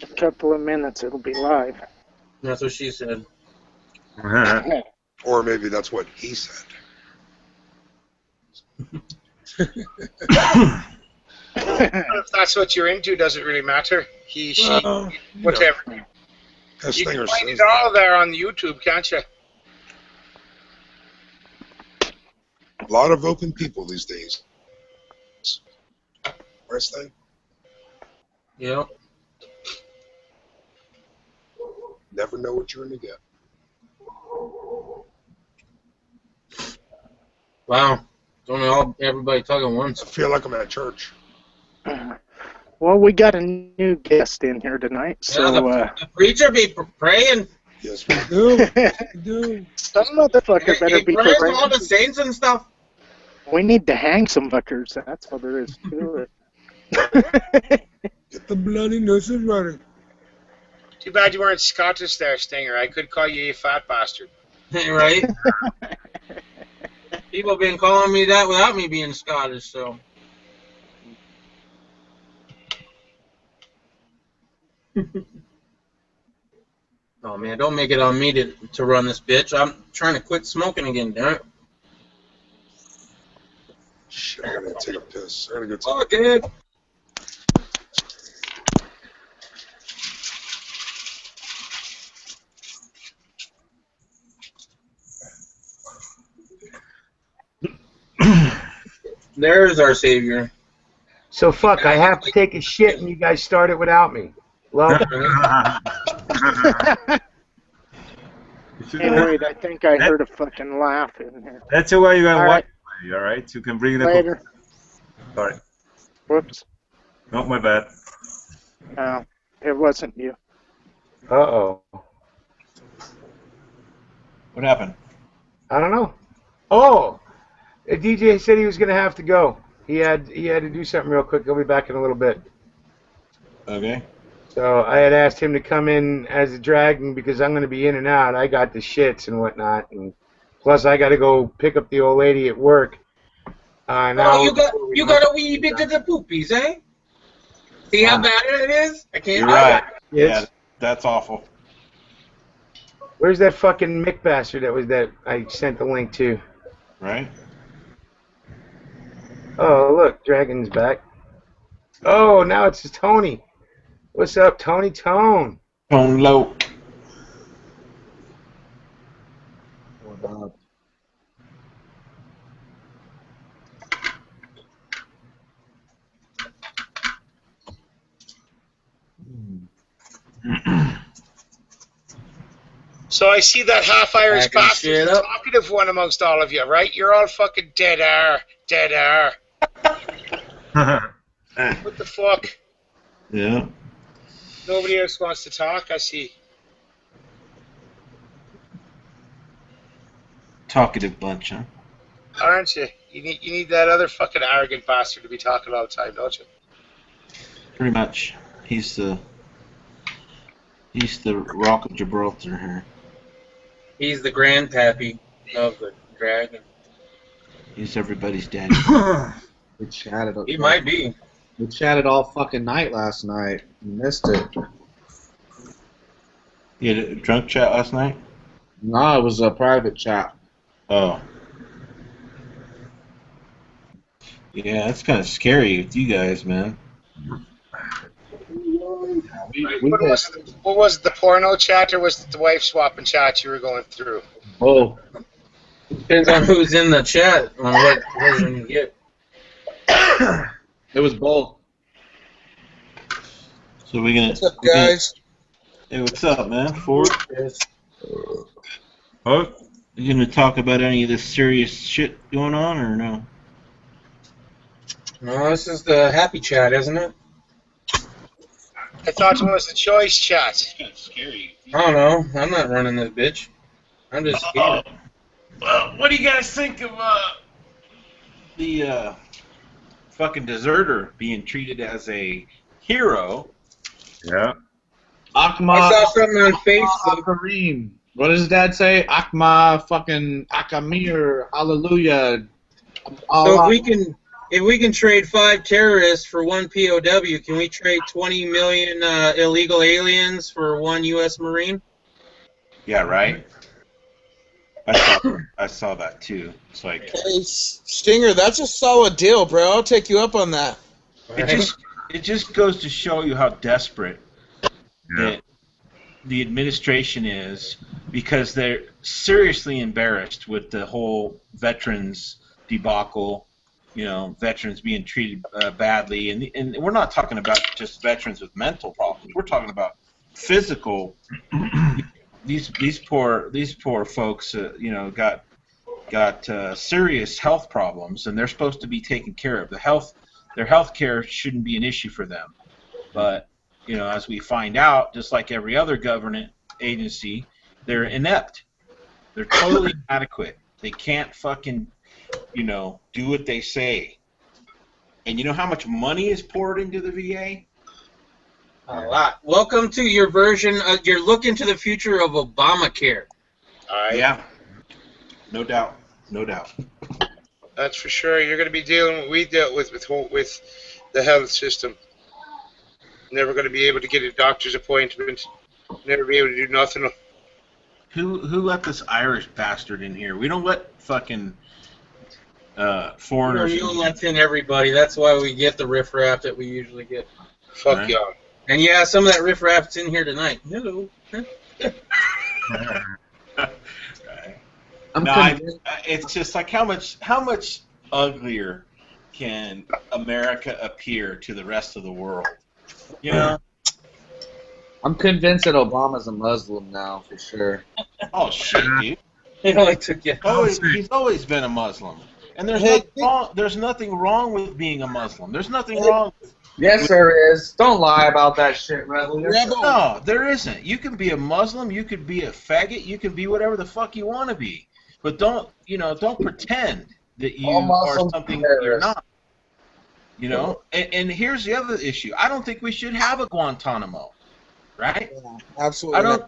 A couple of minutes, it'll be live. That's what she said. Or maybe that's what he said. If that's what you're into, doesn't really matter. He, she, whatever. Yeah. You can find it all there on YouTube, can't you? A lot of open people these days. Worst thing. Yep. Never know what you're going to get. Wow. It's only everybody talking once. I feel like I'm at church. Well, we got a new guest in here tonight, so the preacher be praying. Yes, we do. Yes, we do. Some motherfucker better be praying praying. for all the saints and stuff. We need to hang some fuckers. That's what there is to it. Get the bloody nurses running. Too bad you weren't Scottish there, Stinger. I could call you a fat bastard. Right? People have been calling me that without me being Scottish, so. Oh man, don't make it on me to run this bitch. I'm trying to quit smoking again, damn it. Shit, I gotta take a piss. I gotta go take Oh, good. There's our savior. So fuck, I have to take a shit and you guys start it without me. Well, Hey, wait, I think I heard a fucking laugh in here. That's why you got All right. Wi-Fi, all right? You can bring the Later. Sorry. Whoops. Not my bad. No, it wasn't you. uh-oh. What happened? I don't know. Oh, the DJ said he was going to have to go. He had to do something real quick. He'll be back in a little bit. Okay. So I had asked him to come in as a dragon because I'm going to be in and out. I got the shits and whatnot, and plus I got to go pick up the old lady at work. Now You got a wee bit of the poopies, eh? See how bad it is? I can't. You're right. It's- Yeah, that's awful. Where's that fucking Mick bastard that I sent the link to? Right? Oh, look, Dragon's back. Oh, now it's Tony. What's up, Tony Tone? Tone low. So I see that half-Irish Backing bastard, shit the up. talkative one amongst all of you, right? You're all fucking dead air, dead air. What the fuck? Yeah. Nobody else wants to talk, I see. Talkative bunch, huh? Aren't you? You need that other fucking arrogant bastard to be talking all the time, don't you? Pretty much. He's the Rock of Gibraltar here. He's the grandpappy of the dragon. He's everybody's daddy. We chatted. He might be. We chatted all fucking night last night. Missed it. You had a drunk chat last night? No, it was a private chat. Oh. Yeah, that's kind of scary with you guys, man. What was it, the porno chat, or was it the wife swapping chat you were going through? Oh, Depends on who's in the chat on what version you get. it was both. So we're gonna. What's up, guys? Hey, what's up, man? Ford? Yes. Oh, You gonna talk about any of this serious shit going on, or no? No, this is the happy chat, isn't it? I thought it was a choice chat. Scary. I don't know. I'm not running this bitch. I'm just scared. Well, what do you guys think of the fucking deserter being treated as a hero? yeah. Akma. I saw something on Facebook. Kareem. What does his dad say? Akma fucking Akamir. Hallelujah. So if we can If we can trade 5 terrorists for 1 POW, can we trade 20 million illegal aliens for 1 U.S. Marine? Yeah, right. I saw that too. It's like Hey, Stinger, that's a solid deal, bro. I'll take you up on that. it just goes to show you how desperate Yeah. that the administration is, because they're seriously embarrassed with the whole veterans debacle. You know, veterans being treated badly, and we're not talking about just veterans with mental problems. We're talking about physical. These poor folks, you know, got serious health problems, and they're supposed to be taken care of. Their health care shouldn't be an issue for them, but you know, as we find out, just like every other government agency, they're inept. They're totally inadequate. They can't fucking, you know, do what they say. And you know how much money is poured into the VA? A lot. Welcome to your version. You're looking to the future of Obamacare. Yeah, no doubt, no doubt. That's for sure. You're going to be dealing with what we dealt with the health system. Never going to be able to get a doctor's appointment. Never be able to do nothing. Who let this Irish bastard in here? We don't let fucking foreigners. You don't let in everybody. That's why we get the riffraff that we usually get. Fuck Right. y'all. And yeah, some of that riffraff's in here tonight. Hello. It's just like how much uglier can America appear to the rest of the world? You know? I'm convinced that Obama's a Muslim now, for sure. Oh shit, dude! It only took you. He's always been a Muslim, and Hey, there's nothing wrong with being a Muslim. There's nothing wrong. Yes, there is. Don't lie about that shit, Rebel. Rebel. No, there isn't. You can be a Muslim. You could be a faggot. You can be whatever the fuck you want to be. But don't pretend that you All are Muslims something are you're terrorists. not. You know, and here's the other issue. I don't think we should have a Guantanamo, right? Absolutely.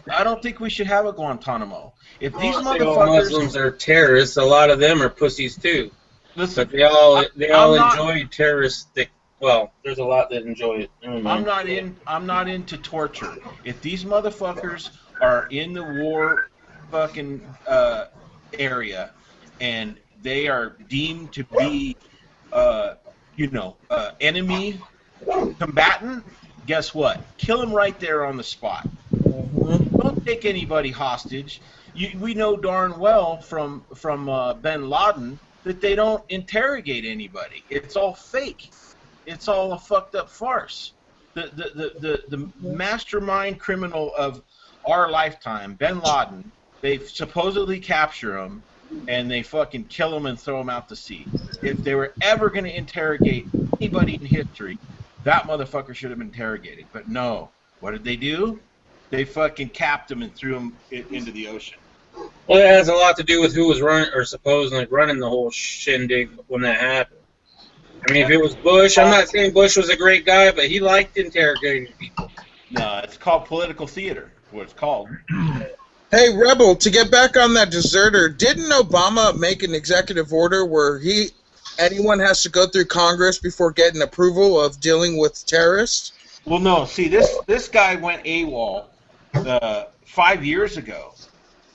I don't think we should have a Guantanamo. If these All motherfuckers, Muslims are terrorists. A lot of them are pussies too. listen, But they all I'm not- enjoy terroristic. Well, there's a lot that enjoy it. I'm not into torture. If these motherfuckers are in the war fucking area and they are deemed to be enemy combatant, guess what? Kill them right there on the spot. Don't take anybody hostage. We know darn well from bin Laden that they don't interrogate anybody. It's all fake. It's all a fucked up farce. The mastermind criminal of our lifetime, bin Laden, they supposedly capture him and they fucking kill him and throw him out to sea. If they were ever going to interrogate anybody in history, that motherfucker should have been interrogated. But no. What did they do? They fucking capped him and threw him into the ocean. Well, it has a lot to do with who was running or supposedly running the whole shindig when that happened. I mean, if it was Bush, I'm not saying Bush was a great guy, but he liked interrogating people. No, it's called political theater. What it's called. Hey, Rebel, to get back on that deserter, didn't Obama make an executive order where anyone has to go through Congress before getting approval of dealing with terrorists? Well, no. See, this guy went AWOL 5 years ago,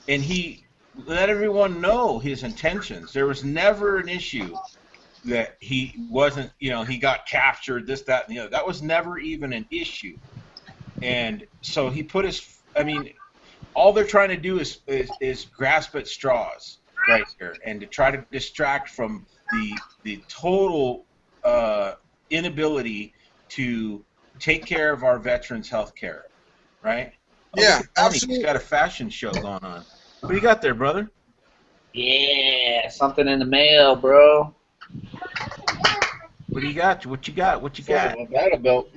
and he let everyone know his intentions. There was never an issue that he wasn't, he got captured, this, that, and the other. That was never even an issue. And so he put all they're trying to do is grasp at straws right here and to try to distract from the total inability to take care of our veterans' health care, right? Yeah, Absolutely. He's got a fashion show going on. What do you got there, brother? Yeah, something in the mail, bro. What do you got? What you got? What you got? Battle belt.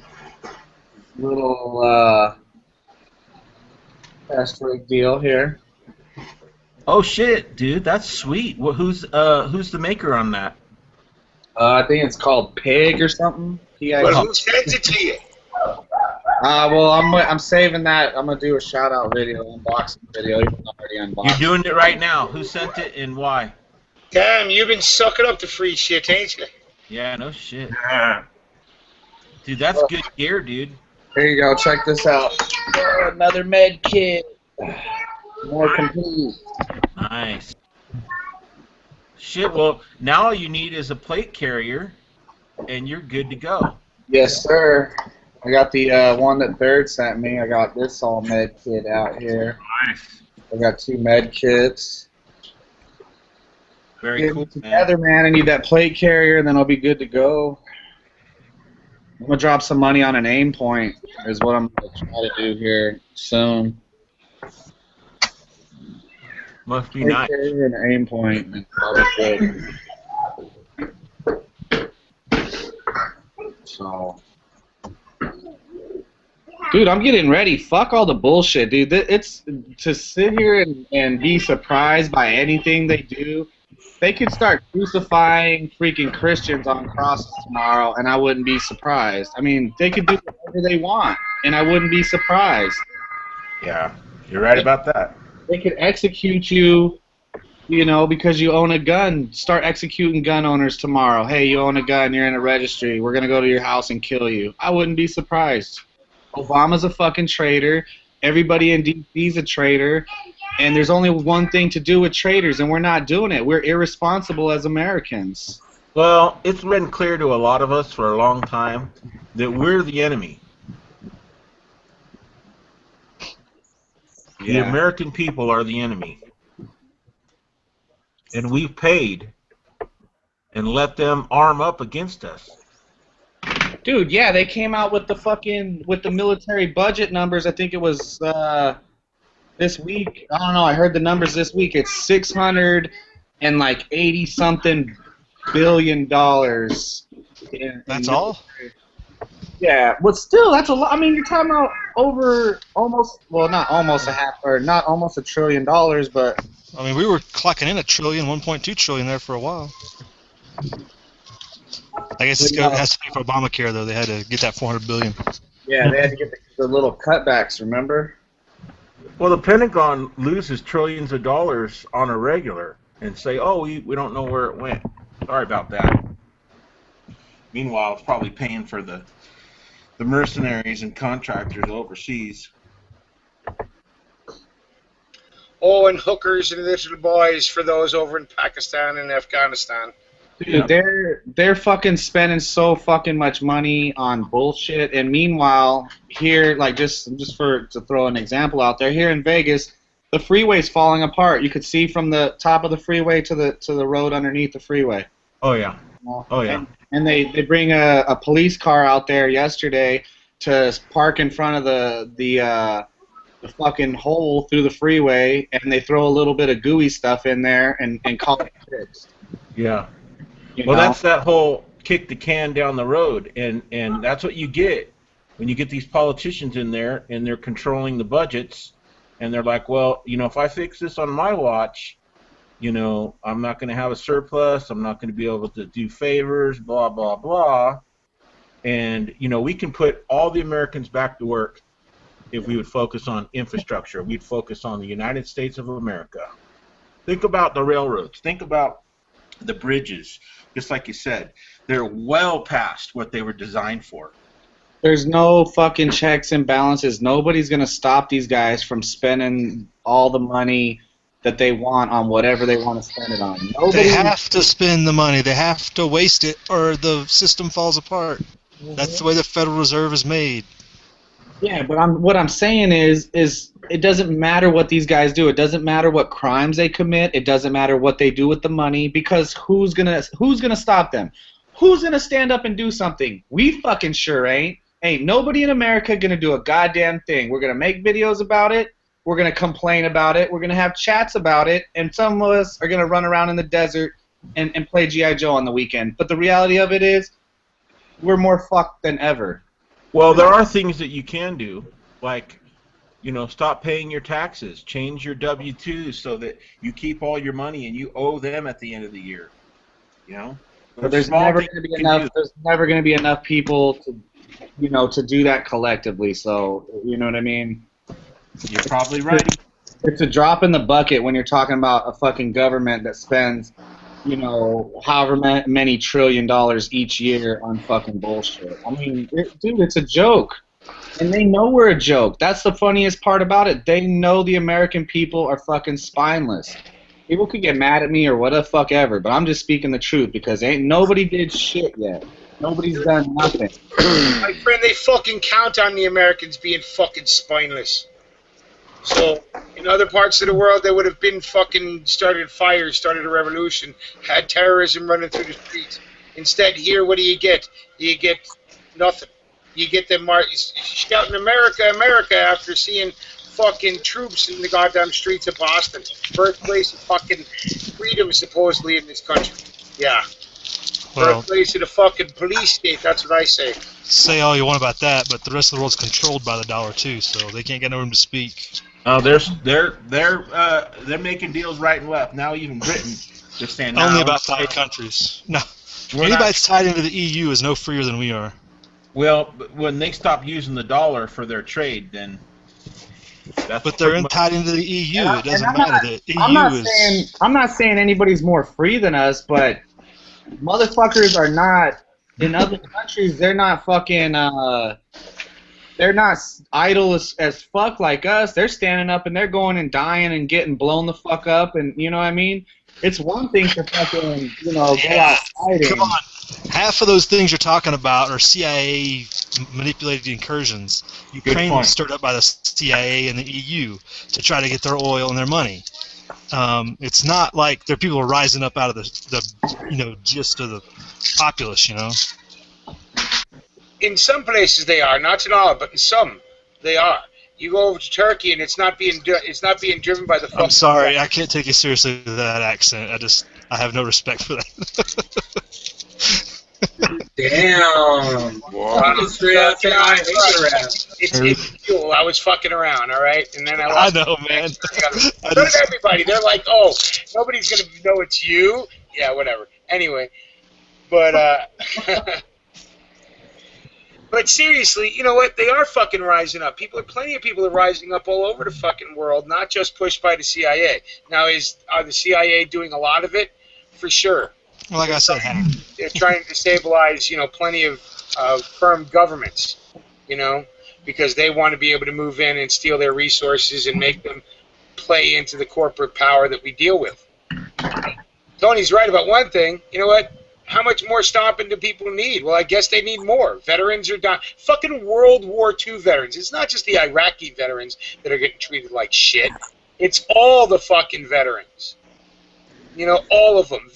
Little asteroid deal here. Oh shit, dude, that's sweet. Well, who's the maker on that? I think it's called Pig or something. Well, who sent it to you? Well, I'm saving that. I'm gonna do a shout out video, unboxing video. Even though I already unboxed. You're doing it right now. Who sent it and why? Damn, you've been sucking up the free shit, ain't you? Yeah, no shit. Yeah. Dude, that's good gear, dude. Here you go. Check this out. Oh, another med kit. More complete. Nice. Shit, well, now all you need is a plate carrier, and you're good to go. Yes, sir. I got the one that Baird sent me. I got this all med kit out here. Nice. I got 2 med kits. Very Get cool, it together, man. I need that plate carrier, and then I'll be good to go. I'm gonna drop some money on an aim point. Is what I'm gonna try to do here soon. Must be Plate nice. carrier and an aim point, and I'll be good. So, dude, I'm getting ready. Fuck all the bullshit, dude. It's to sit here and be surprised by anything they do. They could start crucifying freaking Christians on crosses tomorrow, and I wouldn't be surprised. I mean, they could do whatever they want, and I wouldn't be surprised. Yeah, you're right about that. They could execute you, you know, because you own a gun. Start executing gun owners tomorrow. Hey, you own a gun, you're in a registry. We're going to go to your house and kill you. I wouldn't be surprised. Obama's a fucking traitor. Everybody in D.C. is a traitor. And there's only one thing to do with traitors, and we're not doing it. We're irresponsible as Americans. Well, it's been clear to a lot of us for a long time that we're the enemy. The American people are the enemy. And we've paid and let them arm up against us. Dude, yeah, they came out with the military budget numbers. I think it was this week. I don't know. I heard the numbers this week. It's $680-something billion. That's all? Yeah, but still, that's a lot. I mean, you're talking about over almost, well, not almost a half, or not almost $1 trillion, but. I mean, we were clocking in $1 trillion, 1.2 trillion there for a while. I guess it has to be for Obamacare, though. They had to get that $400 billion. Yeah, they had to get the little cutbacks, remember? Well, the Pentagon loses trillions of dollars on a regular and say, oh, we don't know where it went. Sorry about that. Meanwhile, it's probably paying for the mercenaries and contractors overseas. Oh, and hookers and little boys for those over in Pakistan and Afghanistan. Dude, they're fucking spending so fucking much money on bullshit, and meanwhile, here, like just to throw an example out there, here in Vegas, the freeway's falling apart. You could see from the top of the freeway to the road underneath the freeway. Oh yeah. Oh yeah. And they bring a police car out there yesterday to park in front of the fucking hole through the freeway, and they throw a little bit of gooey stuff in there and call it fixed. Yeah. You well, know? that's that whole kick the can down the road, and that's what you get when you get these politicians in there and they're controlling the budgets, and they're like, well, you know, if I fix this on my watch, you know, I'm not going to have a surplus, I'm not going to be able to do favors, blah, blah, blah, and, you know, we can put all the Americans back to work if we would focus on infrastructure. We'd focus on the United States of America. Think about the railroads. Think about the bridges. Just like you said, they're well past what they were designed for. There's no fucking checks and balances. Nobody's going to stop these guys from spending all the money that they want on whatever they want to spend it on. They have to spend the money. They have to waste it, or the system falls apart. That's the way the Federal Reserve is made. Yeah, but what I'm saying is it doesn't matter what these guys do. It doesn't matter what crimes they commit. It doesn't matter what they do with the money, because who's gonna stop them? Who's gonna stand up and do something? We fucking sure ain't. Ain't nobody in America gonna do a goddamn thing. We're gonna make videos about it. We're gonna complain about it. We're gonna have chats about it, and some of us are gonna run around in the desert and play G.I. Joe on the weekend. But the reality of it is, we're more fucked than ever. Well, there are things that you can do, like, you know, stop paying your taxes, change your W-2s so that you keep all your money and you owe them at the end of the year. You know, but there's never going to be enough. There's never going to be enough people to, you know, to do that collectively. So, you know what I mean? You're probably right. It's a drop in the bucket when you're talking about a fucking government that spends you know, however many $1 trillion each year on fucking bullshit. I mean, dude, it's a joke. And they know we're a joke. That's the funniest part about it. They know the American people are fucking spineless. People could get mad at me or what the fuck ever, but I'm just speaking the truth because ain't nobody did shit yet. Nobody's done nothing. My friend, they fucking count on the Americans being fucking spineless. So, in other parts of the world, they would have been fucking started fires, started a revolution, had terrorism running through the streets. Instead, here, what do you get? You get nothing. You get them shouting America, America after seeing fucking troops in the goddamn streets of Boston. Birthplace of fucking freedom, supposedly, in this country. Yeah. Well, Birthplace of the fucking police state, that's what I say. say all you want about that, but the rest of the world's controlled by the dollar too, so they can't get no room to speak. Oh, they're making deals right and left. Now even Britain, they're saying Only now, about 5 countries. No, we're anybody not- that's tied into the EU is no freer than we are. Well, when they stop using the dollar for their trade, then. That's But they're pretty much- tied into the EU. It doesn't I'm matter. not- The I'm not saying anybody's more free than us, but motherfuckers are not in other countries. They're not fucking. They're not idle as fuck like us. They're standing up and they're going and dying and getting blown the fuck up, and you know what I mean. It's one thing to fucking go out fighting. Come on. Half of those things you're talking about are CIA manipulated incursions. Ukraine was stirred up by the CIA and the EU to try to get their oil and their money. It's not like there are people rising up out of the gist of the populace, you know. In some places they are, not in all, but in some they are. You go over to Turkey and it's not being driven by the. I'm sorry, I can't take you seriously with that accent. I have no respect for that. Damn. Wow. It's fuel. I was fucking around, all right, and then I I lost. know, man. So did everybody. They're like, "Oh, nobody's gonna know it's you." Yeah, whatever. Anyway, but but seriously, you know what? They are fucking rising up. Plenty of people are rising up all over the fucking world, not just pushed by the CIA. Now, are the CIA doing a lot of it? For sure. Well, like I said, They're trying to destabilize, plenty of firm governments, because they want to be able to move in and steal their resources and make them play into the corporate power that we deal with. Tony's right about one thing. You know what? How much more stopping do people need? Well, I guess they need more. Veterans are dying. Fucking World War II veterans. It's not just the Iraqi veterans that are getting treated like shit. It's all the fucking veterans. All of them.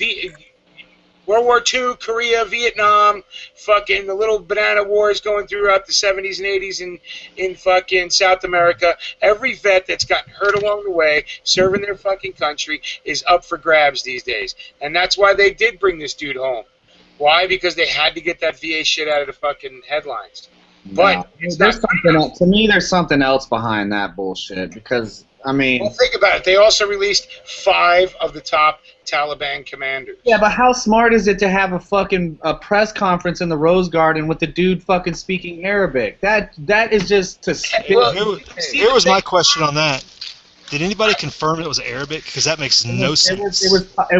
World War II, Korea, Vietnam, fucking the little banana wars going throughout the 70s and 80s in fucking South America. Every vet that's gotten hurt along the way, serving their fucking country, is up for grabs these days. And that's why they did bring this dude home. Why? Because they had to get that VA shit out of the fucking headlines. But there's something else. To me, there's something else behind that bullshit because, I mean... Well, think about it. They also released 5 of the top Taliban commanders. Yeah, but how smart is it to have a press conference in the Rose Garden with the dude fucking speaking Arabic? That is just to spit. Well, here was my question on that. Did anybody confirm it was Arabic? Because that makes no sense. It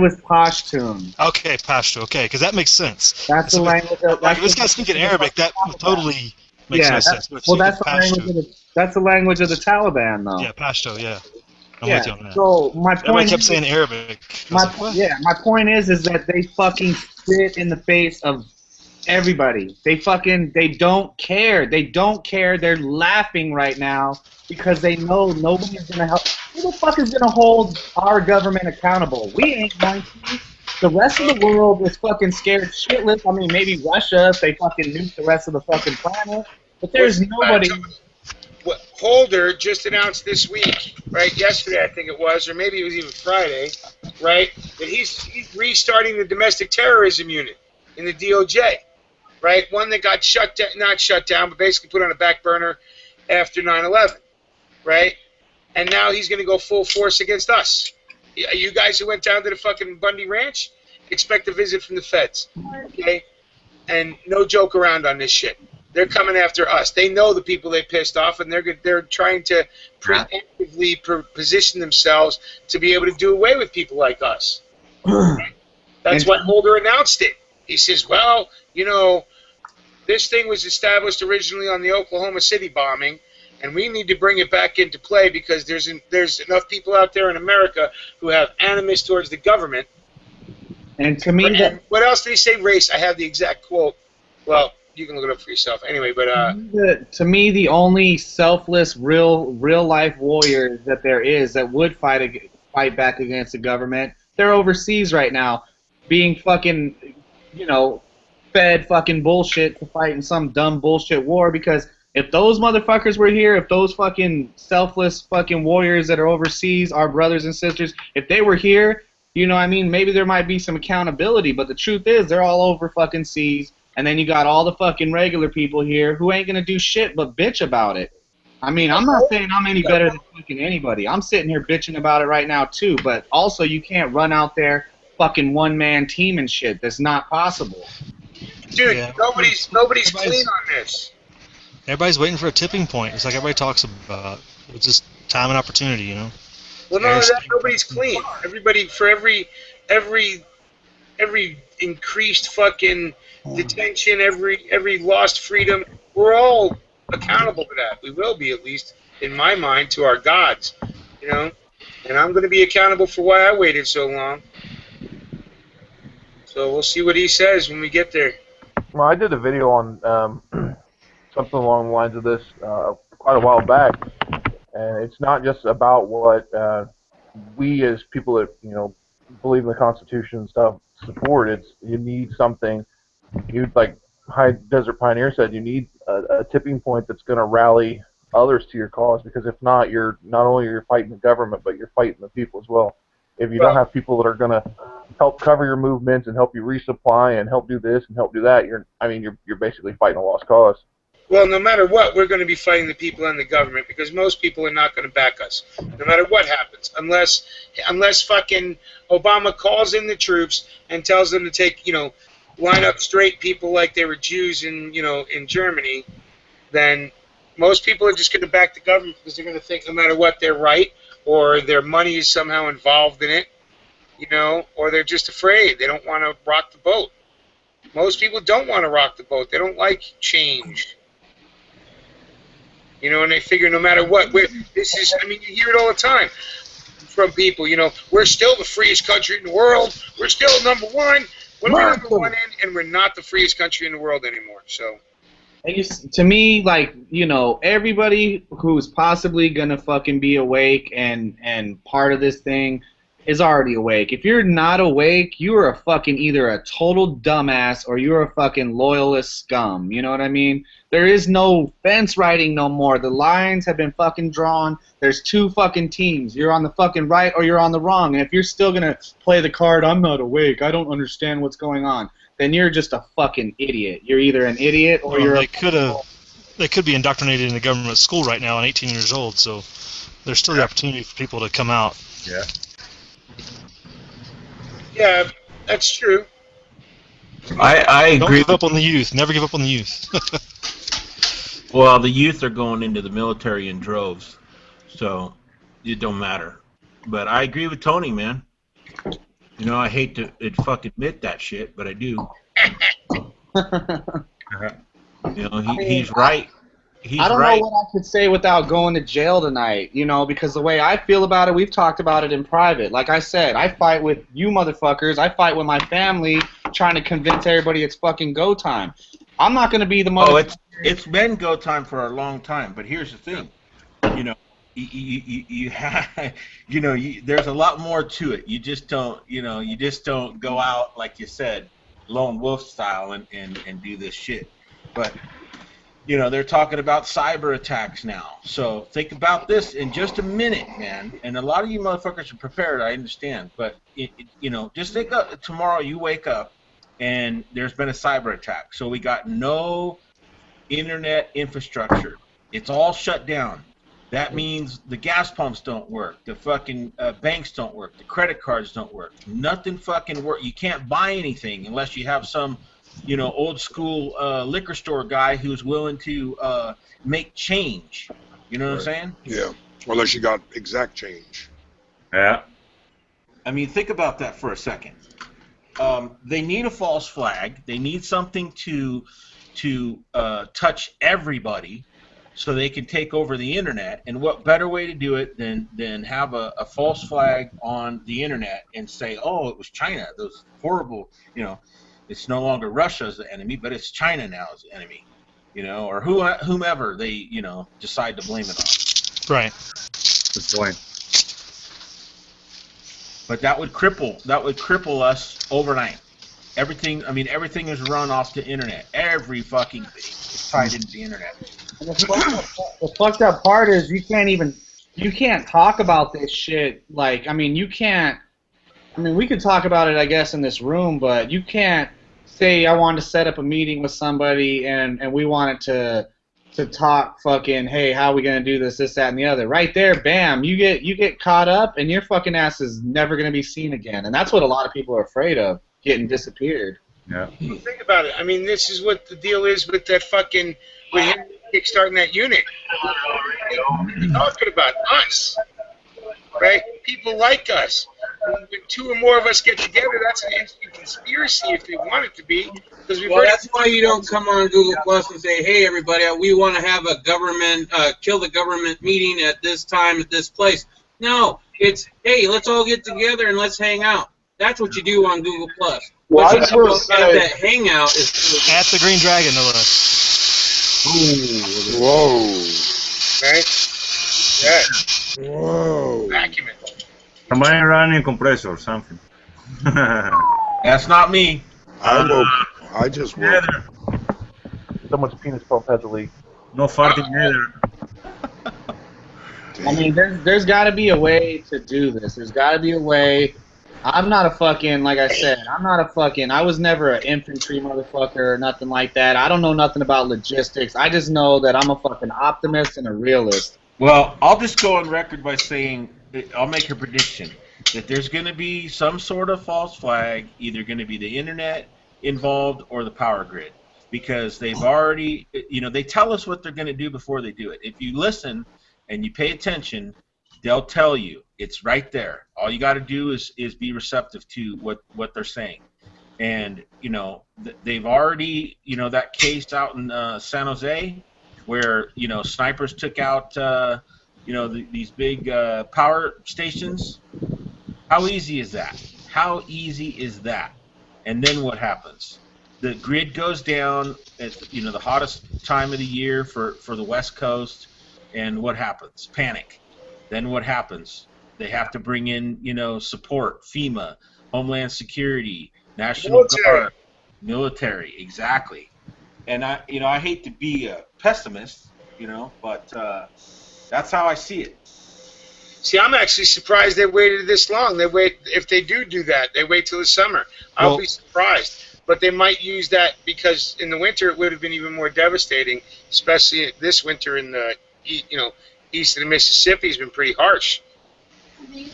was Pashtun. Okay, Pashto. Okay, because that makes sense. That's the language. Like, if this guy's speaking Arabic, that totally makes no sense. But Well, that's the language of the Taliban, though. Yeah, Pashto. Yeah, I'm with you on that. So my point. Everybody kept saying Arabic. My point is that they fucking spit in the face of everybody. They don't care. They don't care. They're laughing right now because they know nobody's gonna help. Who the fuck is gonna hold our government accountable? We ain't going to. The rest of the world is fucking scared shitless. I mean, maybe Russia if they fucking nuke the rest of the fucking planet. But there's nobody. Holder just announced this week, right? Yesterday, I think it was, or maybe it was even Friday, right? That he's restarting the domestic terrorism unit in the DOJ, right? One that got not shut down, but basically put on a back burner after 9/11, right? And now he's going to go full force against us. You guys who went down to the fucking Bundy Ranch, expect a visit from the feds, okay? And no joke around on this shit. They're coming after us. They know the people they pissed off, and they're trying to preemptively position themselves to be able to do away with people like us. That's why Mulder announced it. He says, well, you know, this thing was established originally on the Oklahoma City bombing, and we need to bring it back into play because there's enough people out there in America who have animus towards the government. And to me, And what else did he say? Race. I have the exact quote. Well, you can look it up for yourself. Anyway, but to me, the only selfless, real life warriors that there is that would fight back against the government, they're overseas right now, being fucking, you know, fed fucking bullshit to fight in some dumb bullshit war. Because if those motherfuckers were here, if those fucking selfless fucking warriors that are overseas, our brothers and sisters, if they were here, you know what I mean, maybe there might be some accountability. But the truth is, they're all over fucking seas. And then you got all the fucking regular people here who ain't gonna do shit but bitch about it. I mean, I'm not saying I'm any better than fucking anybody. I'm sitting here bitching about it right now too. But also, you can't run out there fucking one-man team and shit. That's not possible. Dude, Yeah. nobody's clean on this. Everybody's waiting for a tipping point. It's like everybody talks about. It's just time and opportunity, you know. Well, none of that. Nobody's clean. Everybody, for every increased fucking detention, every lost freedom, we're all accountable to that. We will be, at least in my mind, to our gods, you know. And I'm going to be accountable for why I waited so long. So we'll see what he says when we get there. Well, I did a video on something along the lines of this quite a while back, and it's not just about what we as people that believe in the Constitution and stuff support. It's you need something. You like High Desert Pioneer said, you need a tipping point that's going to rally others to your cause, because if not, you're not only you're fighting the government, but you're fighting the people as well. If you don't have people that are going to help cover your movements and help you resupply and help do this and help do that, you're basically fighting a lost cause. Well, no matter what, we're going to be fighting the people and the government, because most people are not going to back us, no matter what happens, unless fucking Obama calls in the troops and tells them to take, line up straight people like they were Jews in Germany. Then most people are just going to back the government because they're going to think no matter what they're right, or their money is somehow involved in it, or they're just afraid. They don't want to rock the boat. Most people don't want to rock the boat. They don't like change. And they figure no matter what, you hear it all the time from people, we're still the freest country in the world. We're still number one. When we're number one and we're not the freest country in the world anymore. So, to me, everybody who's possibly gonna fucking be awake and part of this thing is already awake. If you're not awake, you are a fucking either a total dumbass or you're a fucking loyalist scum. You know what I mean? There is no fence riding no more. The lines have been fucking drawn. There's two fucking teams. You're on the fucking right or you're on the wrong. And if you're still gonna play the card, I'm not awake, I don't understand what's going on, then you're just a fucking idiot. You're either an idiot or they could be indoctrinated in the government school right now at 18 years old, so there's still the opportunity for people to come out. Yeah. Yeah, that's true. I agree. Don't give up on the youth. Never give up on the youth. Well, the youth are going into the military in droves, so it don't matter. But I agree with Tony, man. I hate to fucking admit that shit, but I do. He's right. I don't know what I could say without going to jail tonight, because the way I feel about it, we've talked about it in private. Like I said, I fight with you motherfuckers. I fight with my family trying to convince everybody it's fucking go time. I'm not going to be the motherfucker. It's been go time for a long time, but here's the thing. You have, there's a lot more to it. You just don't go out, like you said, lone wolf style and do this shit. But they're talking about cyber attacks now. So think about this in just a minute, man. And a lot of you motherfuckers are prepared, I understand. But, just think of tomorrow you wake up and there's been a cyber attack. So we got no internet infrastructure. It's all shut down. That means the gas pumps don't work. The fucking banks don't work. The credit cards don't work. Nothing fucking works. You can't buy anything unless you have some old school liquor store guy who's willing to make change. You know what I'm saying? Yeah. Unless you got exact change. Yeah. I mean, think about that for a second. they need a false flag. They need something to touch everybody, so they can take over the internet. And what better way to do it than have a false flag on the internet and say, oh, it was China, those horrible, it's no longer Russia as the enemy, but it's China now as the enemy, or whomever they, decide to blame it on. Right. Good point. But that would cripple us overnight. Everything is run off the internet. Every fucking thing is tied into the internet. And the fucked up part is you can't talk about this shit. Like, we could talk about it, I guess, in this room, but you can't say I wanted to set up a meeting with somebody and we wanted to talk fucking, hey, how are we gonna do this, that, and the other. Right there, bam, you get caught up and your fucking ass is never gonna be seen again. And that's what a lot of people are afraid of, getting disappeared. Yeah. Well, think about it. I mean, this is what the deal is with that fucking, with him kickstarting that unit. We're talking about us, right? People like us. When two or more of us get together, that's an instant conspiracy if they want it to be. Well, that's why you don't come on Google Plus and say, hey, everybody, we want to have a government, kill the government meeting at this time at this place. No, it's, hey, let's all get together and let's hang out. That's what you do on Google Plus. Well, What I you just do want to at say, that hangout is At the Green Dragon, no less. Whoa. Right? Yeah. Whoa. Vacuum it. Somebody running compressor or something. That's not me. I just woke. Neither. someone's penis pump has a leak. No farting either. I mean, there's got to be a way to do this. There's got to be a way. I'm not a fucking, like I said, I was never an infantry motherfucker or nothing like that. I don't know nothing about logistics. I just know that I'm a fucking optimist and a realist. Well, I'll just go on record by saying, I'll make a prediction, that there's going to be some sort of false flag, either going to be the internet involved or the power grid. Because they've already, they tell us what they're going to do before they do it. If you listen and you pay attention, they'll tell you. It's right there. All you got to do is be receptive to what they're saying. And, they've already, that case out in San Jose where, snipers took out, these big power stations. How easy is that? How easy is that? And then what happens? The grid goes down at the hottest time of the year for the West Coast, and what happens? Panic. Then what happens? They have to bring in support, FEMA, Homeland Security, National Guard, military, exactly. And I hate to be a pessimist, but that's how I see it. See, I'm actually surprised they waited this long. If they do that, they wait till the summer. I'll be surprised. But they might use that because in the winter it would have been even more devastating, especially this winter in the east of the Mississippi has been pretty harsh.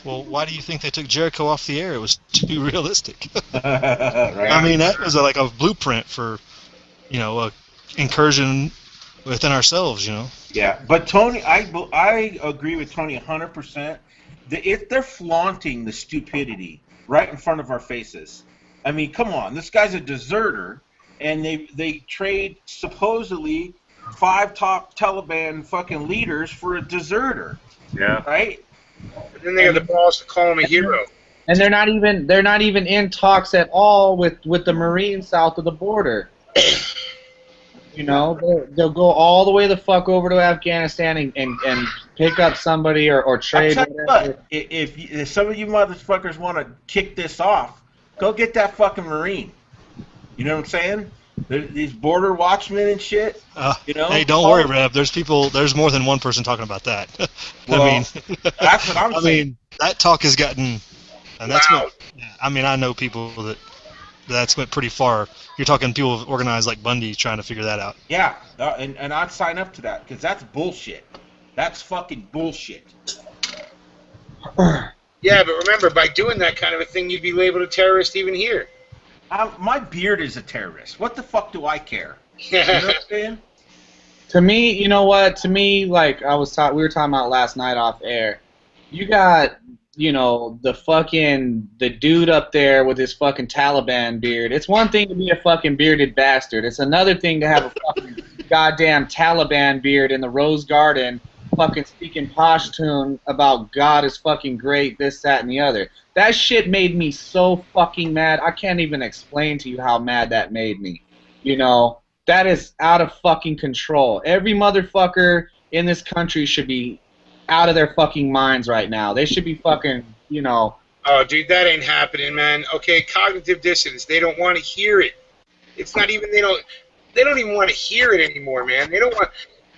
Well, why do you think they took Jericho off the air? It was too realistic. Right. I mean, that was like a blueprint for, a incursion within ourselves, Yeah, but Tony, I agree with Tony 100%. If they're flaunting the stupidity right in front of our faces, I mean, come on, this guy's a deserter, and they trade supposedly 5 top Taliban fucking leaders for a deserter. Yeah. Right? But then they have the balls to call him a hero. And they're not even in talks at all with the Marines south of the border. They'll go all the way the fuck over to Afghanistan and pick up somebody or trade. I'll tell you what, if some of you motherfuckers want to kick this off, go get that fucking Marine. You know what I'm saying? These border watchmen and shit. Hey, don't worry, Reb. There's more than one person talking about that. Well, that's what I'm saying. I mean, that talk has gotten, and that's Wow. I know people that's went pretty far. You're talking people organized like Bundy trying to figure that out. Yeah, and I'd sign up to that because that's bullshit. That's fucking bullshit. Yeah, but remember, by doing that kind of a thing, you'd be labeled a terrorist even here. My beard is a terrorist. What the fuck do I care? You know what I'm saying? To me, you know what? To me, like we were talking about last night off air, you got you know, the dude up there with his fucking Taliban beard. It's one thing to be a fucking bearded bastard. It's another thing to have a fucking goddamn Taliban beard in the Rose Garden fucking speaking Pashtun about God is fucking great, this, that, and the other. That shit made me so fucking mad. I can't even explain to you how mad that made me. You know, that is out of fucking control. Every motherfucker in this country should be out of their fucking minds right now. They should be fucking, you know. Oh, dude, that ain't happening, man. Okay, cognitive dissonance. They don't want to hear it. It's not even, they don't even want to hear it anymore, man. They don't want.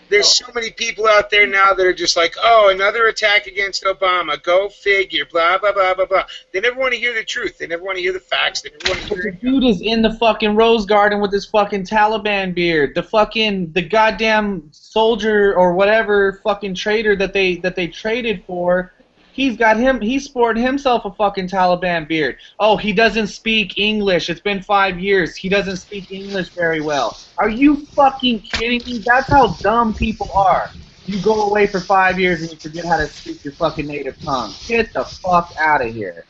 There's so many people out there now that are just like, oh, another attack against Obama. Go figure. Blah, blah, blah, blah, blah. They never want to hear the truth. They never want to hear the facts. They never want to hear The dude is in the fucking Rose Garden with his fucking Taliban beard. The goddamn soldier or whatever fucking traitor that they traded for, he's sporting himself a fucking Taliban beard. Oh, he doesn't speak English. It's been 5 years. He doesn't speak English very well. Are you fucking kidding me? That's how dumb people are. You go away for 5 years and you forget how to speak your fucking native tongue. Get the fuck out of here.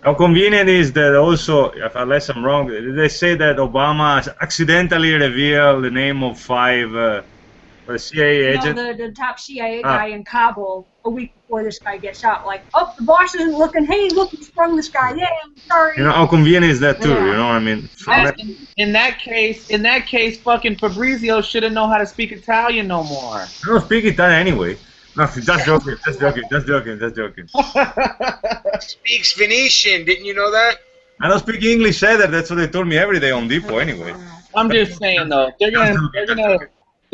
How convenient is that also, unless I'm wrong, they say that Obama accidentally revealed the name of 5 CIA agents? No, the top CIA guy in Kabul a week before this guy gets shot. Like, oh, the boss isn't looking. Hey, look, he sprung this guy. Yeah, I'm sorry. You know, how convenient is that too, you know what I mean? In that case, fucking Fabrizio shouldn't know how to speak Italian no more. I don't speak Italian anyway. No, just joking. Speaks Venetian. Didn't you know that? I don't speak English either. That's what they told me every day on Depot anyway. I'm just saying though, they're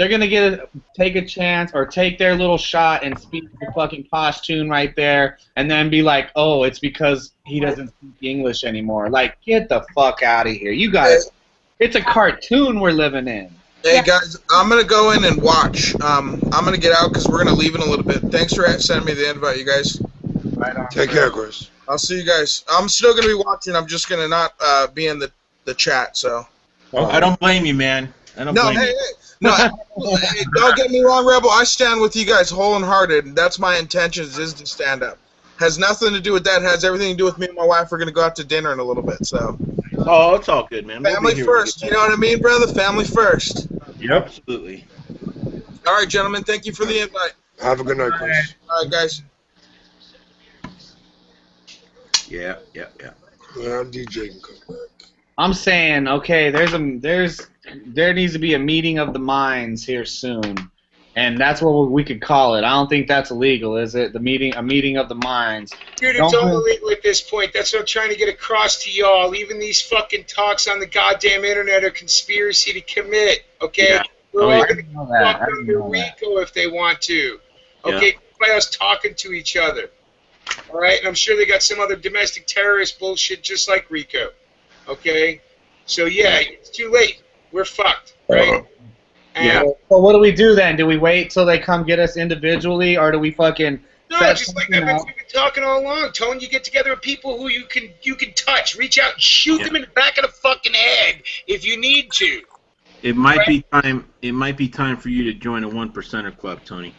gonna take a chance or take their little shot and speak the fucking Pashtun right there, and then be like, oh, it's because he doesn't speak English anymore. Like, get the fuck out of here, you guys. It's a cartoon we're living in. Hey guys, I'm gonna go in and watch. I'm gonna get out because we're gonna leave in a little bit. Thanks for sending me the invite, you guys. Right on. Take care, Chris. I'll see you guys. I'm still gonna be watching. I'm just gonna not be in the chat. So. I don't blame you, man. I don't blame you. No, hey, don't get me wrong, Rebel. I stand with you guys wholehearted. That's my intentions, is to stand up. Has nothing to do with that. Has everything to do with me and my wife. We're gonna go out to dinner in a little bit. So. Oh, it's all good, man. Family first. You know what I mean, brother? Family first. Yep. Absolutely. All right, gentlemen. Thank you for the invite. Have a good night, Chris. All right, guys. Yeah. Well, DJ can come back. I'm saying, okay, there needs to be a meeting of the minds here soon, and that's what we could call it. I don't think that's illegal, is it? A meeting of the minds. Dude, it's all illegal at this point. That's what I'm trying to get across to y'all. Even these fucking talks on the goddamn internet are conspiracy to commit. Okay, Yeah. we're all gonna fuck under RICO if they want to. Okay, by us talking to each other. All right, and I'm sure they got some other domestic terrorist bullshit just like RICO. Okay, so yeah, it's too late. We're fucked, right? Yeah. So what do we do then? Do we wait till they come get us individually, or do we fucking? No, just like we've been talking all along. Tone, you get together with people who you can touch, reach out, and shoot them in the back of the fucking head if you need to. It might be time. It might be time for you to join a 1%er club, Tony.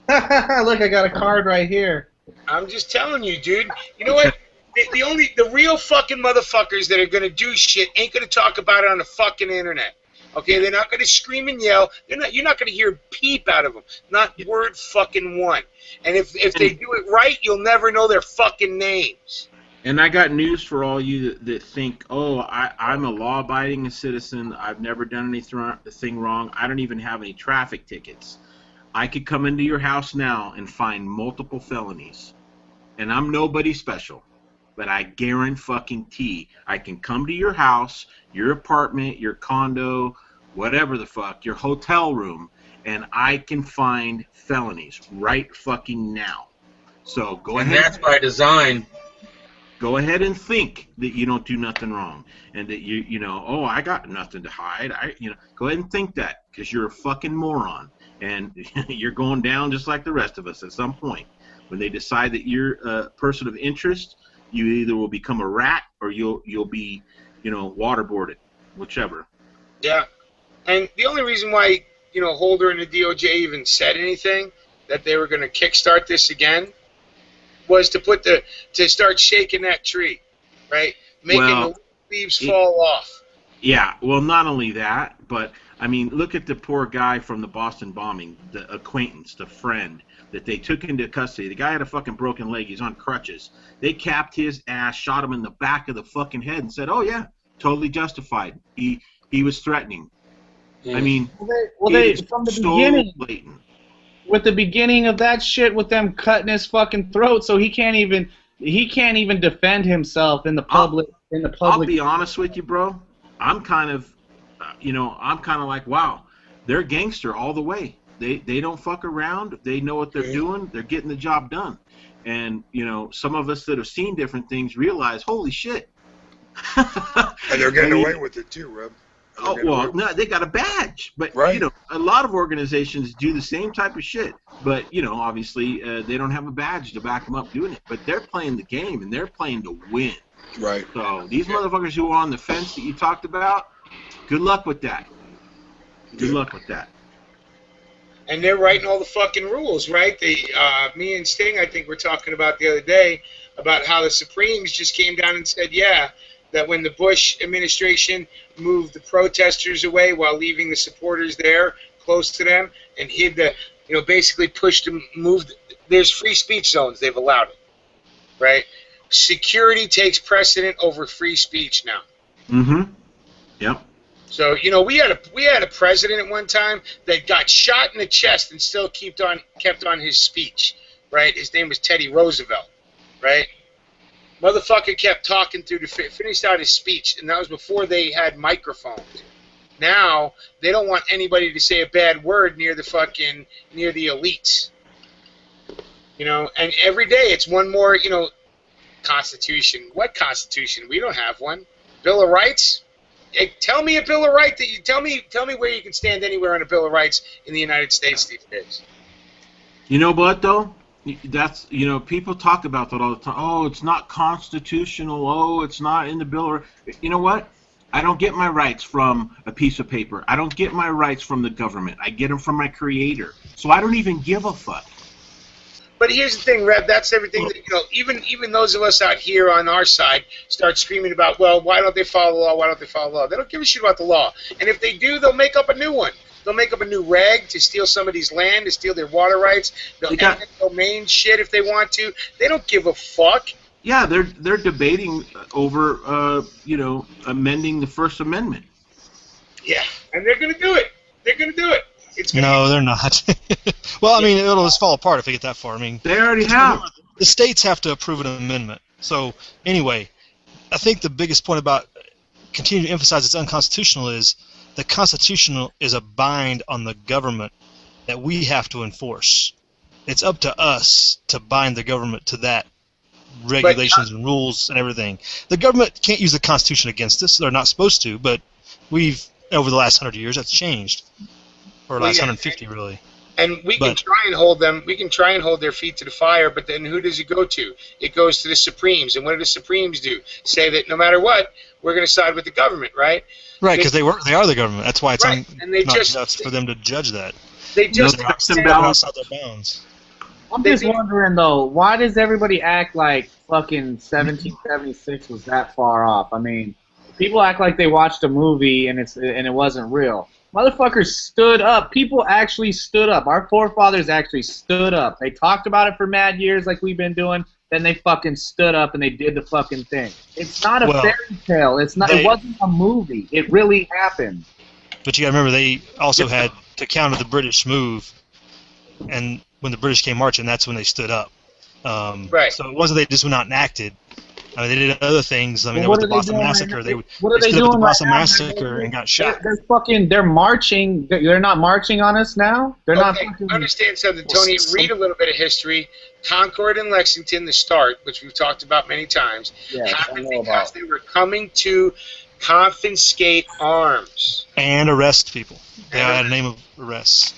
Look, I got a card right here. I'm just telling you, dude. You know what? The real fucking motherfuckers that are gonna do shit ain't gonna talk about it on the fucking internet. Okay, they're not gonna scream and yell. You're not gonna hear a peep out of them. Not word fucking one. And if they do it right, you'll never know their fucking names. And I got news for all you that think, oh, I'm a law-abiding citizen. I've never done anything wrong. I don't even have any traffic tickets. I could come into your house now and find multiple felonies. And I'm nobody special. But I guarantee I can come to your house, your apartment, your condo, whatever the fuck, your hotel room, and I can find felonies right fucking now. So go ahead. And that's by design. Go ahead and think that you don't do nothing wrong, and that you know, oh, I got nothing to hide. Go ahead and think that, because you're a fucking moron, and you're going down just like the rest of us at some point. When they decide that you're a person of interest, you either will become a rat or you'll be, waterboarded, whichever. Yeah, and the only reason why Holder and the DOJ even said anything, that they were going to kickstart this again was to start shaking that tree, right? Making Well, the leaves fall off. Yeah, well, not only that, but I mean, look at the poor guy from the Boston bombing, the acquaintance, the friend that they took into custody. The guy had a fucking broken leg. He's on crutches. They capped his ass, shot him in the back of the fucking head, and said, "Oh yeah, totally justified. He was threatening." I mean, they from the beginning, blatant. with the beginning of that shit, with them cutting his fucking throat, so he can't even defend himself in the public. I'll be honest with you, bro. I'm kind of, I'm kind of like, wow, they're gangster all the way. They don't fuck around. They know what they're doing. They're getting the job done. And some of us that have seen different things realize, holy shit. And they're getting away with it too, Reb. Oh, well, no, they got a badge. But, right. A lot of organizations do the same type of shit. But, obviously, they don't have a badge to back them up doing it. But they're playing the game, and they're playing to win. Right. So these motherfuckers who are on the fence that you talked about, good luck with that. Good luck with that. And they're writing all the fucking rules, right? Me and Sting, I think, were talking about the other day about how the Supremes just came down and said, yeah, that when the Bush administration moved the protesters away while leaving the supporters there close to them and hid basically pushed them, moved. There's free speech zones. They've allowed it, right? Security takes precedent over free speech now. Mm-hmm. Yep. So we had a president at one time that got shot in the chest and still kept on his speech, right? His name was Teddy Roosevelt, right? Motherfucker kept talking through finished out his speech, and that was before they had microphones. Now they don't want anybody to say a bad word near the elites, And every day it's one more, Constitution. What Constitution? We don't have one. Bill of Rights? Hey, tell me a Bill of Rights tell me where you can stand anywhere on a Bill of Rights in the United States these days. You know what though? That's people talk about that all the time. Oh, it's not constitutional. Oh, it's not in the Bill of Rights. You know what? I don't get my rights from a piece of paper. I don't get my rights from the government. I get them from my creator. So I don't even give a fuck. But here's the thing, Rev. That's everything that even those of us out here on our side start screaming about. Well, why don't they follow the law? Why don't they follow the law? They don't give a shit about the law. And if they do, they'll make up a new one. They'll make up a new reg to steal somebody's land, to steal their water rights. They'll eminent domain shit if they want to. They don't give a fuck. Yeah, they're debating over amending the First Amendment. Yeah, and they're gonna do it. They're gonna do it. No, they're not. Well, I mean, it'll just fall apart if they get that far. I mean, they already have. The states have to approve an amendment. So, anyway, I think the biggest point about continuing to emphasize it's unconstitutional is the Constitution is a bind on the government that we have to enforce. It's up to us to bind the government to that regulations and rules and everything. The government can't use the Constitution against us. They're not supposed to, but we've, over the last 100 years, that's changed. Or last 150, really. And we can try and hold them. We can try and hold their feet to the fire. But then, who does it go to? It goes to the Supremes. And what do the Supremes do? Say that no matter what, we're going to side with the government, right? Right, because they are the government. That's why it's and they not just nuts for them to judge that. They just outside their bounds. I'm just wondering though, why does everybody act like fucking 1776 was that far off? I mean, people act like they watched a movie and it wasn't real. Motherfuckers stood up. People actually stood up. Our forefathers actually stood up. They talked about it for mad years like we've been doing. Then they fucking stood up and they did the fucking thing. It's not a fairy tale. It wasn't a movie. It really happened. But you gotta remember, they also had to counter the British move, and when the British came marching, that's when they stood up. Right. So it wasn't they just went out and acted. I mean, they did other things. I mean, there was the Boston Massacre. They stood up the Boston Massacre and got shot. They're marching. They're not marching on us now. They're not. Understand something, Tony. Read a little bit of history. Concord and Lexington, the start, which we've talked about many times, happened because they were coming to confiscate arms and arrest people. They had a name of arrests.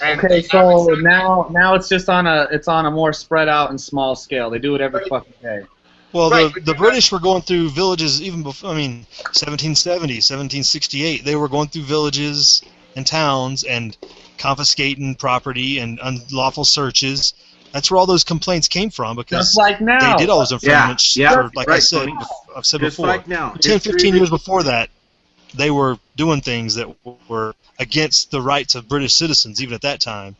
Okay, so now it's just on a more spread out and small scale. They do it every fucking day. Well, the British were going through villages even before, 1770, 1768. They were going through villages and towns and confiscating property and unlawful searches. That's where all those complaints came from, because Just like now. they did all those infringements. Yeah, for, like right, I said, Tony. I've said Just before, like now. 10, 15 years before that, they were doing things that were against the rights of British citizens, even at that time.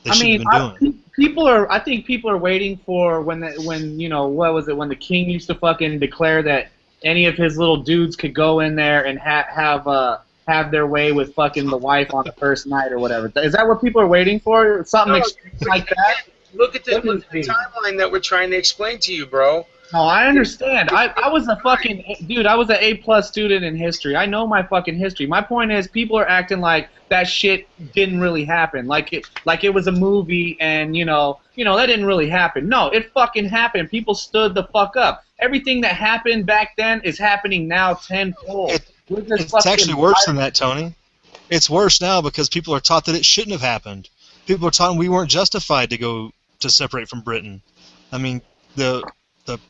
They shouldn't have been doing. I think people are waiting for when you know, what was it, when the king used to fucking declare that any of his little dudes could go in there and have their way with fucking the wife on the first night or whatever. Is that what people are waiting for? Something like that? Look at the timeline that we're trying to explain to you, bro. No, I understand. I was a fucking dude. I was an A+ student in history. I know my fucking history. My point is, people are acting like that shit didn't really happen, like it was a movie, and you know that didn't really happen. No, it fucking happened. People stood the fuck up. Everything that happened back then is happening now tenfold. It's actually worse than that, Tony. It's worse now because people are taught that it shouldn't have happened. People are taught we weren't justified to go to separate from Britain. I mean, the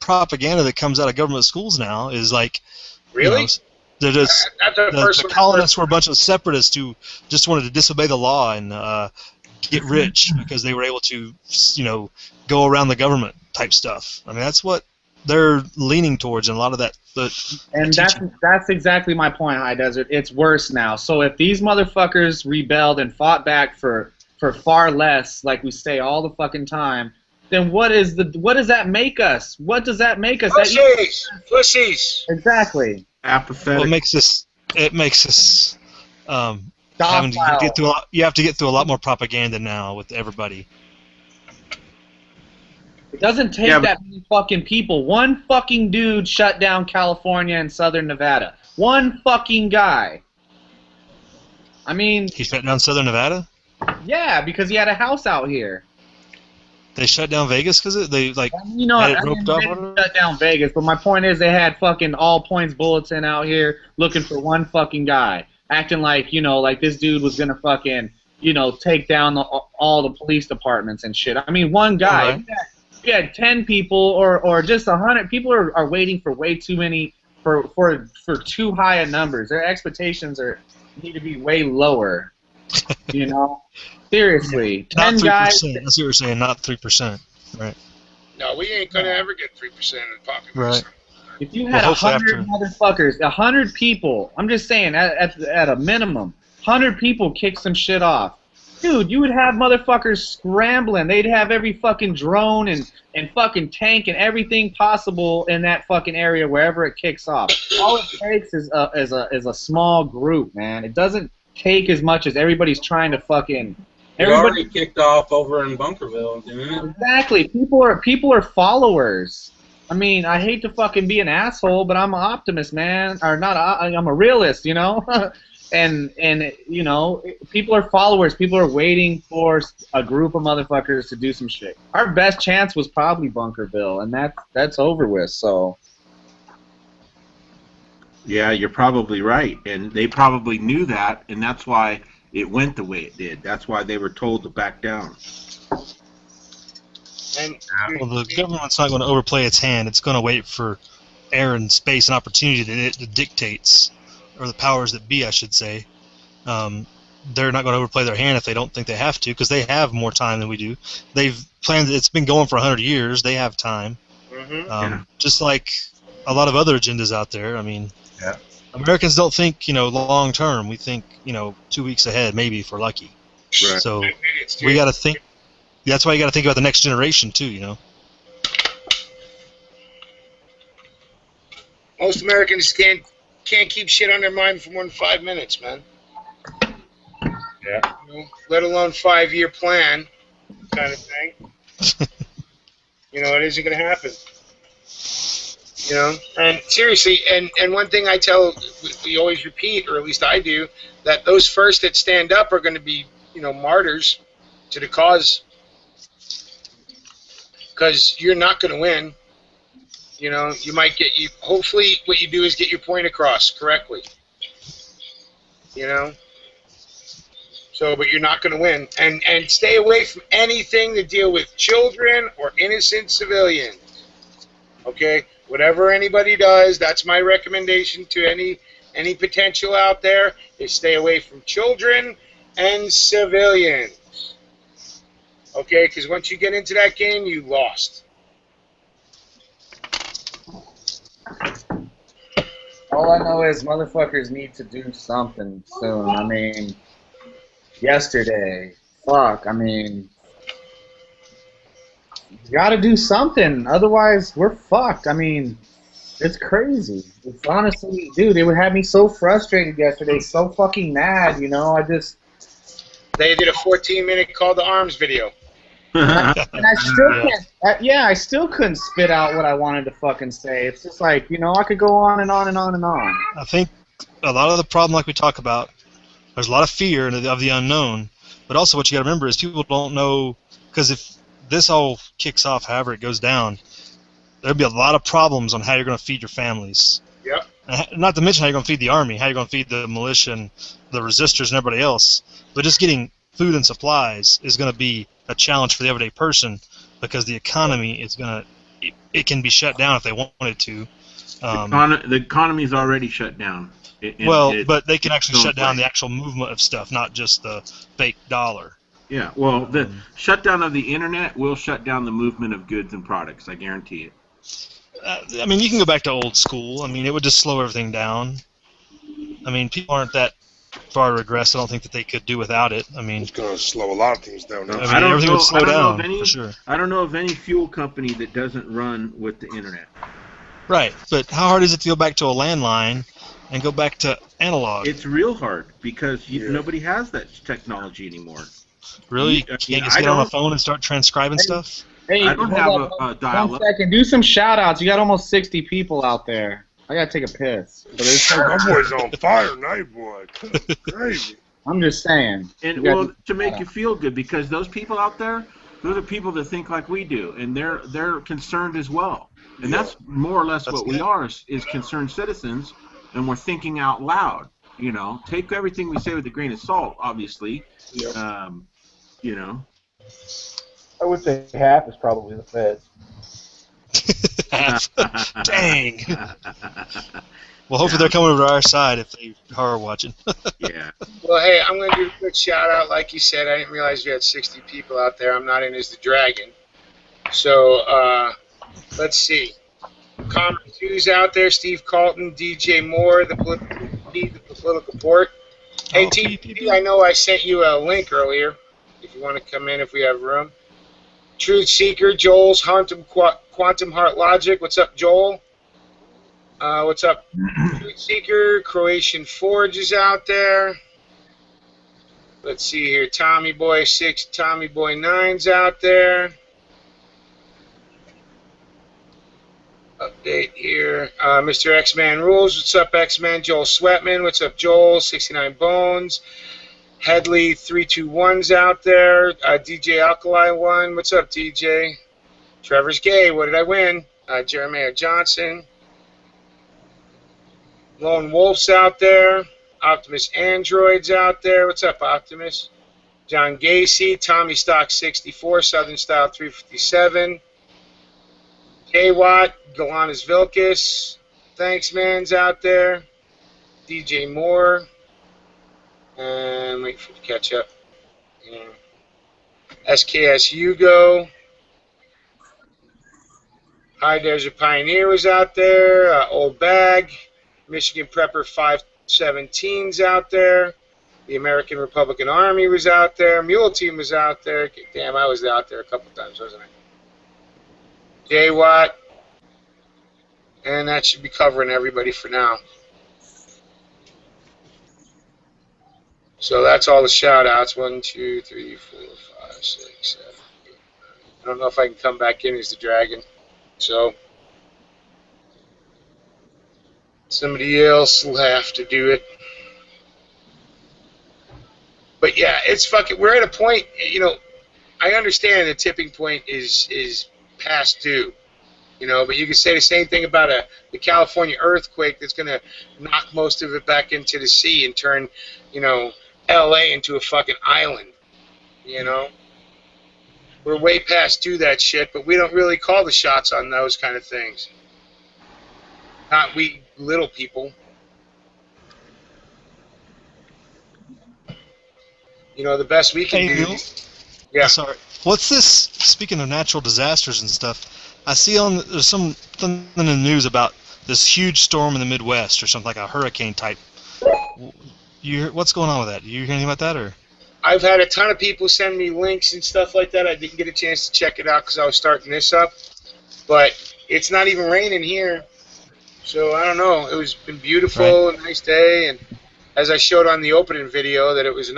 propaganda that comes out of government schools now is like, really? You know, they're just the colonists were a bunch of separatists who just wanted to disobey the law and get rich because they were able to, you know, go around the government type stuff. I mean, that's what they're leaning towards, and a lot of that. And that's exactly my point, High Desert. It's worse now. So if these motherfuckers rebelled and fought back for far less, like we say all the fucking time, then what does that make us? What does that make us? Pussies. Exactly. Apathetic. Well, it makes us having to get through you have to get through a lot more propaganda now with everybody. It doesn't take that many fucking people. One fucking dude shut down California and Southern Nevada. One fucking guy. I mean, he shut down Southern Nevada? Yeah, because he had a house out here. They shut down Vegas because they like had it roped up. They shut down Vegas, but my point is they had fucking all points bulletin out here looking for one fucking guy, acting like, you know, like this dude was gonna fucking, you know, take down all the police departments and shit. I mean, one guy. Right. You had 10 people or just 100 people are waiting for way too many for too high a numbers. Their expectations need to be way lower. You know, seriously, 10 guys. That's what you're saying, not 3%, right? No, we ain't gonna ever get 3% in the population. Right. If you had 100 motherfuckers, 100 people, I'm just saying, at a minimum, 100 people kick some shit off. Dude, you would have motherfuckers scrambling. They'd have every fucking drone and fucking tank and everything possible in that fucking area wherever it kicks off. All it takes is a small group, man. It doesn't take as much as everybody's trying to fucking. Everybody already kicked off over in Bunkerville, didn't it? Exactly. People are followers. I mean, I hate to fucking be an asshole, but I'm an optimist, man. Or not? I'm a realist, you know. And you know, people are followers. People are waiting for a group of motherfuckers to do some shit. Our best chance was probably Bunkerville, and that's over with. So. Yeah, you're probably right, and they probably knew that, and that's why it went the way it did. That's why they were told to back down. Well, the government's not going to overplay its hand. It's going to wait for air and space and opportunity that it dictates. Or the powers that be, I should say. They're not going to overplay their hand if they don't think they have to, because they have more time than we do. They've planned. It's been going for 100 years. They have time. Just like a lot of other agendas out there. I mean, Americans don't think, you know, long term. We think, you know, 2 weeks ahead, maybe if we're lucky. Right. So we got to think. That's why you got to think about the next generation too. You know. Most Americans can't keep shit on their mind for more than 5 minutes, man. Yeah. You know, let alone 5-year plan kind of thing. You know, it isn't going to happen. You know, and seriously, and one thing I tell, we always repeat, or at least I do, that those first that stand up are going to be, you know, martyrs to the cause, because you're not going to win. You know, you might get hopefully what you do is get your point across correctly. You know? So, but you're not going to win. And stay away from anything to deal with children or innocent civilians. Okay? Whatever anybody does, that's my recommendation to any potential out there, is stay away from children and civilians. Okay, because once you get into that game, you lost. All I know is motherfuckers need to do something soon. I mean, yesterday, fuck, I mean, you gotta do something. Otherwise, we're fucked. I mean, it's crazy. It's honestly, dude, it would have me so frustrated yesterday, so fucking mad, you know? They did a 14-minute call to arms video. And I still can't, I still couldn't spit out what I wanted to fucking say. It's just like, you know, I could go on and on and on and on. I think a lot of the problem, like we talk about, there's a lot of fear of the unknown, but also what you got to remember is people don't know, because if this all kicks off, however it goes down, there'll be a lot of problems on how you're going to feed your families. Yep. Not to mention how you're going to feed the army, how you're going to feed the militia and the resistors and everybody else. But just getting food and supplies is going to be a challenge for the everyday person, because the economy is going to, it can be shut down if they wanted to. The economy's already shut down. But they can actually shut down the actual movement of stuff, not just the fake dollar. Yeah, well, the shutdown of the internet will shut down the movement of goods and products. I guarantee it. I mean, you can go back to old school. I mean, it would just slow everything down. I mean, people aren't that far regressed. I don't think that they could do without it. I mean, It's going to slow a lot of things down. I mean, everything would slow down, for sure. I don't know of any fuel company that doesn't run with the internet. Right, but how hard is it to go back to a landline and go back to analog? It's real hard, because nobody has that technology anymore. Really? You can't just get on the phone and start transcribing stuff? Hey, I don't have a dial-up. 1 second, do some shout-outs. You got almost 60 people out there. I gotta take a piss. My boy's on fire tonight, boy. Crazy. I'm just saying. And well, to make you feel good, because those people out there, those are people that think like we do, and they're concerned as well. And that's more or less what we are, is concerned citizens, and we're thinking out loud. You know, take everything we say with a grain of salt, obviously. Yep. You know. I would say half is probably the Feds. Half. Dang. Well, hopefully they're coming over to our side if they are watching. Yeah. Well, hey, I'm going to do a quick shout-out. Like you said, I didn't realize we had 60 people out there. I'm not in as the Dragon. So, let's see. Comrade 2's out there, Steve Carlton, DJ Moore, the political port. Hey, TPP, I know I sent you a link earlier, if you want to come in if we have room. Truth Seeker, Joel's Quantum Heart Logic. What's up, Joel? What's up? Truth Seeker, Croatian Forge is out there. Let's see here. Tommy Boy 6, Tommy Boy 9's out there. Update here. Mr. X-Man Rules. What's up, X-Man? Joel Sweatman. What's up, Joel? 69 Bones. Headley 321's out there. DJ Alkali 1. What's up, DJ? Trevor's Gay. What did I win? Jeremiah Johnson. Lone Wolf's out there. Optimus Android's out there. What's up, Optimus? John Gacy. Tommy Stock 64. Southern Style 357. K-Watt. Galanis Vilkis. Thanks, man's out there. DJ Moore. And wait for it to catch up. Yeah. SKS Hugo. High Desert Pioneer was out there. Old Bag. Michigan Prepper 517's out there. The American Republican Army was out there. Mule Team was out there. Damn, I was out there a couple times, wasn't I? J-Watt. And that should be covering everybody for now. So that's all the shout-outs. 1, 2, 3, 4, 5, 6, 7, 8, 9. I don't know if I can come back in as the Dragon. So somebody else will have to do it. But yeah, it's fucking. We're at a point. You know, I understand the tipping point is past due. You know, but you can say the same thing about the California earthquake that's going to knock most of it back into the sea and turn, you know, L.A. into a fucking island. You know, we're way past due that shit, but we don't really call the shots on those kind of things. Not we little people. You know, the best we can Hey, do. Neil. Yeah. Sorry. What's this? Speaking of natural disasters and stuff, I see there's something in the news about this huge storm in the Midwest or something like a hurricane type. What's going on with that? Do you hear anything about that or? I've had a ton of people send me links and stuff like that. I didn't get a chance to check it out because I was starting this up. But it's not even raining here. So I don't know. It was been beautiful, a nice day. And as I showed on the opening video, that it was a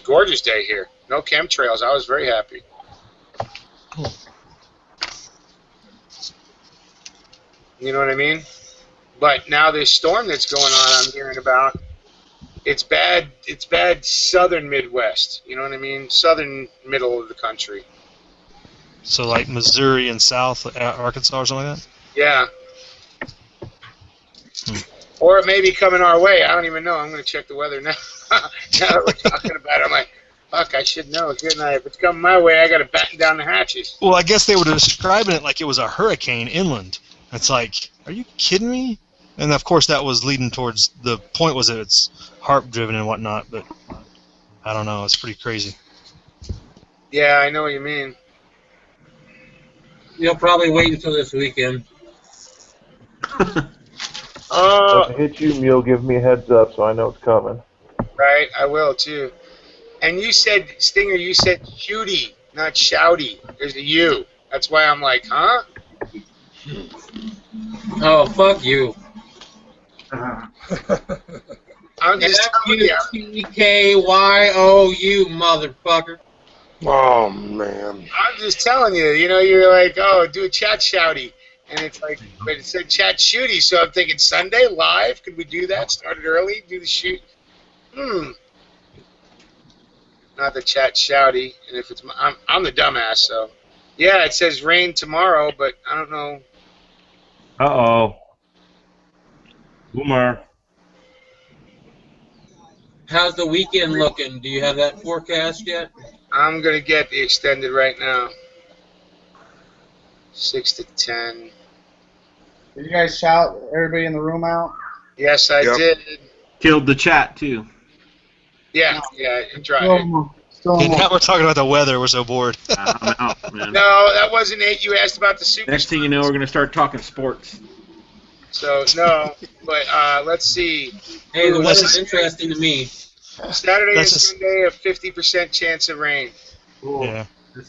gorgeous day here. No chemtrails. I was very happy. You know what I mean? But now this storm that's going on, I'm hearing about, it's bad southern Midwest. You know what I mean? Southern middle of the country. So like Missouri and South Arkansas or something like that? Yeah. Or it may be coming our way. I don't even know. I'm going to check the weather now. Now that we're talking about it, I'm like, fuck, I should know. If it's coming my way, I got to batten down the hatches. Well, I guess they were describing it like it was a hurricane inland. It's like, are you kidding me? And of course, that was leading towards the point was that it's harp-driven and whatnot. But I don't know. It's pretty crazy. Yeah, I know what you mean. You'll probably wait until this weekend. When it hits you, Mule, give me a heads up so I know it's coming. Right, I will too. And you said, Stinger, you said shooty, not shouty. There's a U. That's why I'm like, huh? Oh, fuck you. I'm just telling you. F-U-T-K-Y-O-U, motherfucker. Oh, man. I'm just telling you. You know, you're like, oh, do a chat shouty. And it's like, but it said chat shooty, so I'm thinking Sunday live. Could we do that? Start it early, do the shoot. Not the chat shouty. And if it's I'm the dumbass, so yeah, it says rain tomorrow, but I don't know. Uh-oh. Boomer. How's the weekend looking? Do you have that forecast yet? I'm gonna get the extended right now. 6 to 10. Did you guys shout everybody in the room out? Yes, I did. Killed the chat too. Yeah, it tried. Now we're talking about the weather. We're so bored. I'm out, man. No, that wasn't it. You asked about the super. Next thing you know, we're gonna start talking sports. So no, but let's see. Hey, the weather's interesting to me. Saturday and Sunday, a 50% chance of rain. Yeah.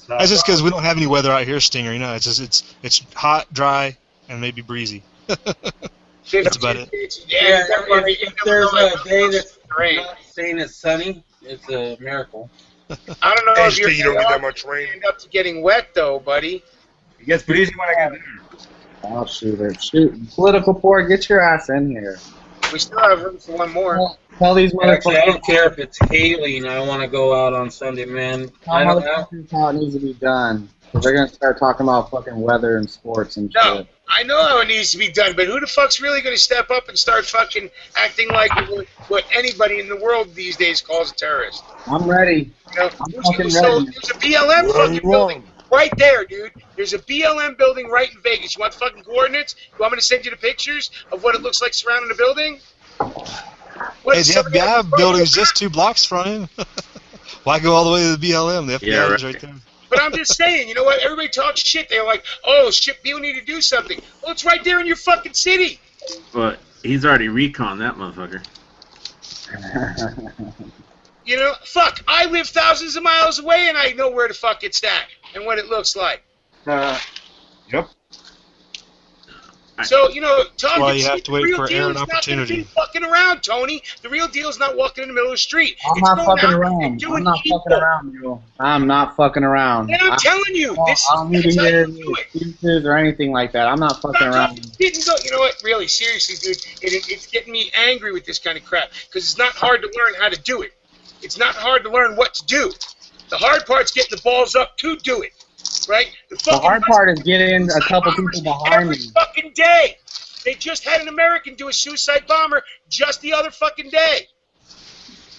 That's just because we don't have any weather out here, Stinger. You know, it's just it's hot, dry, and maybe breezy. That's about it. Yeah, if there's a day that's not saying it's sunny, it's a miracle. I don't know if you don't get that much rain. End up to getting wet though, buddy. It gets breezy when I get there. Oh, shoot. Political port, get your ass in here. We still have room for one more. Tell these motherfuckers. Actually, I don't care if it's hailing. I want to go out on Sunday, man. I Tell don't know. motherfuckers how it needs to be done. 'Cause they're gonna start talking about fucking weather and sports and shit. No, I know how it needs to be done, but who the fuck's really going to step up and start fucking acting like what anybody in the world these days calls a terrorist? I'm ready. You know, I'm fucking so ready. there's a BLM fucking building right there, dude. There's a BLM building right in Vegas. You want the fucking coordinates? You want me to send you the pictures of what it looks like surrounding the building? Hey, the FBI building's just 2 blocks from him. Why go all the way to the BLM? The FBI is right there. But I'm just saying, you know what? Everybody talks shit. They're like, oh, shit, people need to do something. Well, it's right there in your fucking city. But he's already reconned that motherfucker. You know, fuck, I live thousands of miles away and I know where the fuck it's at and what it looks like. Yep. So, you know, Tom, Why you have to wait for Aaron opportunity. Not fucking around, Tony. The real deal is not walking in the middle of the street. I'm not fucking around. I'm not fucking around, you. I'm not fucking around. And I'm telling you, this I don't need to hear excuses or anything like that. I'm not fucking around. You know what? Really, seriously, dude, it's getting me angry with this kind of crap because it's not hard to learn how to do it. It's not hard to learn what to do. The hard part's getting the balls up to do it. Right? The hard part is getting a couple people behind me. Every fucking day. They just had an American do a suicide bomber just the other fucking day.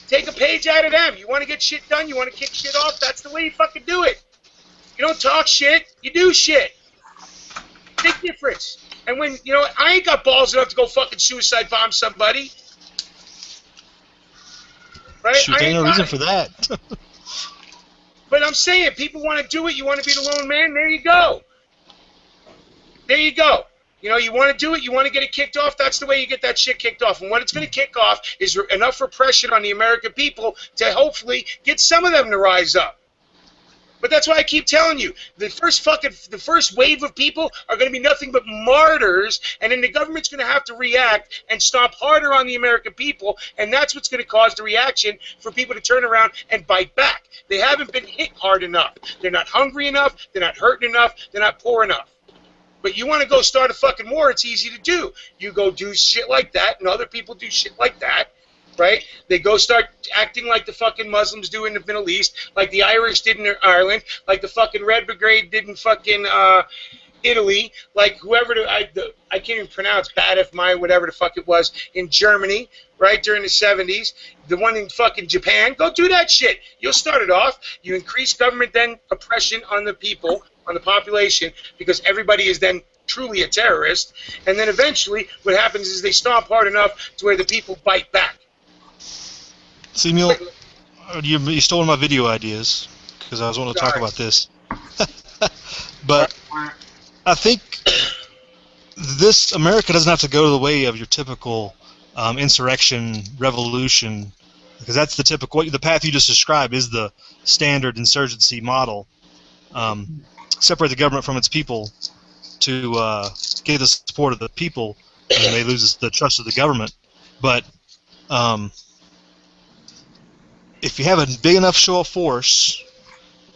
Take a page out of them. You want to get shit done? You want to kick shit off? That's the way you fucking do it. You don't talk shit. You do shit. Big difference. And when, you know, I ain't got balls enough to go fucking suicide bomb somebody. Right? Shoot, there ain't no reason for that. But I'm saying, people want to do it. You want to be the lone man? There you go. There you go. You know, you want to do it, you want to get it kicked off, that's the way you get that shit kicked off. And what it's going to kick off is enough repression on the American people to hopefully get some of them to rise up. But that's why I keep telling you, the first wave of people are going to be nothing but martyrs, and then the government's going to have to react and stomp harder on the American people, and that's what's going to cause the reaction for people to turn around and bite back. They haven't been hit hard enough. They're not hungry enough, they're not hurting enough, they're not poor enough. But you want to go start a fucking war, it's easy to do. You go do shit like that, and other people do shit like that, right? They go start acting like the fucking Muslims do in the Middle East, like the Irish did in Ireland, like the fucking Red Brigade did in fucking Italy, like whoever, I can't even pronounce, whatever the fuck it was, in Germany, right, during the 70s, the one in fucking Japan. Go do that shit. You'll start it off. You increase government then oppression on the people, on the population, because everybody is then truly a terrorist, and then eventually what happens is they stomp hard enough to where the people bite back. See, Neil, you stole my video ideas because I was wanting to talk about this. But I think this America doesn't have to go the way of your typical insurrection, revolution, because that's the typical, the path you just described is the standard insurgency model. Separate the government from its people to get the support of the people, and they lose the trust of the government. But if you have a big enough show of force,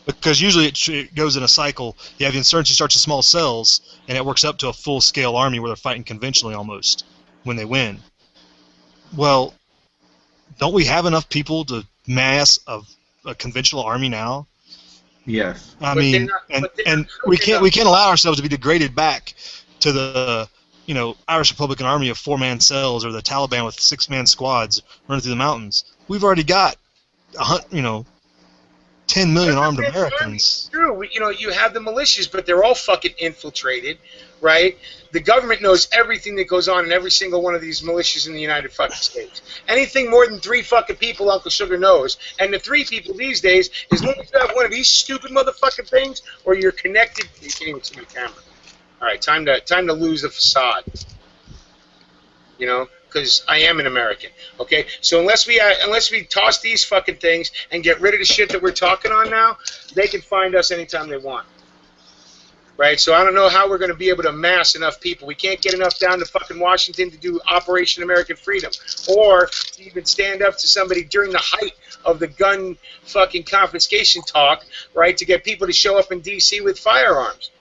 because usually it goes in a cycle, you have the insurgency starts with small cells, and it works up to a full-scale army where they're fighting conventionally almost when they win. Well, don't we have enough people to mass a conventional army now? Yes. I mean, and we can't allow ourselves to be degraded back to the Irish Republican Army of 4-man cells or the Taliban with 6-man squads running through the mountains. We've already got 10 million armed Americans. True, you have the militias, but they're all fucking infiltrated, right? The government knows everything that goes on in every single one of these militias in the United fucking States. Anything more than 3 fucking people, Uncle Sugar knows. And the 3 people these days, as long as you have one of these stupid motherfucking things, or you're connected. You can't even see my camera. All right, time to lose the facade. Because I am an American. Okay, so unless we toss these fucking things and get rid of the shit that we're talking on now, they can find us anytime they want. Right? So I don't know how we're going to be able to amass enough people. We can't get enough down to fucking Washington to do Operation American Freedom, or to even stand up to somebody during the height of the gun fucking confiscation talk, right? To get people to show up in D.C. with firearms.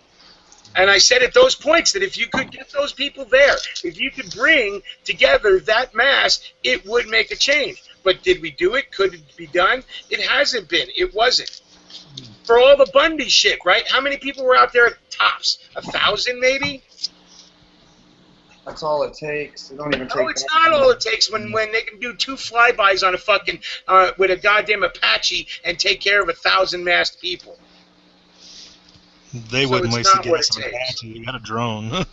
And I said at those points that if you could get those people there, if you could bring together that mass, it would make a change. But did we do it? Could it be done? It hasn't been. It wasn't. For all the Bundy shit, right? How many people were out there at tops? 1,000 maybe? That's all it takes. It don't even take. No, it's not all it takes when they can do 2 flybys on a fucking with a goddamn Apache and take care of 1,000 masked people. They wouldn't waste the gas on Apache. You got a drone.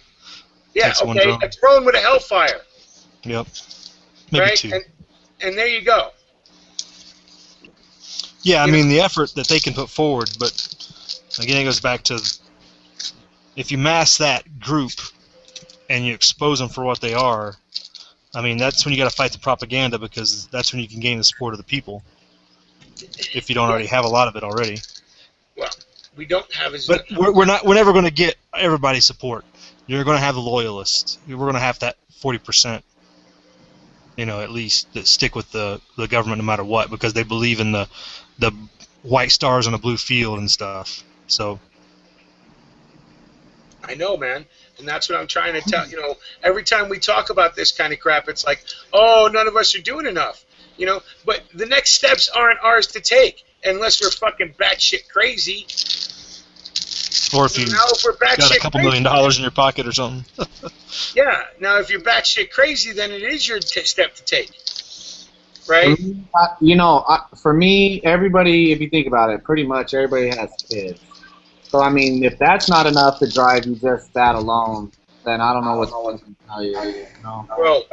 Yeah, okay, a drone with a Hellfire. Yep. Maybe right? 2. And there you go. Yeah, I mean, the effort that they can put forward, but again, it goes back to if you mass that group and you expose them for what they are, I mean, that's when you got to fight the propaganda, because that's when you can gain the support of the people, if you don't already have a lot of it already. Well, we don't have as. But we're never going to get everybody's support. You're going to have the loyalists. We're going to have that 40%. At least that stick with the government no matter what, because they believe in the white stars on a blue field and stuff. So I know, man, and that's what I'm trying to tell. Every time we talk about this kind of crap, it's like, oh, none of us are doing enough. But the next steps aren't ours to take unless we're fucking batshit crazy. Or if you've got a couple $1 million in your pocket or something. Yeah. Now, if you're batshit crazy, then it is your step to take. Right? For me, everybody, if you think about it, pretty much everybody has kids. So, I mean, if that's not enough to drive you just that alone, then I don't know what to tell you. You know? Well,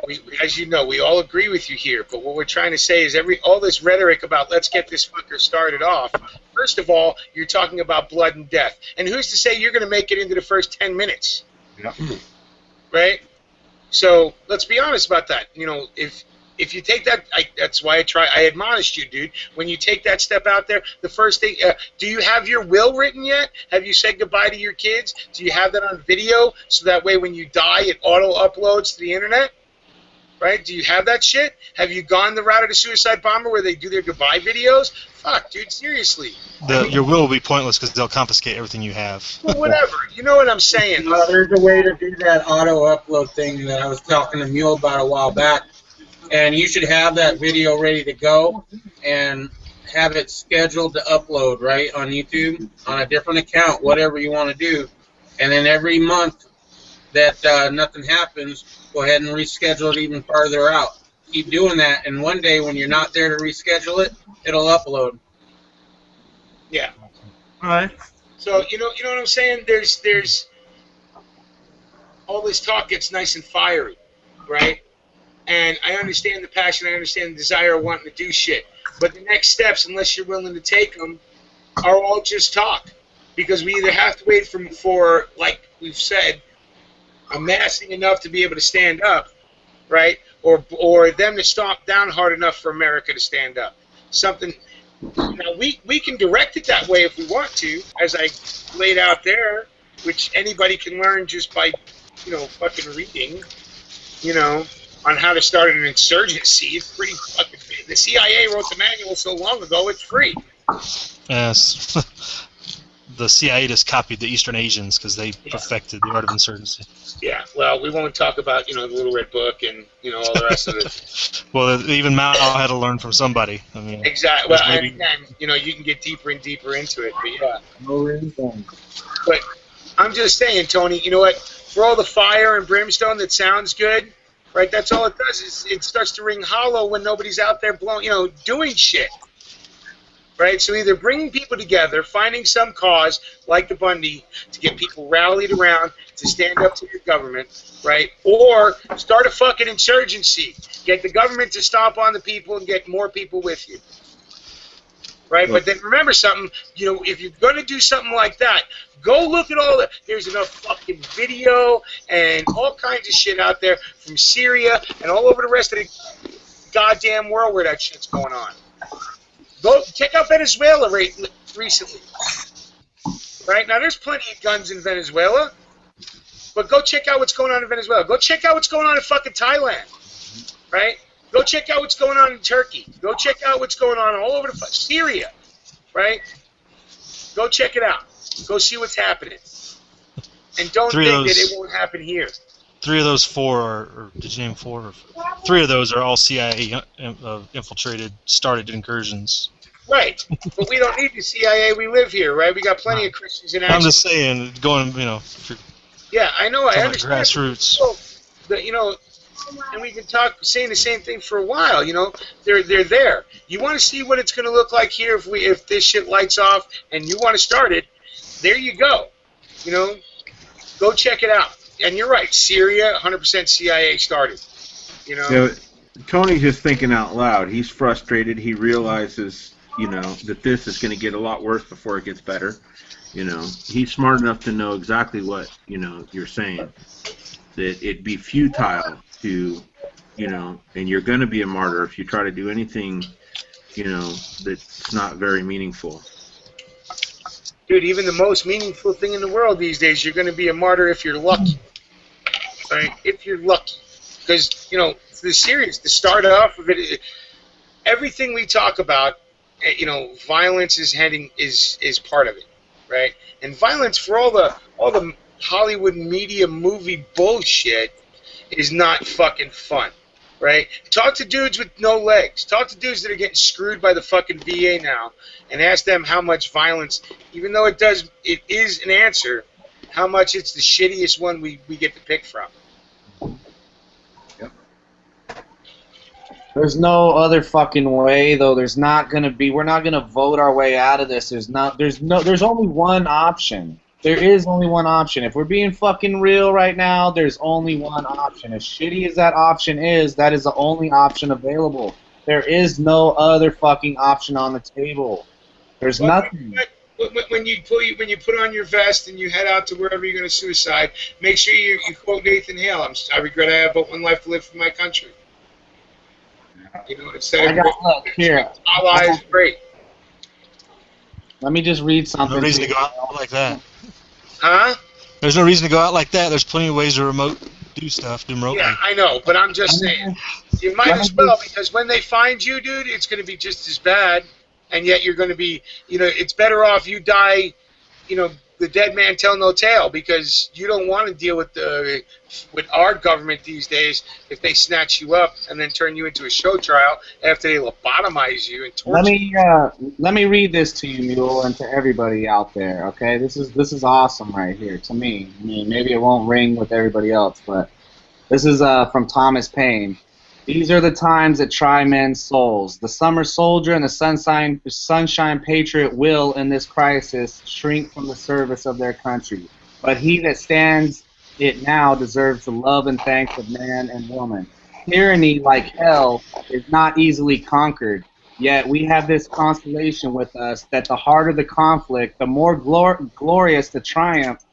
as you know, we all agree with you here. But what we're trying to say is all this rhetoric about let's get this fucker started off. First of all, you're talking about blood and death, and who's to say you're going to make it into the first 10 minutes? Yep. Right? So let's be honest about that. You know, if you take that, that's why I admonished you, dude. When you take that step out there, the first thing, do you have your will written yet? Have you said goodbye to your kids? Do you have that on video so that way when you die it auto uploads to the internet? Right? Do you have that shit? Have you gone the route of the suicide bomber where they do their goodbye videos? Fuck, dude, seriously. Your will be pointless because they'll confiscate everything you have. Well, whatever. You know what I'm saying? There's a way to do that auto upload thing that I was talking to Mule about a while back. And you should have that video ready to go and have it scheduled to upload, right, on YouTube, on a different account, whatever you want to do. And then every month that nothing happens, go ahead and reschedule it even farther out. Keep doing that, and one day when you're not there to reschedule it, it'll upload. Yeah. All right. So you know what I'm saying? There's all this talk gets nice and fiery, right? And I understand the passion, I understand the desire of wanting to do shit. But the next steps, unless you're willing to take them, are all just talk. Because we either have to wait for like we've said, amassing enough to be able to stand up, right? Or them to stomp down hard enough for America to stand up. Something. Now we can direct it that way if we want to, as I laid out there, which anybody can learn just by, fucking reading, on how to start an insurgency. It's pretty fucking. The CIA wrote the manual so long ago. It's free. Yes. The CIA just copied the Eastern Asians because they perfected the art of insurgency. Yeah, well, we won't talk about, the Little Red Book and, all the rest of it. Well, even Mao had to learn from somebody. I mean, exactly. Well, and, you can get deeper and deeper into it, but yeah. But I'm just saying, Tony, you know what? For all the fire and brimstone that sounds good, right, that's all it does is it starts to ring hollow when nobody's out there doing shit. Right, so either bringing people together, finding some cause like the Bundy to get people rallied around to stand up to your government, right, or start a fucking insurgency, get the government to stomp on the people and get more people with you, right? But then remember something, if you're going to do something like that, go look at all the. There's enough fucking video and all kinds of shit out there from Syria and all over the rest of the goddamn world where that shit's going on. Go check out Venezuela recently. Right? Now, there's plenty of guns in Venezuela, but go check out what's going on in Venezuela. Go check out what's going on in fucking Thailand. Right? Go check out what's going on in Turkey. Go check out what's going on all over Syria. Right? Go check it out. Go see what's happening. And don't think that it won't happen here. 3 of those 4 or did you name 4? 3 of those are all CIA infiltrated, started incursions. Right, but we don't need the CIA. We live here, right? We got plenty of Christians in action. I'm just saying, going, yeah, I know. I understand. Grassroots. So, and we can talk, saying the same thing for a while. They're there. You want to see what it's going to look like here if this shit lights off, and you want to start it. There you go. Go check it out. And you're right, Syria, 100% CIA started. Tony's just thinking out loud. He's frustrated. He realizes, that this is going to get a lot worse before it gets better. He's smart enough to know exactly what, you're saying. That it'd be futile to, and you're going to be a martyr if you try to do anything, that's not very meaningful. Dude, even the most meaningful thing in the world these days, you're going to be a martyr if you're lucky. Right? If you're lucky. Because, the series, the start off of it, everything we talk about, violence is part of it, right? And violence for all the Hollywood media movie bullshit is not fucking fun, right? Talk to dudes with no legs. Talk to dudes that are getting screwed by the fucking VA now, and ask them how much violence, even though it is an answer, how much it's the shittiest one we get to pick from. There's no other fucking way, though. There's not gonna be. We're not gonna vote our way out of this. There's only one option. There is only one option. If we're being fucking real right now, there's only one option. As shitty as that option is, that is the only option available. There is no other fucking option on the table. There's nothing. When you put on your vest and you head out to wherever you're going to suicide, make sure you quote Nathan Hale. I regret I have but one life to live for my country. You know, instead of look, here. Allah is great. Let me just read something. No reason to go out like that. Huh? There's no reason to go out like that. There's plenty of ways to do stuff remotely. Yeah, I know, but I'm just saying. You might as well, because when they find you, dude, it's going to be just as bad, and yet you're going to be, you know, it's better off you die, you know, the dead man tell no tale, because you don't want to deal with our government these days if they snatch you up and then turn you into a show trial after they lobotomize you and torture you. Let me read this to you, Mule, and to everybody out there. Okay, this is awesome right here to me. I mean, maybe it won't ring with everybody else, but this is from Thomas Paine. These are the times that try men's souls. The summer soldier and the sunshine patriot will, in this crisis, shrink from the service of their country. But he that stands it now deserves the love and thanks of man and woman. Tyranny, like hell, is not easily conquered. Yet we have this consolation with us, that the harder the conflict, the more glorious the triumph.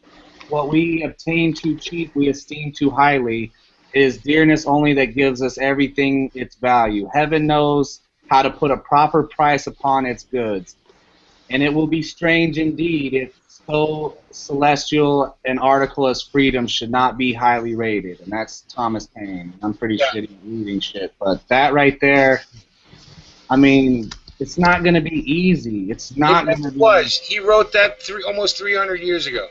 What we obtain too cheap, we esteem too highly. It is dearness only that gives us everything its value. Heaven knows how to put a proper price upon its goods. And it will be strange indeed if so celestial an article as freedom should not be highly rated. And that's Thomas Paine. I'm pretty shitty at reading shit. But that right there, I mean, it's not going to be easy. It's not going to be. It was. He wrote that almost 300 years ago.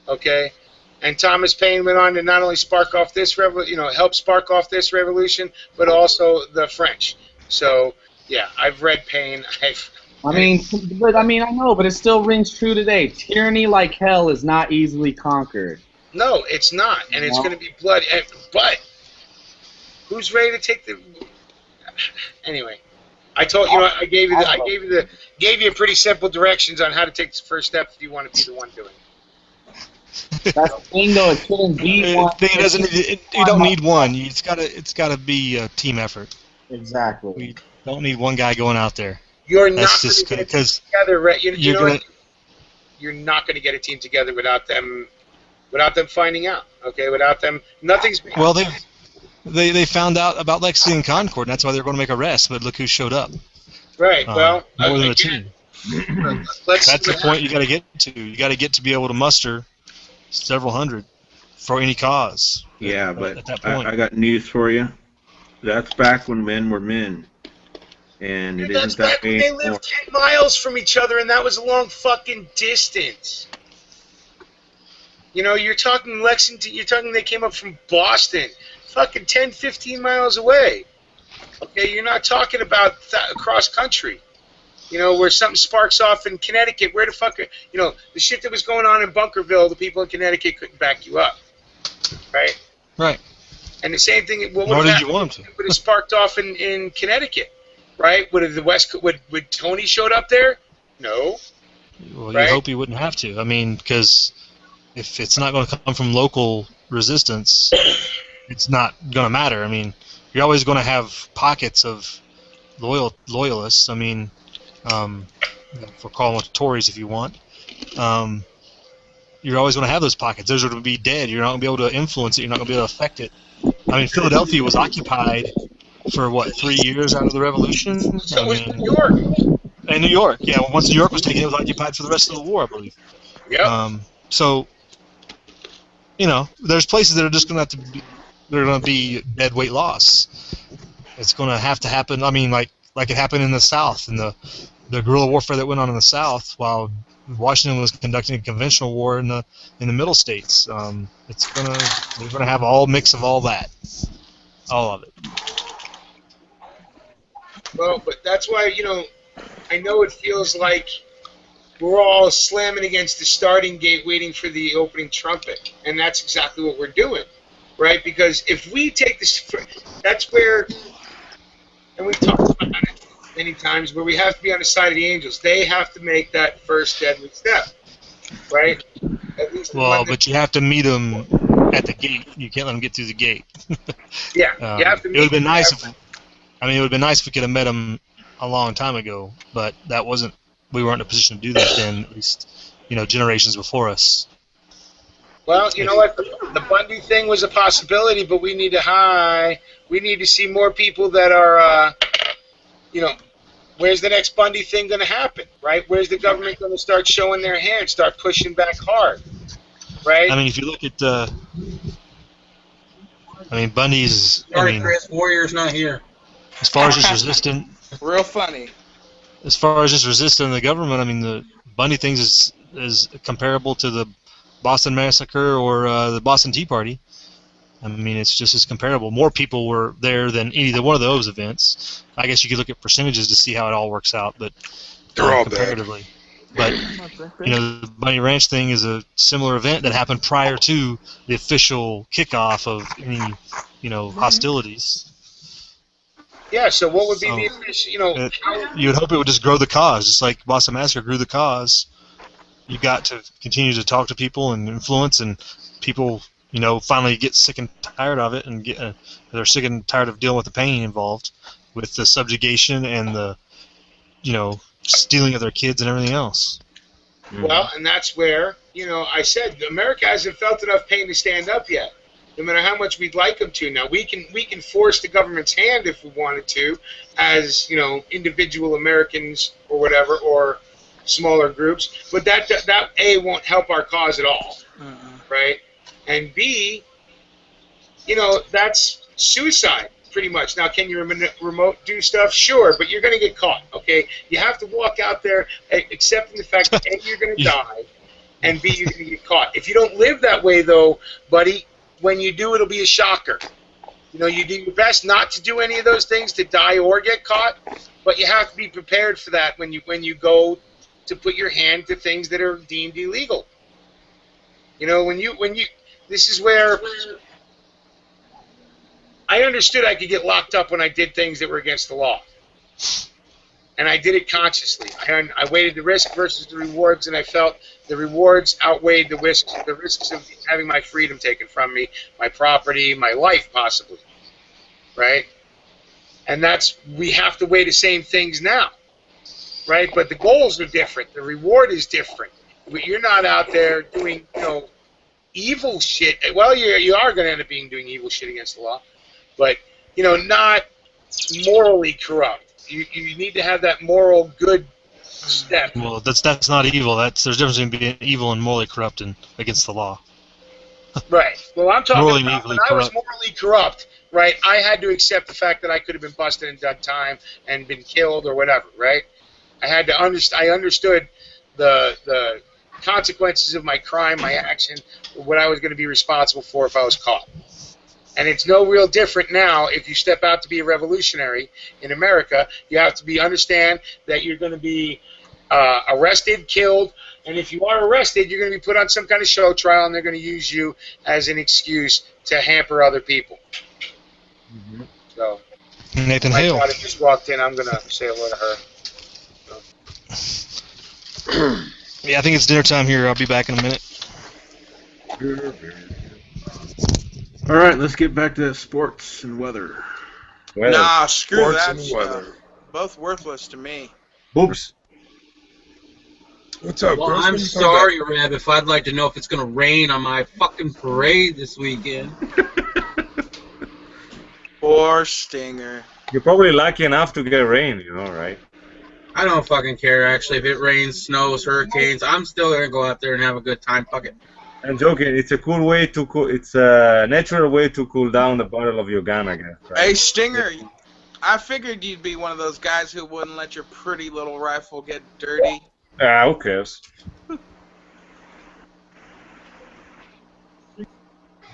Okay? And Thomas Paine went on to not only spark off this help spark off this revolution, but also the French. So, yeah, I've read Paine. I know, but it still rings true today. Tyranny like hell is not easily conquered. No, it's not, and it's going to be bloody. But who's ready to take the? Anyway, I told you, I gave you pretty simple directions on how to take the first step if you want to be the one doing it. That's the thing, though. It shouldn't be one. You don't need one. It's gotta be a team effort. Exactly. We don't need one guy going out there. You're not going to get a team together, right? You're not going to get a team together without them finding out. Okay, without them, nothing's. Well, they found out about Lexington and Concord, and that's why they were going to make arrests. But look who showed up. Right. Well, more than a team. That's the point you got to get to. You got to get to be able to muster several hundred for any cause. Yeah, at that but point. I got news for you. That's back when men were men. And it isn't that way they lived 10 miles from each other, and that was a long fucking distance. You know, you're talking Lexington, you're talking they came up from Boston, fucking 10, 15 miles away. Okay, you're not talking about across country. You know, where something sparks off in Connecticut, where the fuck, the shit that was going on in Bunkerville, the people in Connecticut couldn't back you up. Right? Right. And the same thing, Nor did you want them to. Would have sparked off in Connecticut. Right? Would Tony showed up there? No. Well, you hope he wouldn't have to. I mean, because if it's not going to come from local resistance, it's not going to matter. I mean, you're always going to have pockets of loyalists. I mean, for calling them Tories if you want. You're always going to have those pockets. Those are going to be dead. You're not going to be able to influence it. You're not going to be able to affect it. I mean, Philadelphia was occupied for, 3 years out of the Revolution? So was New York. And New York, yeah. Well, once New York was taken, it was occupied for the rest of the war, I believe. Yeah. So, there's places that are just going to be dead weight loss. It's going to have to happen. I mean, like it happened in the South, in the guerrilla warfare that went on in the South, while Washington was conducting a conventional war in the Middle States. We're gonna have all mix of all that, all of it. Well, but that's why, I know it feels like we're all slamming against the starting gate waiting for the opening trumpet. And that's exactly what we're doing, right? Because if we take this, that's where, and we've talked about it many times, where we have to be on the side of the angels. They have to make that first deadly step, right? At least Well, but you have to meet them at the gate. You can't let them get through the gate. yeah, you have to It meet would have been them nice there. if, I mean, it would have been nice if we could have met them a long time ago, but that wasn't. We weren't in a position to do that then. At least, generations before us. Well, you know what? The Bundy thing was a possibility, but we need to see more people that are, where's the next Bundy thing going to happen, right? Where's the government going to start showing their hand, start pushing back hard, right? I mean, if you look at, Bundy's. Sorry, Chris. Warrior's not here. As far as just resisting. Real funny. As far as just resisting the government, I mean, the Bundy things is comparable to the Boston Massacre or the Boston Tea Party. I mean, it's just as comparable. More people were there than either one of those events. I guess you could look at percentages to see how it all works out, but They're all comparatively. But the Bundy Ranch thing is a similar event that happened prior to the official kickoff of any hostilities. Yeah. So what would be the official? You would hope it would just grow the cause, just like Boston Massacre grew the cause. You got to continue to talk to people and influence, and people, finally get sick and tired of it, and they're sick and tired of dealing with the pain involved with the subjugation and the, stealing of their kids and everything else. Well, and that's where, I said America hasn't felt enough pain to stand up yet. No matter how much we'd like them to. Now we can force the government's hand if we wanted to, as individual Americans or whatever, or smaller groups. But that A, won't help our cause at all, right? And B, that's suicide pretty much. Now, can you remote do stuff? Sure, but you're going to get caught. Okay, you have to walk out there accepting the fact that A, you're going to die, and B, you're going to get caught. If you don't live that way, though, buddy, when you do, it'll be a shocker. You do your best not to do any of those things, to die or get caught, but you have to be prepared for that when you go to put your hand to things that are deemed illegal. This is where I understood I could get locked up when I did things that were against the law. And I did it consciously. I weighted the risk versus the rewards, and I felt the rewards outweighed the risks of having my freedom taken from me, my property, my life possibly, right? And we have to weigh the same things now, right? But the goals are different. The reward is different. You're not out there doing, evil shit. Well, you are going to end up doing evil shit against the law, but, not morally corrupt. You need to have that moral good step. Well, that's not evil. There's a difference between being evil and morally corrupt and against the law. Right. Well, I'm talking Morally about when corrupt. I was morally corrupt, right? I had to accept the fact that I could have been busted and done time and been killed or whatever, right? I understood the consequences of my crime, my action, what I was going to be responsible for if I was caught. And it's no real different now if you step out to be a revolutionary in America. You have to understand that you're going to be arrested, killed, and if you are arrested, you're going to be put on some kind of show trial, and they're going to use you as an excuse to hamper other people. Mm-hmm. So, Nathan my Hale. daughter just walked in. I'm going to say hello to her. Yeah, I think it's dinner time here. I'll be back in a minute. All right, let's get back to sports and weather. Nah, screw Sports that and stuff. weather. Both worthless to me. Oops. What's up, Well, Chris? I'm When you come back? sorry, Reb, if I'd like to know if it's going to rain on my fucking parade this weekend. Poor Stinger. You're probably lucky enough to get rain, right? I don't fucking care, actually. If it rains, snows, hurricanes, I'm still going to go out there and have a good time. Fuck it. I'm joking. It's a cool way to cool. It's a natural way to cool down the barrel of your gun, I guess. Right? Hey, Stinger, I figured you'd be one of those guys who wouldn't let your pretty little rifle get dirty. Who cares?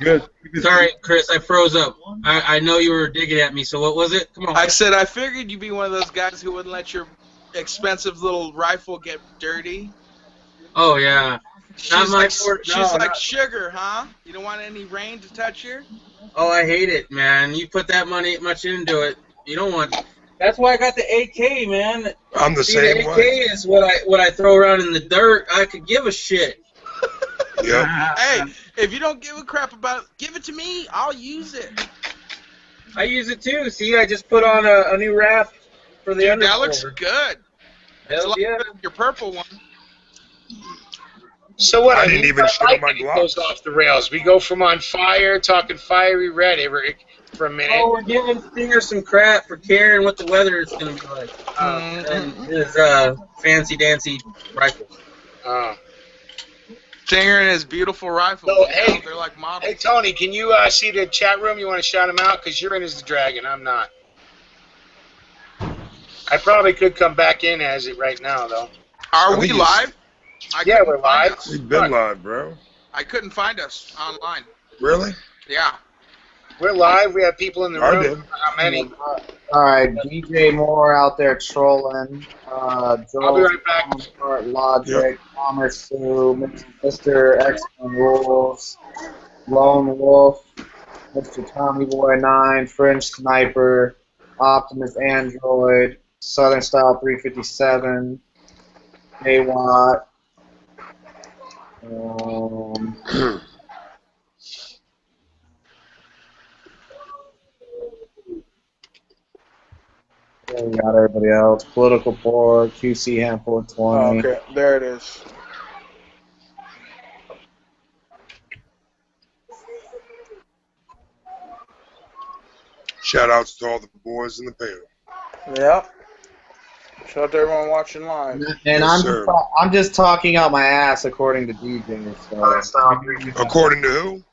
Good. Sorry, Chris, I froze up. I know you were digging at me, so what was it? Come on. I said I figured you'd be one of those guys who wouldn't let your expensive little rifle get dirty. Oh, yeah. She's like like sugar, huh? You don't want any rain to touch her? Oh, I hate it, man. You put that much into it. You don't want. That's why I got the AK, man. I'm the See, same the AK way. is what I throw around in the dirt. I could give a shit. Yep. Hey, if you don't give a crap about it, give it to me. I'll use it. I use it too. See, I just put on a new wrap for the Dude, under. that looks good. It's a Hell lot yeah. better than your purple one. So what? I didn't even shit on my It goes gloves. off the rails. We go from on fire, talking fiery red, Eric, for a minute. Oh, we're giving Stinger some crap for caring what the weather is going to be like. And his fancy dancy rifle. Stinger and his beautiful rifles. So, Yeah, hey, they're like models. Hey, Tony, can you see the chat room? You want to shout him out? Because you're in as the dragon. I'm not. I probably could come back in as it right now, though. Are we live? Yeah, we're live. We've been live, bro. I couldn't find us online. Really? Yeah. We're live. We have people in the I room. did. How many? All right, DJ Moore out there trolling. I'll be Joel right back. Logic, Palmer Sue, Mr. X-Men Rules, Lone Wolf, Mr. Tommy Boy 9, French Sniper, Optimus Android, Southern Style 357, A-Watt. We got everybody else. Political Poor, QC Ham 420. Oh, okay, there it is. Shout outs to all the boys in the panel. Yep. Shout out to everyone watching live. And I'm just talking out my ass according to DJ. So. According to who?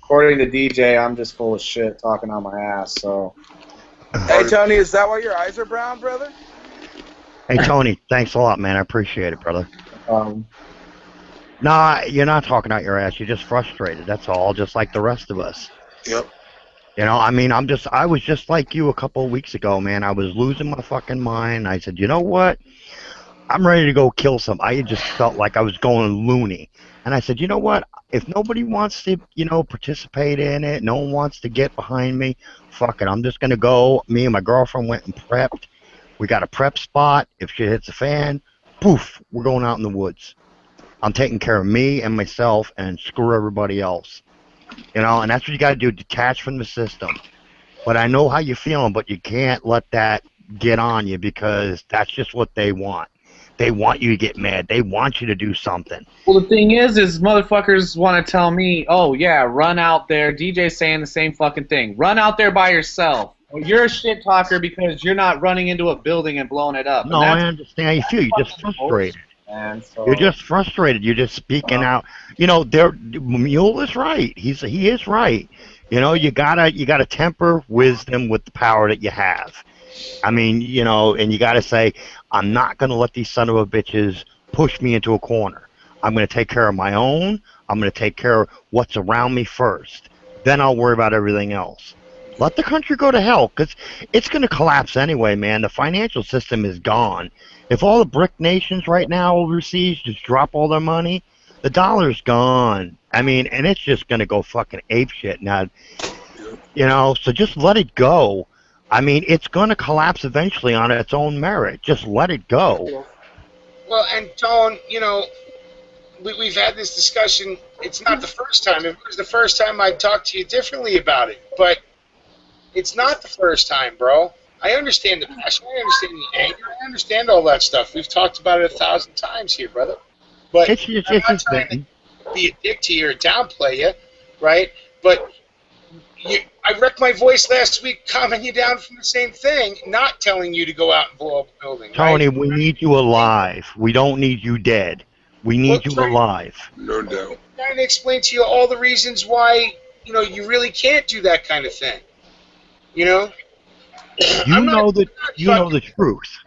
According to DJ, I'm just full of shit talking out my ass. So. Hey Tony, is that why your eyes are brown, brother? Hey Tony, thanks a lot, man. I appreciate it, brother. Nah, you're not talking out your ass. You're just frustrated. That's all, just like the rest of us. Yep. You know, I mean, I was just like you a couple of weeks ago, man. I was losing my fucking mind. I said, you know what? I'm ready to go kill some. I just felt like I was going loony. And I said, you know what? If nobody wants to, you know, participate in it, no one wants to get behind me, fuck it. I'm just going to go. Me and my girlfriend went and prepped. We got a prep spot. If shit hits the fan, poof, we're going out in the woods. I'm taking care of me and myself and screw everybody else. You know, and that's what you got to do, detach from the system. But I know how you're feeling, but you can't let that get on you because that's just what they want. They want you to get mad. They want you to do something. Well, the thing is motherfuckers want to tell me, oh, yeah, run out there. DJ's saying the same fucking thing. Run out there by yourself. Well, you're a shit talker because you're not running into a building and blowing it up. No, I understand how you feel. You're just frustrated. So, You're just frustrated. You're just speaking out. You know, Mule is right. He is right. You know, you gotta temper wisdom with the power that you have. I mean, you know, and you gotta say, I'm not gonna let these son of a bitches push me into a corner. I'm gonna take care of my own. I'm gonna take care of what's around me first. Then I'll worry about everything else. Let the country go to hell, because it's going to collapse anyway, man. The financial system is gone. If all the BRIC nations right now overseas just drop all their money, the dollar's gone. I mean, and it's just going to go fucking apeshit now. You know, so just let it go. I mean, it's going to collapse eventually on its own merit. Just let it go. Well, and Tone, you know, we've had this discussion. It's not the first time. If it was the first time, I'd talk to you differently about it. But it's not the first time, bro. I understand the passion. I understand the anger. I understand all that stuff. We've talked about it 1,000 times here, brother. But I'm not trying to be a dick to you or downplay you, right? But I wrecked my voice last week calming you down from the same thing, not telling you to go out and blow up a building. Tony, right? we need you alive. We don't need you dead. We need you alive. No doubt. I'm trying to explain to you all the reasons why, you know, you really can't do that kind of thing. You know? You know the truth.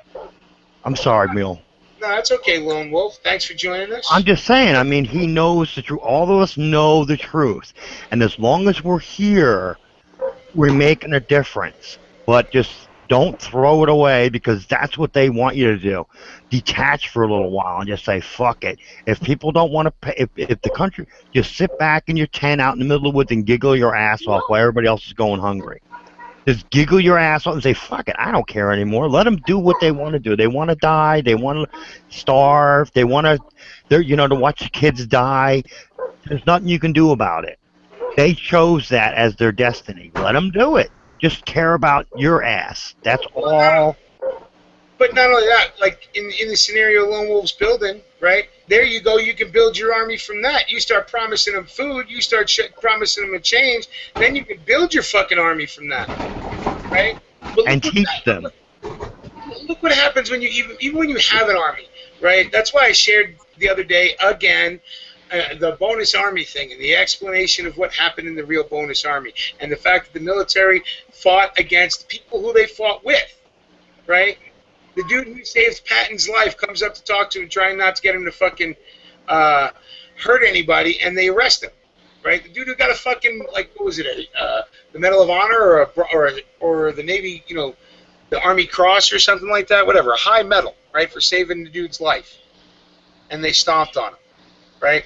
I'm sorry, Mule. No, that's okay, Lone Wolf. Thanks for joining us. I'm just saying, I mean, he knows the truth. All of us know the truth. And as long as we're here, we're making a difference. But just don't throw it away because that's what they want you to do. Detach for a little while and just say, fuck it. If people don't want to pay, if the country, just sit back in your tent out in the middle of the woods and giggle your ass off while everybody else is going hungry. Just giggle your ass off and say, fuck it, I don't care anymore. Let them do what they want to do. They want to die. They want to starve. They want to, you know, to watch the kids die. There's nothing you can do about it. They chose that as their destiny. Let them do it. Just care about your ass. That's all. But not only that, like in the scenario Lone Wolf's building, right? There you go. You can build your army from that. You start promising them food. You start promising them a change. Then you can build your fucking army from that, right? But And teach them. Look what happens when you even when you have an army, right? That's why I shared the other day again the bonus army thing and the explanation of what happened in the real bonus army and the fact that the military fought against people who they fought with, right? The dude who saves Patton's life comes up to talk to him, trying not to get him to fucking hurt anybody, and they arrest him, right? The dude who got a fucking, like, what was it, the Medal of Honor or the Navy, you know, the Army Cross or something like that, whatever, a high medal, right, for saving the dude's life. And they stomped on him, right?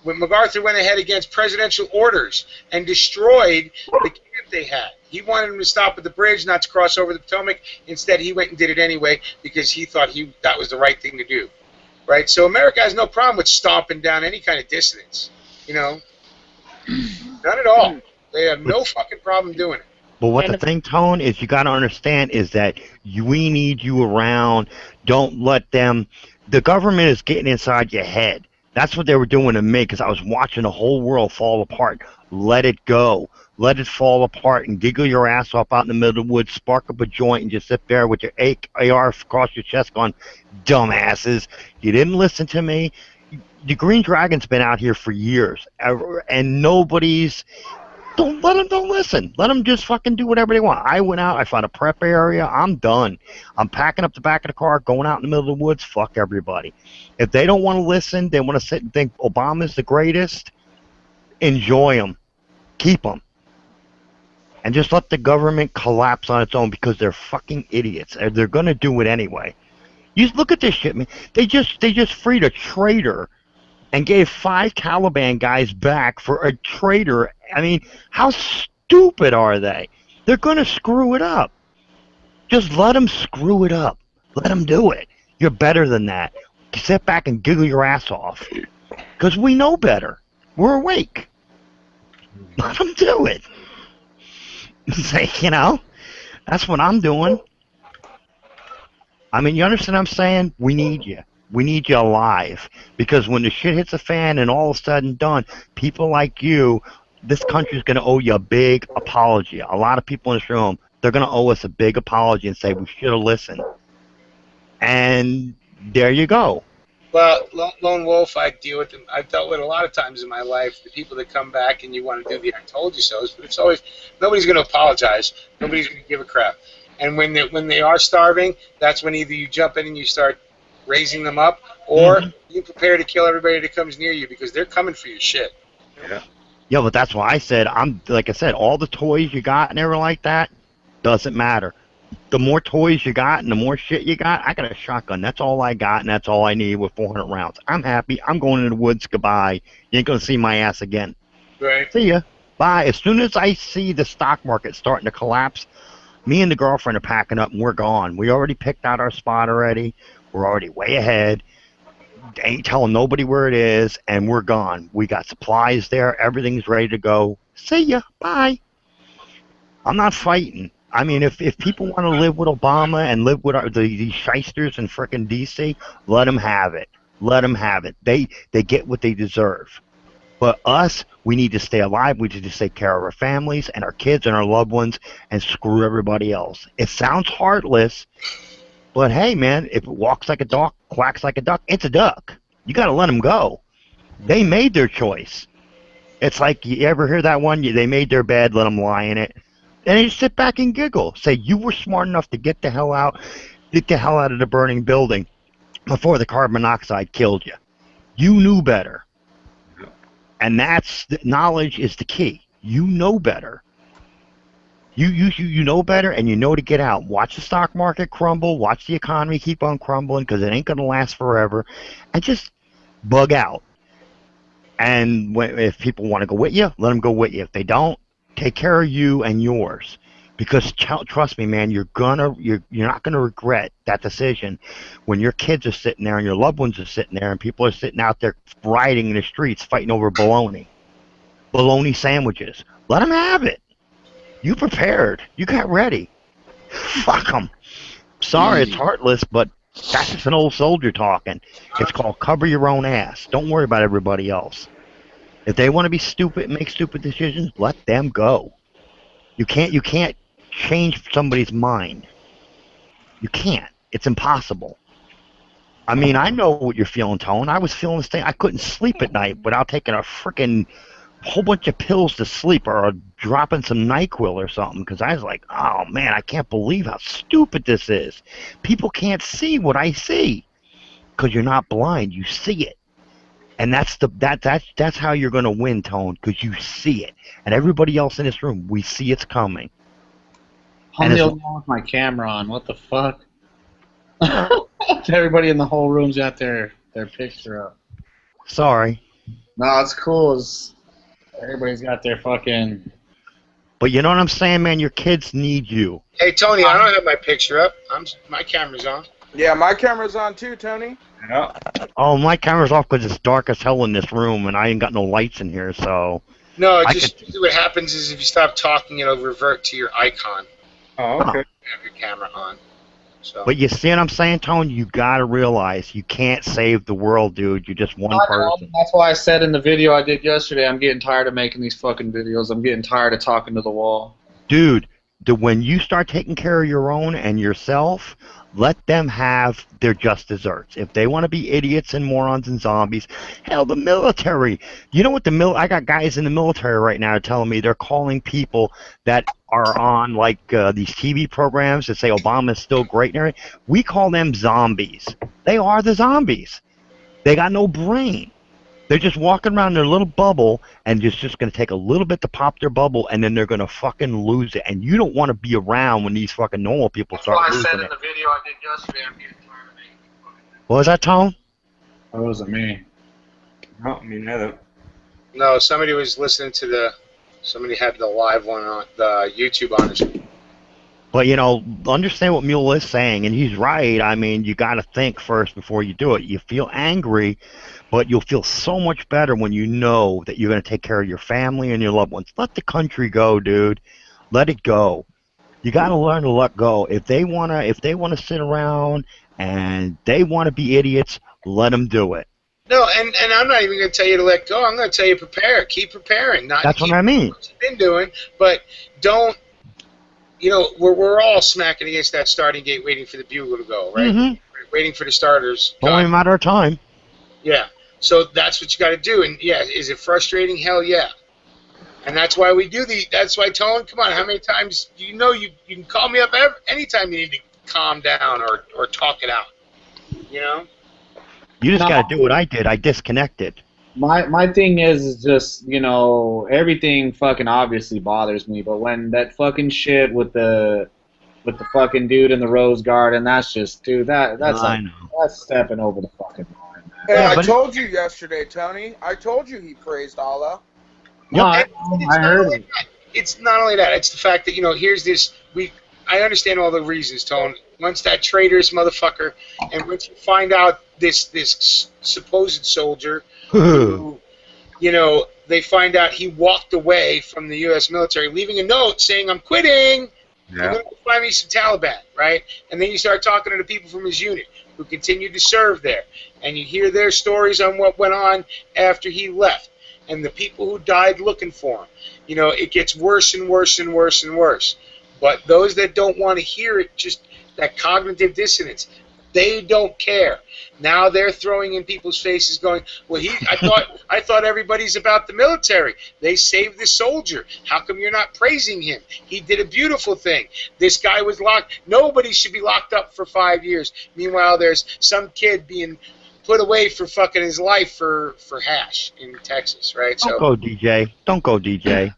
When MacArthur went ahead against presidential orders and destroyed the camp they had. He wanted him to stop at the bridge, not to cross over the Potomac. Instead, he went and did it anyway because he thought that was the right thing to do, right? So America has no problem with stomping down any kind of dissidents, you know? None at all. They have no fucking problem doing it. But what the thing, Tone, is you got to understand is that we need you around. Don't let them. The government is getting inside your head. That's what they were doing to me because I was watching the whole world fall apart. Let it go. Let it fall apart and giggle your ass off out in the middle of the woods, spark up a joint, and just sit there with your AR across your chest going, dumbasses. You didn't listen to me. The Green Dragon's been out here for years, and nobody's... Don't listen. Let them just fucking do whatever they want. I went out. I found a prep area. I'm done. I'm packing up the back of the car, going out in the middle of the woods. Fuck everybody. If they don't want to listen, they want to sit and think Obama's the greatest, enjoy them. Keep them. And just let the government collapse on its own because they're fucking idiots. They're going to do it anyway. You look at this shit, man. They just freed a traitor and gave 5 Taliban guys back for a traitor. I mean, how stupid are they? They're going to screw it up. Just let them screw it up. Let them do it. You're better than that. Sit back and giggle your ass off. Because we know better. We're awake. Let them do it. Say, you know, that's what I'm doing. I mean, you understand what I'm saying? We need you. We need you alive. Because when the shit hits the fan and all of a sudden done, people like you, this country's going to owe you a big apology. A lot of people in this room, they're going to owe us a big apology and say we should have listened. And there you go. Well, Lone Wolf, I deal with them. I've dealt with a lot of times in my life the people that come back and you want to do the "I told you so," but it's always nobody's going to apologize. Nobody's going to give a crap. And when they are starving, that's when either you jump in and you start raising them up, or you prepare to kill everybody that comes near you because they're coming for your shit. Yeah, but that's why I said like I said, all the toys you got and everything like that doesn't matter. The more toys you got and the more shit you got, I got a shotgun. That's all I got, and that's all I need with 400 rounds. I'm happy. I'm going into the woods. Goodbye. You ain't going to see my ass again. Right. See ya. Bye. As soon as I see the stock market starting to collapse, me and the girlfriend are packing up, and we're gone. We already picked out our spot already. We're already way ahead. Ain't telling nobody where it is, and we're gone. We got supplies there. Everything's ready to go. See ya. Bye. I'm not fighting. I mean, if people want to live with Obama and live with these shysters in frickin' D.C., let them have it. Let them have it. They get what they deserve. But us, we need to stay alive. We need to take care of our families and our kids and our loved ones and screw everybody else. It sounds heartless, but hey, man, if it walks like a duck, quacks like a duck, it's a duck. You got to let them go. They made their choice. It's like, you ever hear that one? They made their bed, let them lie in it. And they just sit back and giggle. Say, you were smart enough to get the hell out of the burning building before the carbon monoxide killed you. You knew better. And knowledge is the key. You know better. You know better, and you know to get out. Watch the stock market crumble. Watch the economy keep on crumbling because it ain't going to last forever. And just bug out. And if people want to go with you, let them go with you. If they don't, take care of you and yours. Because trust me, man, you're not gonna regret that decision when your kids are sitting there and your loved ones are sitting there and people are sitting out there rioting in the streets fighting over bologna sandwiches. Let them have it. You prepared. You got ready. Fuck them. Sorry, it's heartless, but that's just an old soldier talking. It's called cover your own ass. Don't worry about everybody else. If they want to be stupid and make stupid decisions, let them go. You can't change somebody's mind. You can't. It's impossible. I mean, I know what you're feeling, Tone. I was feeling this thing. I couldn't sleep at night without taking a freaking whole bunch of pills to sleep or dropping some NyQuil or something because I was like, oh, man, I can't believe how stupid this is. People can't see what I see because you're not blind. You see it. And that's how you're going to win, Tone, because you see it. And everybody else in this room, we see it's coming. I'm the only one with my camera on. What the fuck? Everybody in the whole room's got their picture up. Sorry. No, it's cool. Everybody's got their fucking... But you know what I'm saying, man? Your kids need you. Hey, Tony, I don't have my picture up. My camera's on. Yeah, my camera's on too, Tony. Yeah. Oh, my camera's off because it's dark as hell in this room, and I ain't got no lights in here, so... No, what happens is if you stop talking, it'll revert to your icon. Oh, okay. You have your camera on. So. But you see what I'm saying, Tone? You gotta realize you can't save the world, dude. You're just one person. That's why I said in the video I did yesterday, I'm getting tired of making these fucking videos. I'm getting tired of talking to the wall. Dude, when you start taking care of your own and yourself, let them have their just desserts. If they want to be idiots and morons and zombies, hell, the military. You know what I got guys in the military right now telling me they're calling people that are on like these TV programs that say Obama's still great and everything. We call them zombies. They are the zombies. They got no brain. They're just walking around their little bubble, and it's just going to take a little bit to pop their bubble, and then they're going to fucking lose it. And you don't want to be around when these fucking normal people start losing it. That's why I said in the video I did yesterday, I'm getting tired of making What was that, Tom? That wasn't me. No, me neither. No, somebody was listening to somebody had the live one on the YouTube on his. But, you know, understand what Mule is saying, and he's right. I mean, you got to think first before you do it. You feel angry, but you'll feel so much better when you know that you're going to take care of your family and your loved ones. Let the country go, dude. Let it go. You got to learn to let go. If they wanna sit around and they want to be idiots, let them do it. No, and I'm not even going to tell you to let go. I'm going to tell you prepare. Keep preparing. That's what I mean. What you've been doing, but don't. You know, we're all smacking against that starting gate, waiting for the bugle to go, right? Mm-hmm. Waiting for the starters. Only a matter of time. Yeah. So that's what you got to do. And yeah, is it frustrating? Hell yeah. And that's why we do these. That's why, Tone, come on, how many times you can call me up anytime you need to calm down or talk it out. You know? You just got to do what I did. I disconnected. My thing is just, you know, everything fucking obviously bothers me, but when that fucking shit with the fucking dude in the rose garden, that's just, dude, that's stepping over the fucking line. Hey, I told you yesterday, Tony. I told you he praised Allah. No, I heard it. It's not only that. It's the fact that, you know, here's this. I understand all the reasons, Tone. Once that traitorous motherfucker, and once you find out this supposed soldier who, you know, they find out he walked away from the U.S. military, leaving a note saying, I'm quitting. Yeah. I'm going to find me some Taliban, right? And then you start talking to the people from his unit who continued to serve there. And you hear their stories on what went on after he left and the people who died looking for him. You know, it gets worse and worse and worse and worse. But those that don't want to hear it, just that cognitive dissonance, they don't care. Now they're throwing in people's faces going, well, I thought everybody's about the military. They saved the soldier. How come you're not praising him? He did a beautiful thing. This guy was locked. Nobody should be locked up for 5 years. Meanwhile, there's some kid being put away for fucking his life for hash in Texas, right? Don't go, DJ. Don't go, DJ.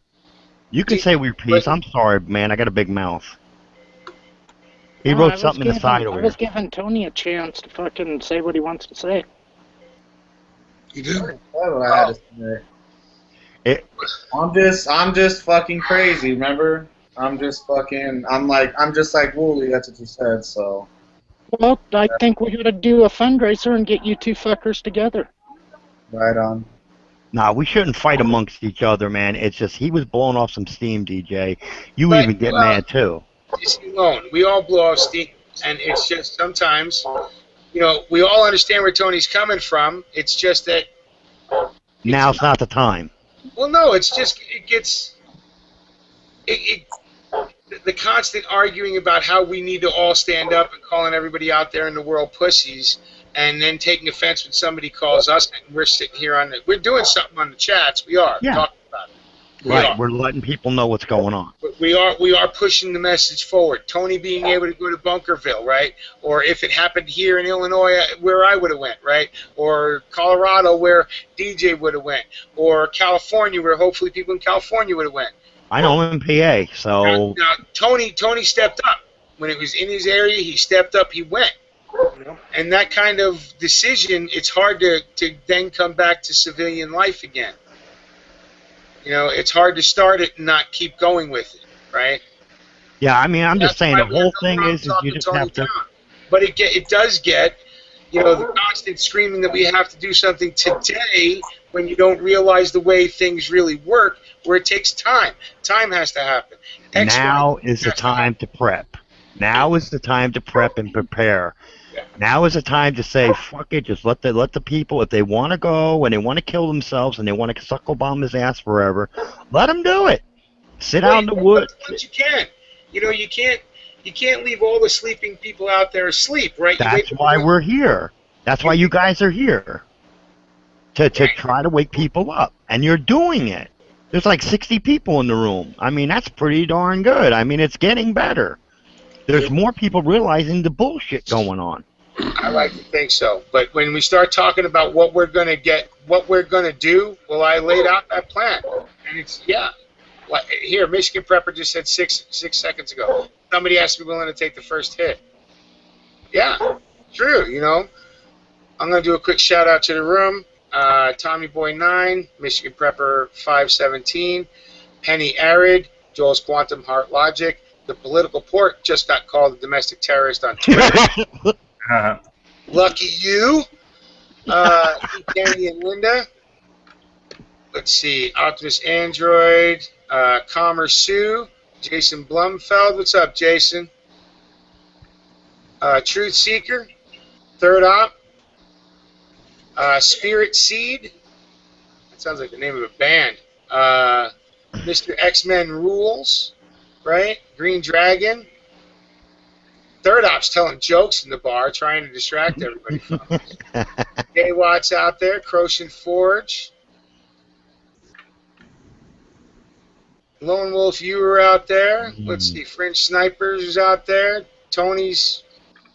You can say your piece. I'm sorry, man. I got a big mouth. He wrote something in the side over I was giving Tony a chance to fucking say what he wants to say. You did? That's what I had to say. I'm just fucking crazy, remember? I'm just like Wooly. That's what you said. So. Well, I think we got to do a fundraiser and get you two fuckers together. Right on. Nah, we shouldn't fight amongst each other, man. It's just he was blowing off some steam, DJ. You But, even get mad too. you see, Lone, we all blow off steam, and it's just sometimes, we all understand where Tony's coming from. It's just that. Now's not the time. Well, no, it's just the constant arguing about how we need to all stand up and calling everybody out there in the world pussies, and then taking offense when somebody calls us, and we're sitting here we're doing something on the chats. We are talking about it. We're letting people know what's going on. But we are pushing the message forward. Tony being able to go to Bunkerville, right? Or if it happened here in Illinois, where I would have went, right? Or Colorado, where DJ would have went, or California, where hopefully people in California would have went. I know him in PA, so. Now Tony stepped up when it was in his area. He stepped up. He went. And that kind of decision, it's hard to then come back to civilian life again. It's hard to start it and not keep going with it, right? Yeah, I mean, I'm just saying the whole thing is you just have to. But it does get, the constant screaming that we have to do something today when you don't realize the way things really work, where it takes time. Time has to happen. Now is the time to prep. Now is the time to prep and prepare. Now is the time to say, fuck it, just let the people, if they want to go and they want to kill themselves and they want to suck Obama's ass forever, let them do it. Sit out in the woods. But you can't. You can't leave all the sleeping people out there asleep, right? That's why we're here. That's why you guys are here. To try to wake people up. And you're doing it. There's like 60 people in the room. I mean, that's pretty darn good. I mean, it's getting better. There's more people realizing the bullshit going on. I like to think so. But when we start talking about what we're going to do, well, I laid out that plan. And it's, here, Michigan Prepper just said six seconds ago. Somebody has to be willing to take the first hit. Yeah, true, I'm going to do a quick shout out to the room. Tommy Boy 9, Michigan Prepper 517, Penny Arid, Joel's Quantum Heart Logic. The political port just got called a domestic terrorist on Twitter. Lucky you. Danny and Linda. Let's see. Optimus Android. Commerce Sue. Jason Blumfeld. What's up, Jason? Truth Seeker. Third Op. Spirit Seed. That sounds like the name of a band. Mr. X-Men Rules. Right? Green Dragon. Third Op's telling jokes in the bar, trying to distract everybody from us. Jay Watts out there, Crochet Forge. Lone Wolf, you were out there. Let's see, French Snipers is out there. Tony's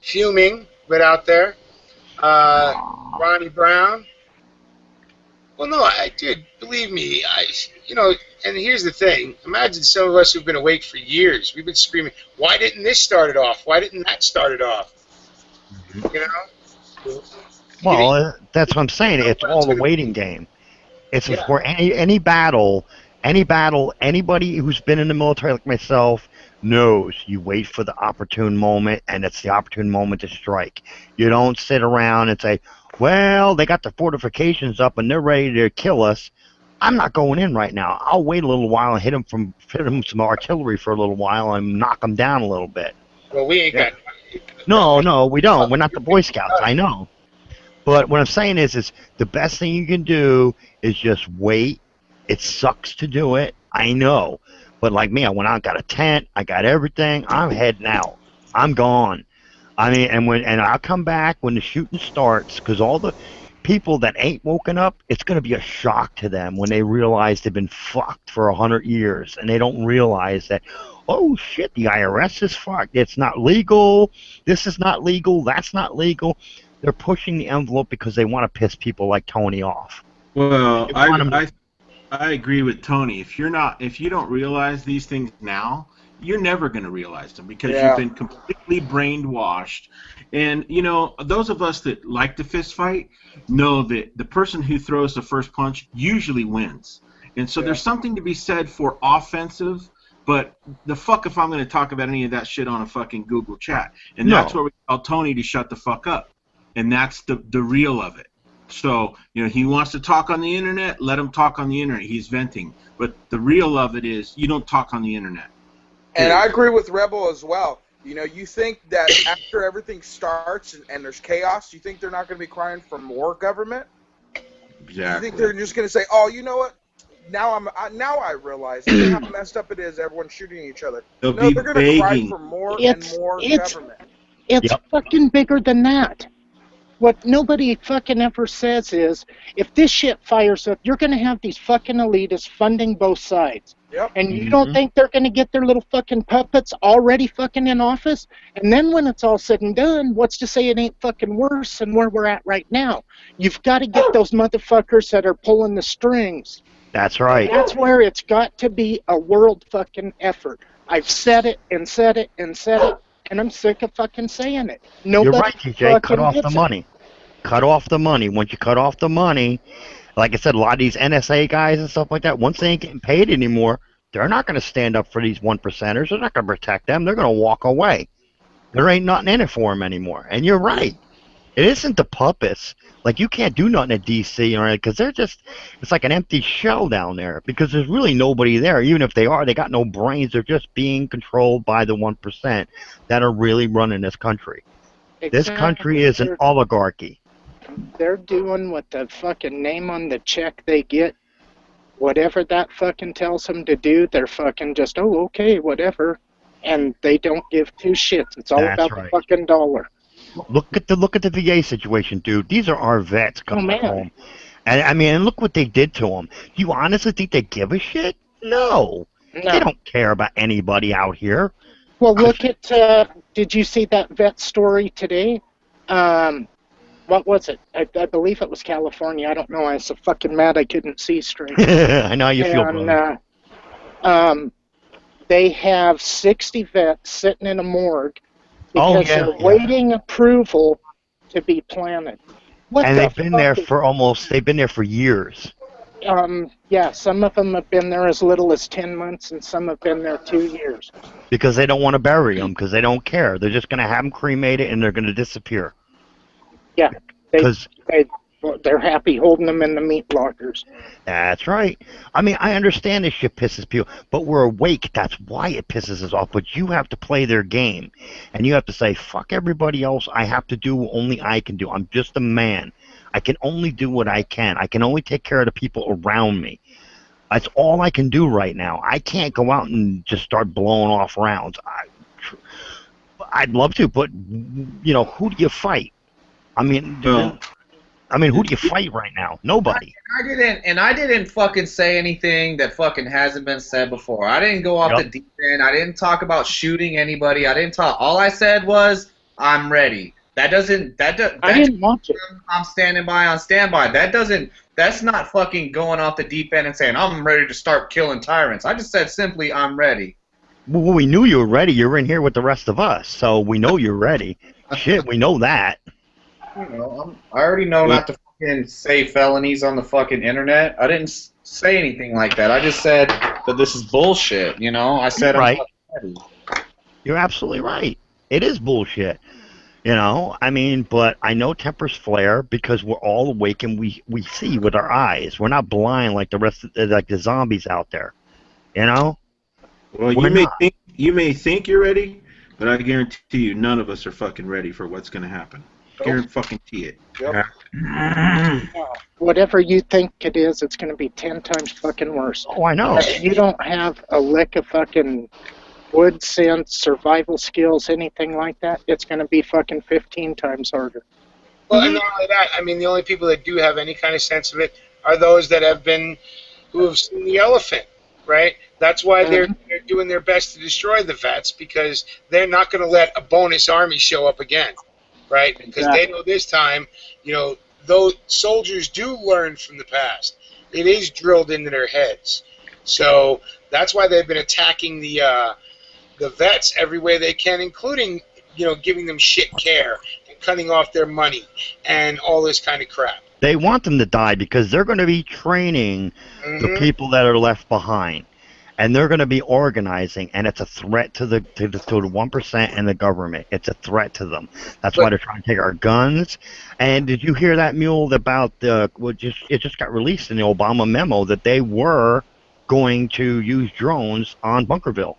fuming, but out there. Ronnie Brown. Well, no, dude, believe me, and here's the thing. Imagine some of us who've been awake for years. We've been screaming, why didn't this start it off? Why didn't that start it off? Well, that's what I'm saying. It's all the waiting game. It's for any battle, anybody who's been in the military like myself knows you wait for the opportune moment, and it's the opportune moment to strike. You don't sit around and say, well, they got the fortifications up and they're ready to kill us. I'm not going in right now. I'll wait a little while and hit them some artillery for a little while and knock them down a little bit. Well, we ain't got... No, we don't. We're not the Boy Scouts. I know. But what I'm saying is the best thing you can do is just wait. It sucks to do it. I know. But like me, I went out, got a tent. I got everything. I'm heading out. I'm gone. I mean, and I'll come back when the shooting starts, because all the people that ain't woken up, it's going to be a shock to them when they realize they've been fucked for 100 years, and they don't realize that, oh shit, the IRS is fucked. It's not legal. This is not legal. That's not legal. They're pushing the envelope because they want to piss people like Tony off. Well, I agree with Tony. If you don't realize these things now, you're never going to realize them because you've been completely brainwashed. And, those of us that like to fist fight know that the person who throws the first punch usually wins. And so there's something to be said for offensive, But the fuck if I'm going to talk about any of that shit on a fucking Google chat. And that's where we tell Tony to shut the fuck up. And that's the real of it. So, he wants to talk on the internet, let him talk on the internet. He's venting. But the real of it is you don't talk on the internet. And I agree with Rebel as well. You think that after everything starts and there's chaos, you think they're not going to be crying for more government? Exactly. You think they're just going to say, "Oh, you know what? Now I realize how messed up it is. Everyone's shooting each other." They'll no, be they're going to cry begging. for more and more government. It's fucking bigger than that. What nobody fucking ever says is, if this shit fires up, you're going to have these fucking elitists funding both sides. Yep. And you don't think they're going to get their little fucking puppets already fucking in office? And then when it's all said and done, what's to say it ain't fucking worse than where we're at right now? You've got to get those motherfuckers that are pulling the strings. That's right. And that's where it's got to be a world fucking effort. I've said it and said it and said it, and I'm sick of fucking saying it. Nobody You're right, TJ. Cut off the gets it. money. Cut off the money. Once you cut off the money, like I said, a lot of these NSA guys and stuff like that, once they ain't getting paid anymore, they're not going to stand up for these 1%ers. They're not going to protect them. They're going to walk away. There ain't nothing in it for them anymore. And you're right. It isn't the puppets. Like, you can't do nothing at D.C. or because they're just, it's like an empty shell down there because there's really nobody there. Even if they are, they got no brains. They're just being controlled by the 1% that are really running this country. This country is an oligarchy. They're doing what the fucking name on the check they get. Whatever that fucking tells them to do, they're fucking just, oh, okay, whatever. And they don't give two shits. It's all That's about right. the fucking dollar. Look at the VA situation, dude. These are our vets coming home. And I mean, and look what they did to them. Do you honestly think they give a shit? No. They don't care about anybody out here. Well, look at, did you see that vet story today? What was it? I believe it was California. I don't know. I was so fucking mad I couldn't see straight. I know how you feel, brother. They have 60 vets sitting in a morgue because they're waiting approval to be planted. And they've been there for they've been there for years. Yeah, some of them have been there as little as 10 months, and some have been there 2 years. Because they don't want to bury them, because they don't care. They're just going to have them cremated, and they're going to disappear. Yeah, they're happy holding them in the meat lockers. That's right. I mean, I understand this shit pisses people, but we're awake. That's why it pisses us off. But you have to play their game, and you have to say, fuck everybody else. I have to do what only I can do. I'm just a man. I can only do what I can. I can only take care of the people around me. That's all I can do right now. I can't go out and just start blowing off rounds. I'd love to, but, who do you fight? I mean, who do you fight right now? Nobody. I didn't fucking say anything that fucking hasn't been said before. I didn't go off the deep end. I didn't talk about shooting anybody. I didn't talk. All I said was, I'm ready. I didn't watch it. I'm standing by on standby. That's not fucking going off the deep end and saying, I'm ready to start killing tyrants. I just said simply, I'm ready. Well, we knew you were ready. You're in here with the rest of us, so we know you're ready. Shit, we know that. I already know not to fucking say felonies on the fucking internet. I didn't say anything like that. I just said that this is bullshit, I said You're right. I'm ready. You're absolutely right. It is bullshit. But I know tempers flare because we're all awake and we see with our eyes. We're not blind like the rest of the zombies out there. Well, you may think you're ready, but I guarantee you none of us are fucking ready for what's going to happen. Guarantee it. Yep. Whatever you think it is, it's going to be 10 times fucking worse. Oh, I know. If you don't have a lick of fucking wood sense, survival skills, anything like that, it's going to be fucking 15 times harder. Well, and not only that, the only people that do have any kind of sense of it are those that who have seen the elephant, right? That's why they're doing their best to destroy the vets, because they're not going to let a bonus army show up again, right? Because they know this time, those soldiers do learn from the past. It is drilled into their heads. So that's why they've been attacking the vets every way they can, including, giving them shit care and cutting off their money and all this kind of crap. They want them to die because they're going to be training the people that are left behind. and they're going to be organizing, and it's a threat to the 1% and the government. It's a threat to them. That's why they're trying to take our guns. And did you hear that, Mule, about it just got released in the Obama memo that they were going to use drones on Bunkerville.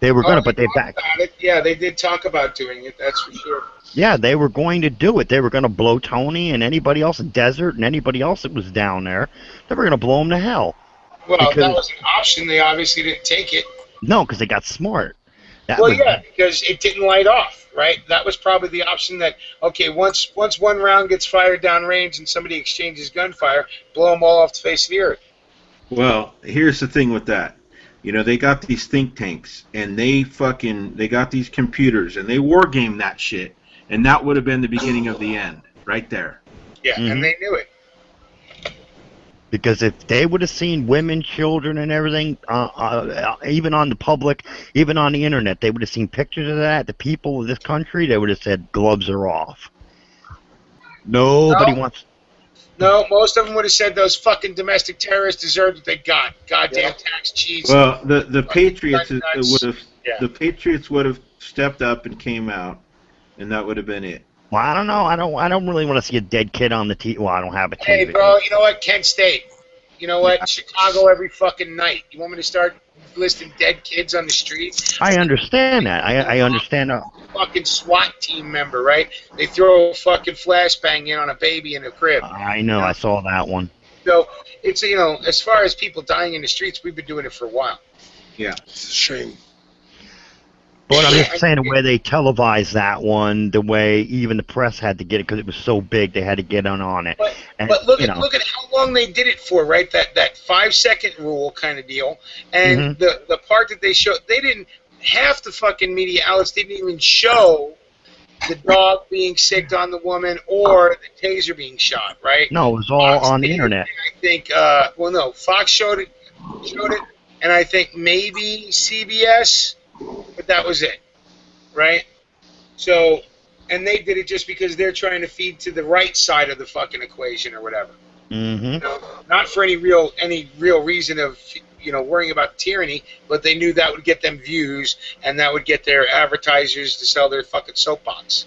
They were going to, but they backed. Yeah, they did talk about doing it. That's for sure. Yeah, they were going to do it. They were going to blow Tony and anybody else in Desert and anybody else that was down there. They were going to blow them to hell. Well, that was an option. They obviously didn't take it. No, because they got smart. Because it didn't light off, right? That was probably the option that, okay, once one round gets fired downrange and somebody exchanges gunfire, blow them all off the face of the earth. Well, here's the thing with that. You know, they got these think tanks, and they got these computers, and they war game that shit, and that would have been the beginning of the end, right there. Yeah, and they knew it. Because if they would have seen women, children, and everything, even on the public, even on the internet, they would have seen pictures of that. The people of this country, they would have said, gloves are off. Nobody wants... No, most of them would have said those fucking domestic terrorists deserved what they got. Goddamn tax cheese. Well, the Patriots the Patriots would have stepped up and came out, and that would have been it. Well, I don't know. I don't really want to see a dead kid on the TV. Well, I don't have a TV. Hey, bro, you know what? Kent State. You know what? Chicago every fucking night. You want me to start listing dead kids on the street? I understand that. I understand that. Fucking SWAT team member, right? They throw a fucking flashbang in on a baby in a crib. I know. I saw that one. So it's, you know, as far as people dying in the streets, we've been doing it for a while. Yeah. It's a shame. But I'm just saying the way they televised that one, the way even the press had to get it because it was so big, they had to get on it. But look at how long they did it for, right? That 5-second rule kind of deal. And the part that they showed, they didn't, half the fucking media outlets didn't even show the dog being sicked on the woman or the taser being shot, right? No, it was all on the internet. I think, Fox showed it, and I think maybe CBS, but that was it, right? So, and they did it just because they're trying to feed to the right side of the fucking equation or whatever. You know, not for any real reason of, you know, worrying about tyranny, but they knew that would get them views and that would get their advertisers to sell their fucking soapbox.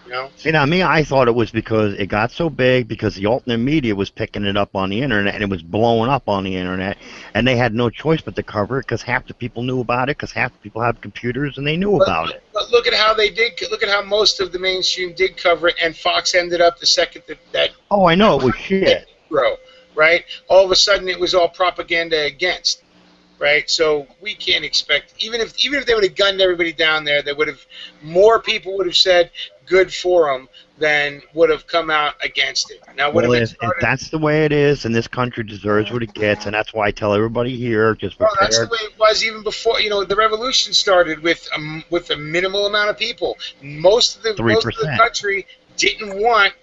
You know? See, now, me, I thought it was because it got so big because the alternate media was picking it up on the internet and it was blowing up on the internet, and they had no choice but to cover it because half the people knew about it because half the people have computers and they knew about it. But look at how they did. Look at how most of the mainstream did cover it, and Fox ended up the second that. Oh, I know, it was shit. Right? All of a sudden, it was all propaganda against. Right, so we can't expect, even if they would have gunned everybody down there, more people would have said good for them than would have come out against it. Now, if that's the way it is, and this country deserves what it gets, and that's why I tell everybody here, just prepare. Well, that's the way it was even before. You know, the revolution started with a minimal amount of people. Most of the country didn't want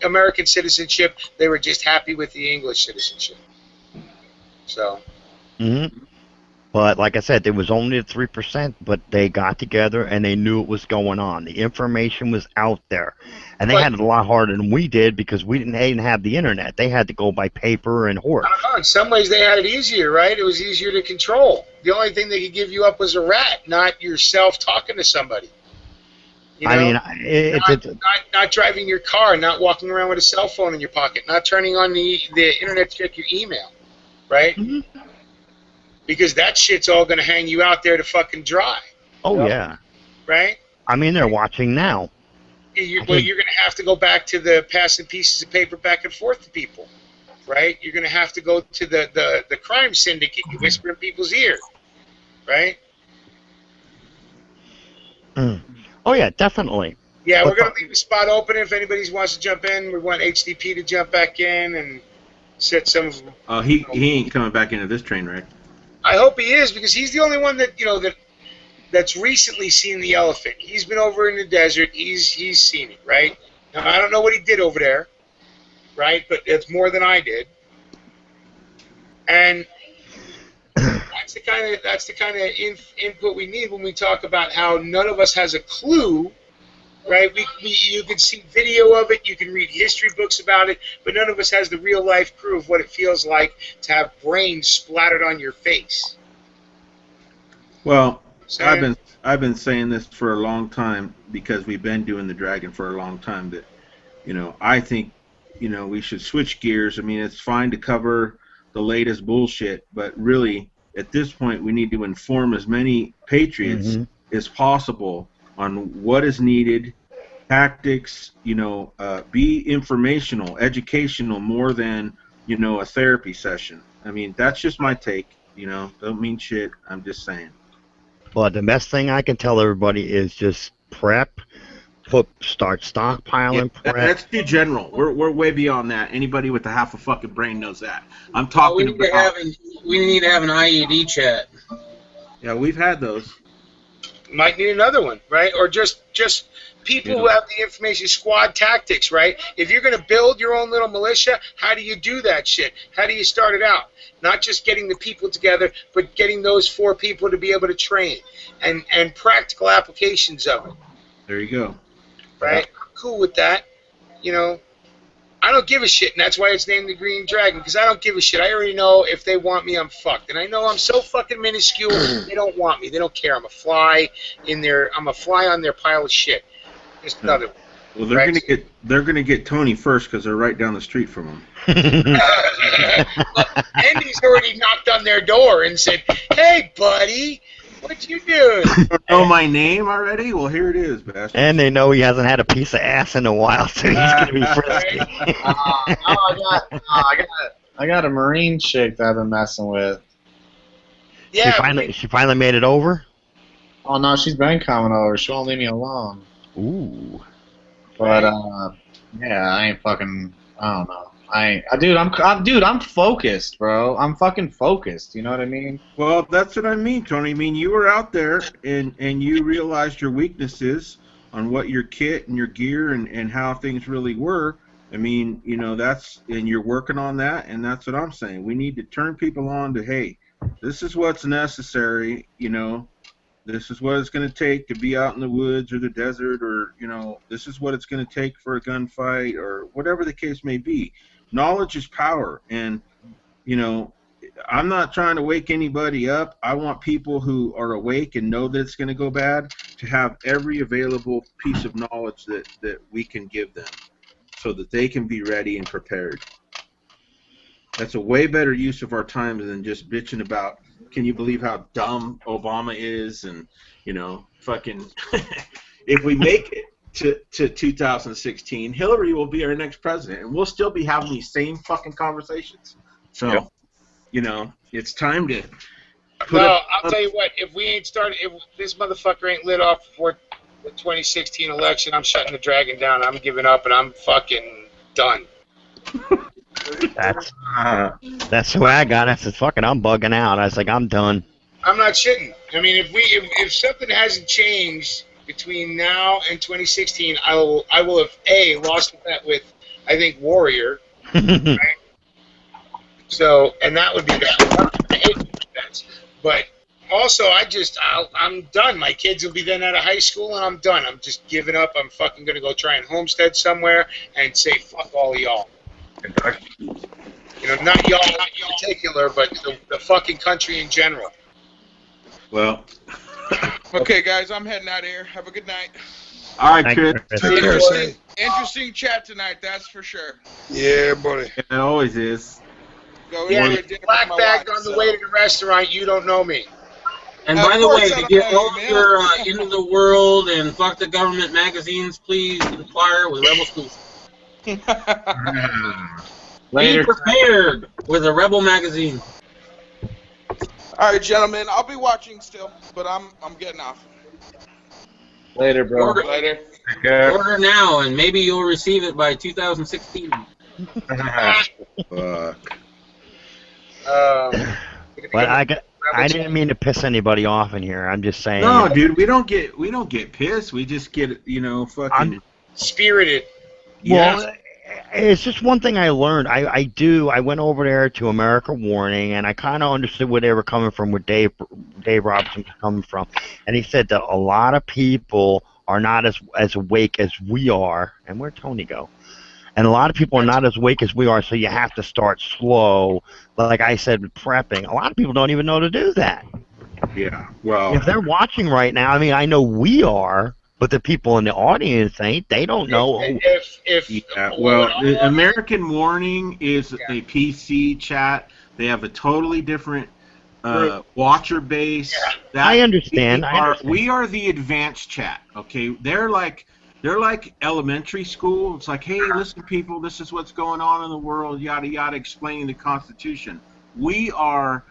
American citizenship. They were just happy with the English citizenship. So. But like I said, it was only the 3%, but they got together and they knew it was going on. The information was out there, and they had it a lot harder than we did because they didn't have the internet. They had to go by paper and horse. I don't know. In some ways, they had it easier, right? It was easier to control. The only thing they could give you up was a rat, not yourself talking to somebody. You know? I mean, not driving your car, not walking around with a cell phone in your pocket, not turning on the internet to check your email, right? Because that shit's all going to hang you out there to fucking dry. Oh, yeah. Right? I mean, they're watching now. You're going to have to go back to the passing pieces of paper back and forth to people. Right? You're going to have to go to the crime syndicate. You whisper in people's ear. Right? Oh, yeah, definitely. Yeah, we're going to leave the spot open if anybody wants to jump in. We want HDP to jump back in and set some of them. Oh, he ain't coming back into this train wreck. I hope he is, because he's the only one that that's recently seen the elephant. He's been over in the desert. He's seen it, right? Now, I don't know what he did over there, right? But it's more than I did. And that's the kind of input we need when we talk about how none of us has a clue right? You can see video of it, you can read history books about it, but none of us has the real life proof of what it feels like to have brains splattered on your face. Well, Saying? I've been saying this for a long time because we've been doing the Dragon for a long time. That I think we should switch gears. I mean, it's fine to cover the latest bullshit, but really at this point we need to inform as many patriots as possible on what is needed, tactics. Be informational, educational more than a therapy session. I mean, that's just my take. Don't mean shit. I'm just saying. But the best thing I can tell everybody is just prep, start stockpiling, prep. That's too general. We're way beyond that. Anybody with a half a fucking brain knows that. I'm talking about. We need to have an IED chat. Yeah, we've had those. Might need another one, right? Or just people who have the information, squad tactics, right? If you're going to build your own little militia, how do you do that shit? How do you start it out? Not just getting the people together, but getting those 4 people to be able to train and practical applications of it. There you go. Right? I'm cool with that. I don't give a shit, and that's why it's named the Green Dragon, because I don't give a shit. I already know if they want me, I'm fucked. And I know I'm so fucking minuscule, they don't want me. They don't care. I'm a fly on their pile of shit. Just another one. Well, they're gonna get Tony first because they're right down the street from him. Andy's already knocked on their door and said, "Hey, buddy, what you doing?" You know my name already? Well, here it is, bastard. And they know he hasn't had a piece of ass in a while, so he's gonna be frisky. I got a Marine chick that I've been messing with. Yeah. She finally made it over? Oh no, she's been coming over. She won't leave me alone. Ooh. But yeah, I ain't fucking. I don't know. Dude, I'm focused, bro. I'm fucking focused. You know what I mean? Well, that's what I mean, Tony. I mean, you were out there and you realized your weaknesses on what your kit and your gear and how things really were. I mean, and you're working on that, and that's what I'm saying. We need to turn people on to, hey, this is what's necessary, This is what it's going to take to be out in the woods or the desert, or, this is what it's going to take for a gunfight, or whatever the case may be. Knowledge is power, and, I'm not trying to wake anybody up. I want people who are awake and know that it's going to go bad to have every available piece of knowledge that we can give them so that they can be ready and prepared. That's a way better use of our time than just bitching about, can you believe how dumb Obama is? And, fucking, if we make it to 2016, Hillary will be our next president, and we'll still be having these same fucking conversations. So, it's time to I'll tell you what, if this motherfucker ain't lit off before the 2016 election, I'm shutting the Dragon down. I'm giving up, and I'm fucking done. That's the way I got it. I said, fucking, I'm bugging out. I was like, I'm done. I'm not shitting. I mean, if something hasn't changed between now and 2016, I will have lost the bet with, I think, Warrior. Right? So, and that would be bad. I hate bets. But also, I'm done. My kids will be then out of high school, and I'm done. I'm just giving up. I'm fucking gonna go try and homestead somewhere and say fuck all of y'all. Not y'all in particular, but the fucking country in general. Well. Okay, guys, I'm heading out of here. Have a good night. All right, Chris. Interesting chat tonight, that's for sure. Yeah, buddy. It always is. Go black bag on the way to the restaurant. You don't know me. And by the way, to get all your Into the World and Fuck the Government magazines, please inquire with Rebel Schools. Be prepared with a Rebel magazine. All right, gentlemen, I'll be watching still, but I'm getting off. Later, bro. Later. Order now, and maybe you'll receive it by 2016. But I didn't mean to piss anybody off in here. I'm just saying. No, dude, we don't get pissed. We just get fucking spirited. Well, it's just one thing I learned. I went over there to America Warning, and I kind of understood where they were coming from, where Dave Robertson was coming from, and he said that a lot of people are not as awake as we are. And where'd Tony go? And a lot of people are not as awake as we are, so you have to start slow. Like I said, with prepping, a lot of people don't even know to do that. Yeah, well, If they're watching right now, I mean, I know we are, but the people in the audience ain't. They don't know. The American Warning is a PC chat. They have a totally different watcher base. I understand. We are the advanced chat. Okay, they're like elementary school. It's like, hey, listen, people, this is what's going on in the world. Yada yada, explaining the Constitution. We are,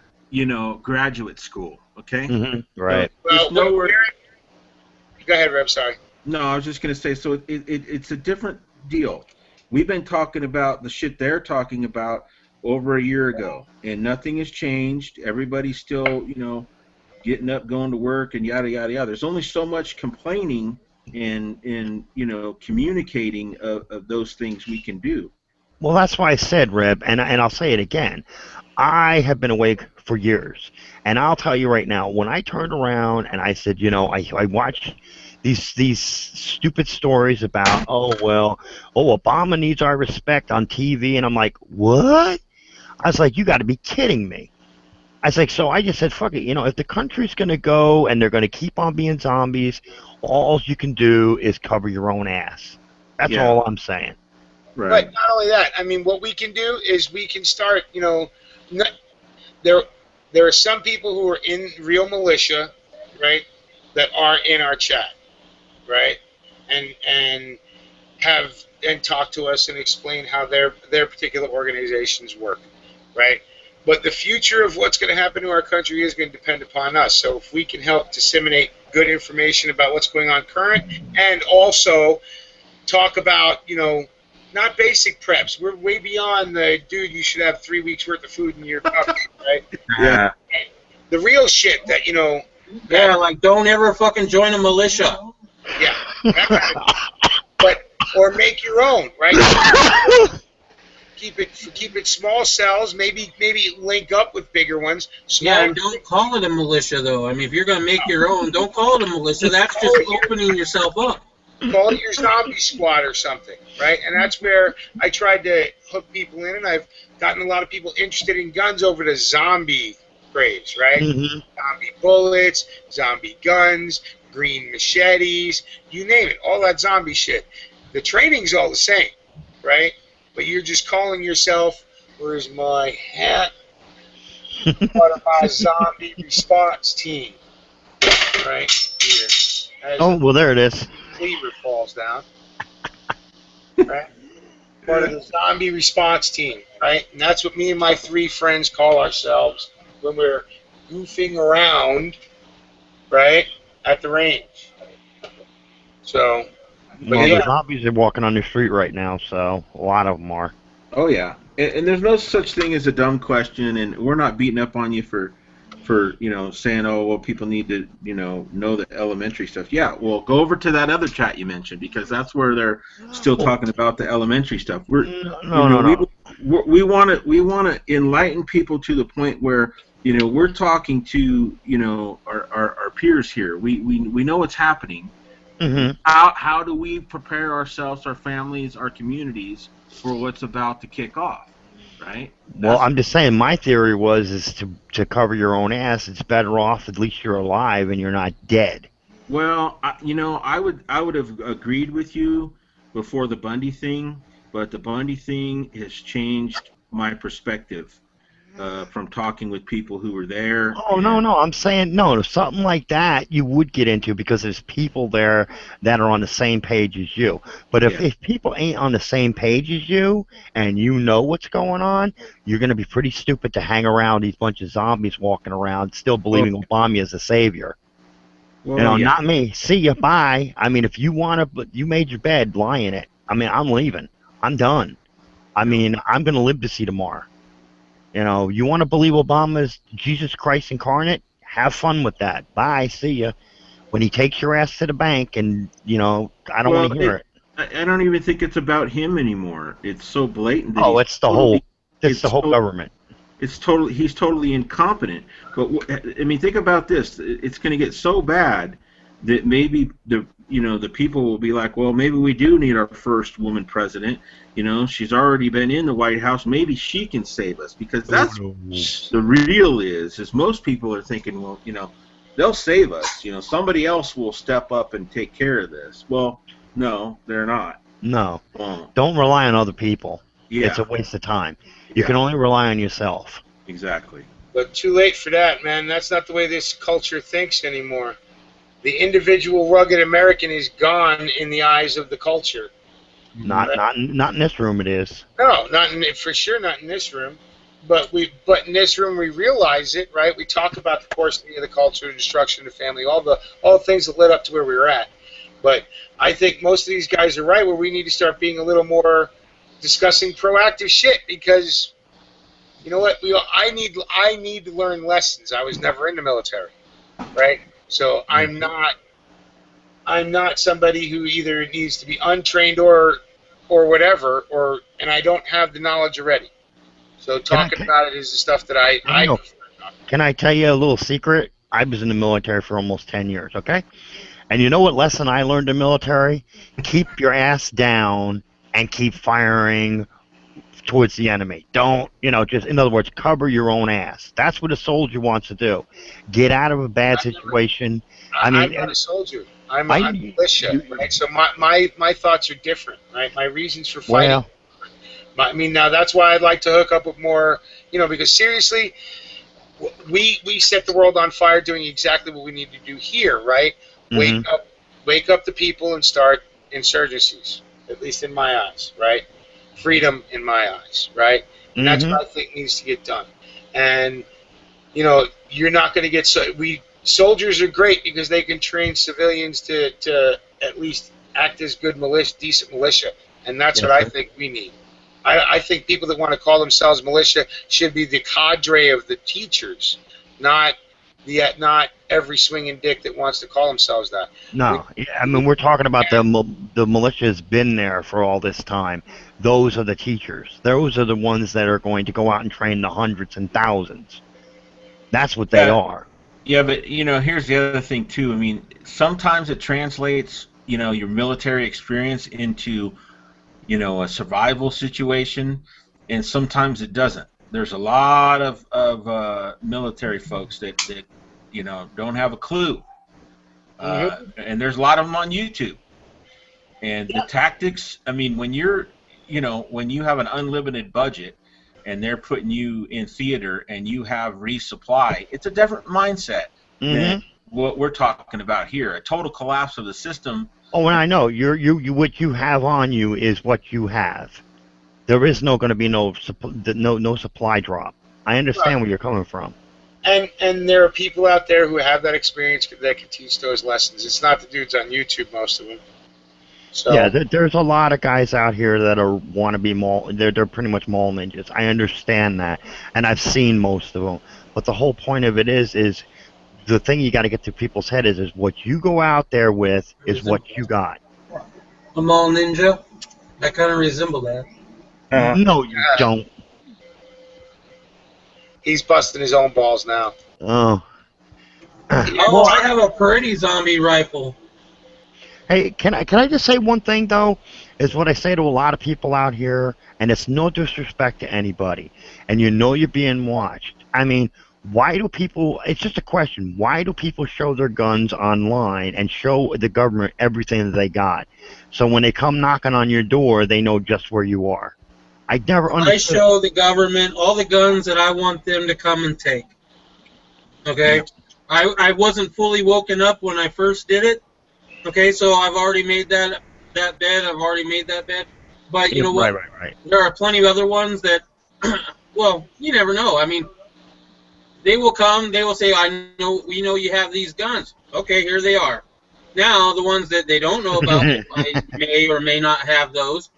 graduate school. Okay, right. Go ahead, Reb. Sorry. No, I was just going to say, so it's a different deal. We've been talking about the shit they're talking about over a year ago, and nothing has changed. Everybody's still, getting up, going to work, and yada, yada, yada. There's only so much complaining and communicating of those things we can do. Well, that's why I said, Reb, and I'll say it again. I have been awake for years, and I'll tell you right now, when I turned around and I said, I watched these stupid stories about, Obama needs our respect on TV, and I'm like, what? I was like, you got to be kidding me. I was like, so I just said, fuck it, if the country's going to go and they're going to keep on being zombies, all you can do is cover your own ass. That's all I'm saying. Right. But not only that, I mean, what we can do is we can start, there are some people who are in real militia, right, that are in our chat, right, and talk to us and explain how their particular organizations work, right. But the future of what's going to happen to our country is going to depend upon us. So if we can help disseminate good information about what's going on current, and also talk about, not basic preps. We're way beyond the, dude, you should have 3 weeks worth of food in your cupboard, right? Yeah. The real shit that, Yeah, like don't ever fucking join a militia. Yeah. That kind of, or make your own, right? Keep it small cells, maybe link up with bigger ones. Yeah, and don't call it a militia, though. I mean, if you're going to make your own, don't call it a militia. That's just opening yourself up. Call it your zombie squad or something, right? And that's where I tried to hook people in, and I've gotten a lot of people interested in guns over to zombie craze, right? Mm-hmm. Zombie bullets, zombie guns, green machetes, you name it, all that zombie shit. The training's all the same, right? But you're just calling yourself, where's my hat? Part of my zombie response team, right here. There it is. Cleaver falls down, right? Part of the zombie response team, right? And that's what me and my 3 friends call ourselves when we're goofing around, right, at the range. So, the zombies are walking on the street right now, so a lot of them are. Oh yeah, and there's no such thing as a dumb question, and we're not beating up on you for saying, oh, well, people need to, know the elementary stuff. Yeah, well, go over to that other chat you mentioned, because that's where they're still talking about the elementary stuff. We want to enlighten people to the point where, we're talking to, our peers here. We know what's happening. Mm-hmm. How do we prepare ourselves, our families, our communities for what's about to kick off? Right? Well, I'm just saying, my theory is to cover your own ass. It's better off at least you're alive and you're not dead. Well, I would have agreed with you before the Bundy thing, but the Bundy thing has changed my perspective from talking with people who were there. Oh, no, I'm saying, no, something like that you would get into because there's people there that are on the same page as you. But if people ain't on the same page as you and you know what's going on, you're going to be pretty stupid to hang around these bunch of zombies walking around still believing Obama is a savior. Well, not me. See ya, bye. I mean, if you want to, you made your bed, lie in it. I mean, I'm leaving. I'm done. I mean, I'm going to live to see tomorrow. You want to believe Obama is Jesus Christ incarnate? Have fun with that. Bye. See ya. When he takes your ass to the bank and, I don't want to hear it. I don't even think it's about him anymore. It's so blatant. That it's the whole government. He's totally incompetent. But, I mean, think about this. It's going to get so bad that maybe the people will be like, well, maybe we do need our first woman president. She's already been in the White House. Maybe she can save us, because that's the real is most people are thinking, well, they'll save us. Somebody else will step up and take care of this. Well, no, they're not. No. Don't rely on other people. Yeah. It's a waste of time. You can only rely on yourself. Exactly. But too late for that, man. That's not the way this culture thinks anymore. The individual rugged American is gone in the eyes of the culture. Not in this room. It is. No, for sure not in this room. But in this room we realize it, right? We talk about the coarsening of the culture, the destruction of the family, all the things that led up to where we were at. But I think most of these guys are right, where we need to start being a little more discussing proactive shit, because you know what? I need to learn lessons. I was never in the military, right? So I'm not somebody who either needs to be untrained or whatever, and I don't have the knowledge already. So talking about it is the stuff that I know. Can I tell you a little secret? I was in the military for almost 10 years, okay? And you know what lesson I learned in the military? Keep your ass down and keep firing towards the enemy. Don't, just, in other words, cover your own ass. That's what a soldier wants to do. Get out of a bad situation. I'm not a soldier. I'm a militia, right? So my thoughts are different, right? My reasons for fighting. Now that's why I'd like to hook up with more, because seriously, we set the world on fire doing exactly what we need to do here, right? Wake up the people and start insurgencies, at least in my eyes, right? Freedom in my eyes, right? And that's what I think needs to get done. And you're not going to get soldiers are great because they can train civilians to at least act as good decent militia, and that's what I think we need. I think people that want to call themselves militia should be the cadre of the teachers, not every swinging dick that wants to call themselves that. No, we're talking about the militia has been there for all this time. Those are the teachers. Those are the ones that are going to go out and train the hundreds and thousands. That's what they are. Yeah, but here's the other thing too. Sometimes it translates, your military experience into, a survival situation, and sometimes it doesn't. There's a lot of military folks that don't have a clue, and there's a lot of them on YouTube. And the tactics, when you're, when you have an unlimited budget and they're putting you in theater and you have resupply, it's a different mindset than what we're talking about here. A total collapse of the system. Oh, and I know what you have on you is what you have. There is going to be no supply drop. I understand where you're coming from. And there are people out there who have that experience that can teach those lessons. It's not the dudes on YouTube, most of them. So. Yeah, there's a lot of guys out here that want to be they're pretty much mall ninjas. I understand that, and I've seen most of them. But the whole point of it is the thing you got to get to people's head is what you go out there with is what you got. A mall ninja? I kind of resemble that. No, you don't. He's busting his own balls now. Oh. Well, I have a pretty zombie rifle. Hey, can I just say one thing, though? Is what I say to a lot of people out here, and it's no disrespect to anybody, and you're being watched. Why do people, it's just a question, why do people show their guns online and show the government everything that they got? So when they come knocking on your door, they know just where you are. I never understood. I show the government all the guns that I want them to come and take. Okay? I wasn't fully woken up when I first did it. Okay, so I've already made that bed. I've already made that bed. But you know what? Right. There are plenty of other ones that, well, you never know. They will come. They will say, we know you have these guns. Okay, here they are. Now, the ones that they don't know about, I may or may not have those.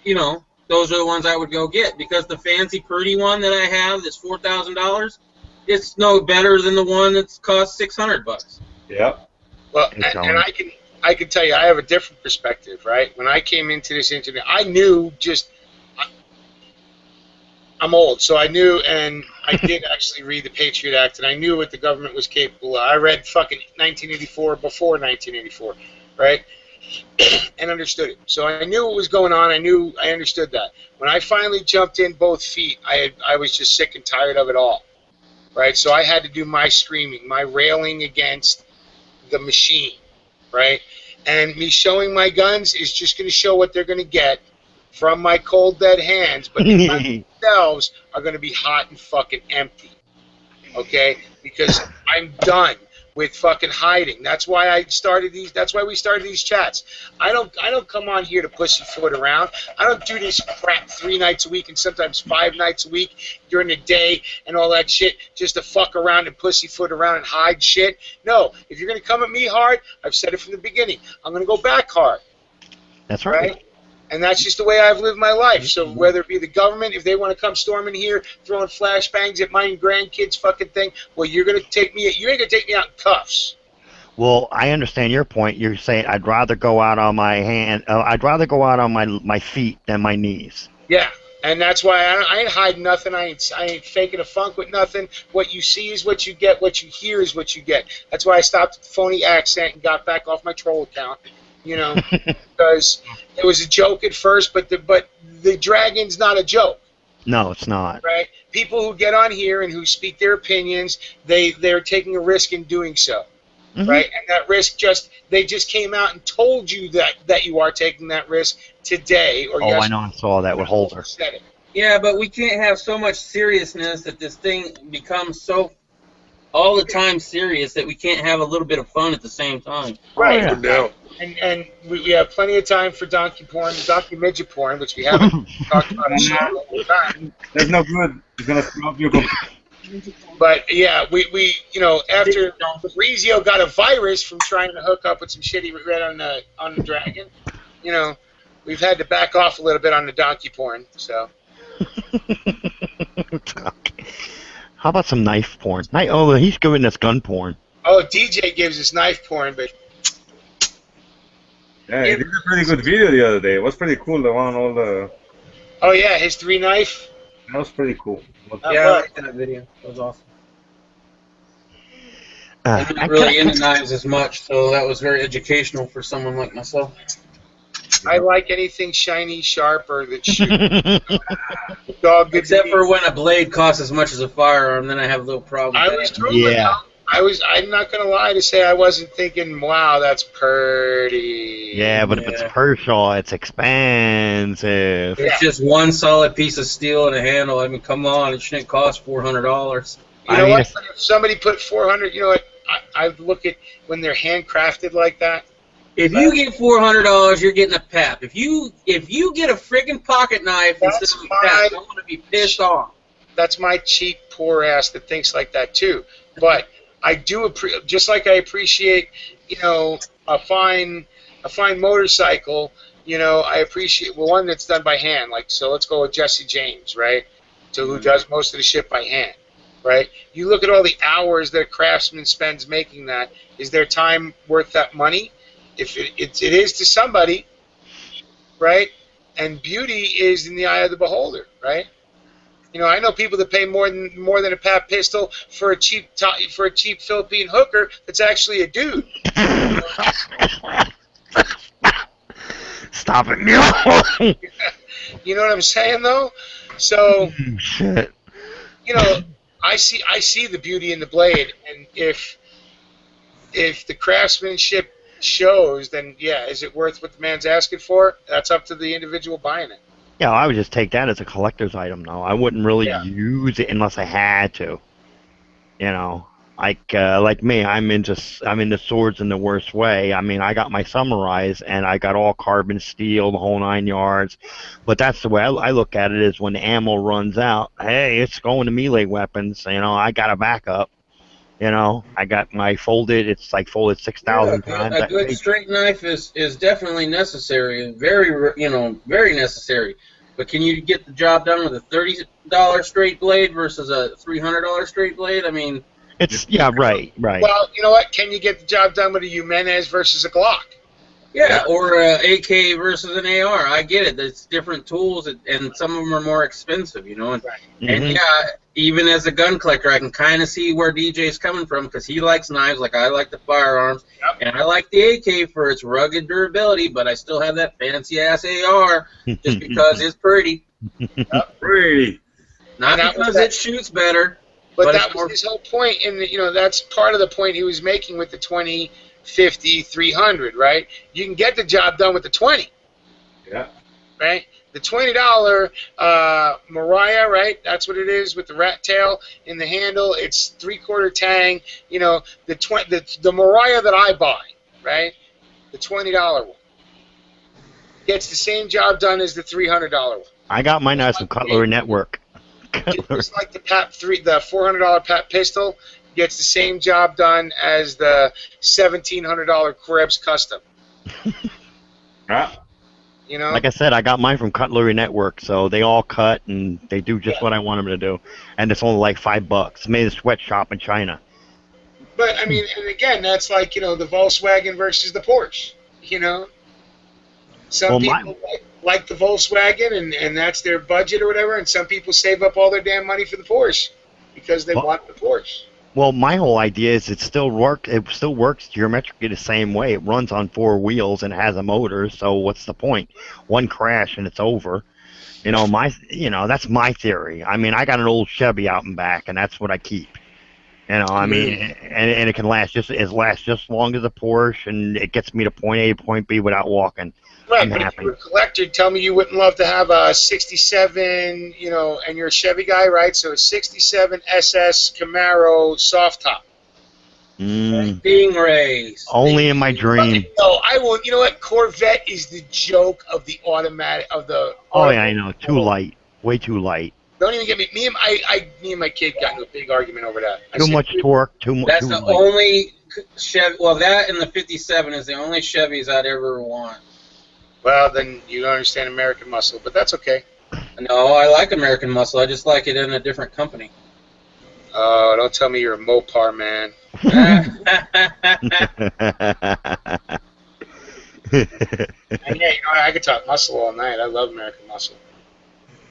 Those are the ones I would go get, because the fancy, pretty one that I have that's $4,000, it's no better than the one that's cost $600. Yep. Well, and I can tell you, I have a different perspective, right? When I came into this internet, I knew I'm old, so I knew, and I did actually read the Patriot Act, and I knew what the government was capable of. I read fucking 1984 before 1984, right? And understood it. So I knew what was going on. I understood that. When I finally jumped in both feet, I was just sick and tired of it all, right? So I had to do my screaming, my railing against the machine, right? And me showing my guns is just going to show what they're going to get from my cold dead hands, but the guns themselves are going to be hot and fucking empty, okay? Because I'm done with fucking hiding. That's why we started these chats. I don't come on here to pussyfoot around. I don't do this crap 3 nights a week and sometimes 5 nights a week during the day and all that shit just to fuck around and pussyfoot around and hide shit. No, if you're going to come at me hard, I've said it from the beginning, I'm going to go back hard. That's right. And that's just the way I've lived my life. So whether it be the government, if they want to come storming here, throwing flashbangs at my grandkids' fucking thing, well, you ain't gonna take me out in cuffs. Well, I understand your point. You're saying I'd rather go out on my I'd rather go out on my feet than my knees. Yeah, and that's why I ain't hiding nothing. I ain't faking a funk with nothing. What you see is what you get. What you hear is what you get. That's why I stopped the phony accent and got back off my troll account. You know, because it was a joke at first, but the dragon's not a joke. No, it's not. Right? People who get on here and who speak their opinions, they're taking a risk in doing so. Mm-hmm. Right? And that risk they just came out and told you that you are taking that risk today or yesterday. I know, I saw that with Holder. Said it. Yeah, but we can't have so much seriousness that this thing becomes so all the time serious that we can't have a little bit of fun at the same time. Right. No doubt. And we have plenty of time for donkey midget porn, which we haven't talked about a long time. That's no good. It's gonna stop your computer. But yeah, we after Rizio got a virus from trying to hook up with some shit he read on the Dragon, we've had to back off a little bit on the donkey porn. So. How about some knife porn? Oh, he's giving us gun porn. Oh, DJ gives us knife porn, but. Yeah, he did a pretty good video the other day. It was pretty cool. The one all the. Oh yeah, his 3 knife. That was pretty cool. Yeah, I liked that video. That was awesome. I'm not really into knives as much, so that was very educational for someone like myself. I like anything shiny, sharp, or that shoots. Dog, except for when a blade costs as much as a firearm, then I have a little problem. I'm not gonna lie to say I wasn't thinking, wow, that's pretty. Yeah, but if it's Pershaw, it's expensive. It's just one solid piece of steel and a handle. I mean, come on, it shouldn't cost $400. You know what? If somebody put $400, you know what? I look at when they're handcrafted like that. If you get $400, you're getting a pep. If you get a friggin' pocket knife instead of a pep, I'm gonna be pissed off. That's my cheap poor ass that thinks like that too. But I do just like I appreciate, a fine motorcycle. I appreciate one that's done by hand. Like, so let's go with Jesse James, right? So who does most of the shit by hand, right? You look at all the hours that a craftsman spends making that. Is their time worth that money? If it is to somebody, right? And beauty is in the eye of the beholder, right? I know people that pay more than a pap pistol for a cheap Philippine hooker that's actually a dude. Stop it, no. You know what I'm saying, though? So, shit. I see the beauty in the blade, and if the craftsmanship shows, then yeah, is it worth what the man's asking for? That's up to the individual buying it. Yeah, I would just take that as a collector's item, though. I wouldn't really use it unless I had to. Like me, I'm into swords in the worst way. I mean, I got my samurais, and I got all carbon steel, the whole 9 yards. But that's the way I look at it, is when the ammo runs out, hey, it's going to melee weapons. I got a backup. I got my folded. It's like folded 6,000 times. A good straight knife is definitely necessary, very very necessary. But can you get the job done with a $30 straight blade versus a $300 straight blade? I mean, right. Well, you know what? Can you get the job done with a Jimenez versus a Glock? Yeah, or AK versus an AR. I get it. It's different tools, and some of them are more expensive, you know. And Mhm. yeah, even as a gun collector, I can kind of see where DJ's coming from because he likes knives, like I like the firearms, and I like the AK for its rugged durability. But I still have that fancy ass AR just because it's pretty. Pretty. Not And that was because that- it shoots better, But but that it's was more. his whole point, and that's part of the point he was making with the 20, 50, 300, right? You can get the job done with the 20, Yeah. right? The $20 Mariah, right? That's what it is with the rat tail in the handle. It's 3/4 tang. The Mariah that I buy, right? The $20 one gets the same job done as the $300 one. I got mine out of some Cutlery Network. Just like the the $400 PAP pistol gets the same job done as the $1,700 Krebs Custom. Yeah. You know, Like I said, I got mine from Cutlery Network, so they all cut and they do just what I want them to do, and it's only like $5. Made in a sweatshop in China. but I mean, and again, that's like the Volkswagen versus the Porsche. Some Well, people like the Volkswagen, and that's their budget or whatever, and some people save up all their damn money for the Porsche because they want the Porsche. Well, my whole idea is it still works geometrically the same way. It runs on 4 wheels and has a motor, so what's the point? One crash and it's over. That's my theory. I mean, I got an old Chevy out and back, and that's what I keep. I mean, and it can last just as long as a Porsche, and it gets me to point A to point B without walking. Right, I'm but happy. if you're a collector, tell me you wouldn't love to have a 67, and you're a Chevy guy, right? So a 67 SS Camaro soft top. Stingrays. Only in my dream. No, I won't. You know what? Corvette is the joke of the automatic of the. Oh yeah, I know. Too light. Way too light. Don't even get me. Me and my kid got into a big argument over that. Too much torque. Too much. That's the only Chevy. Well, that and the '57 is the only Chevys I'd ever want. Well, then you don't understand American muscle, but that's okay. No, I like American Muscle. I just like it in a different company. Oh, don't tell me you're a Mopar man. And yeah, I could talk muscle all night. I love American Muscle.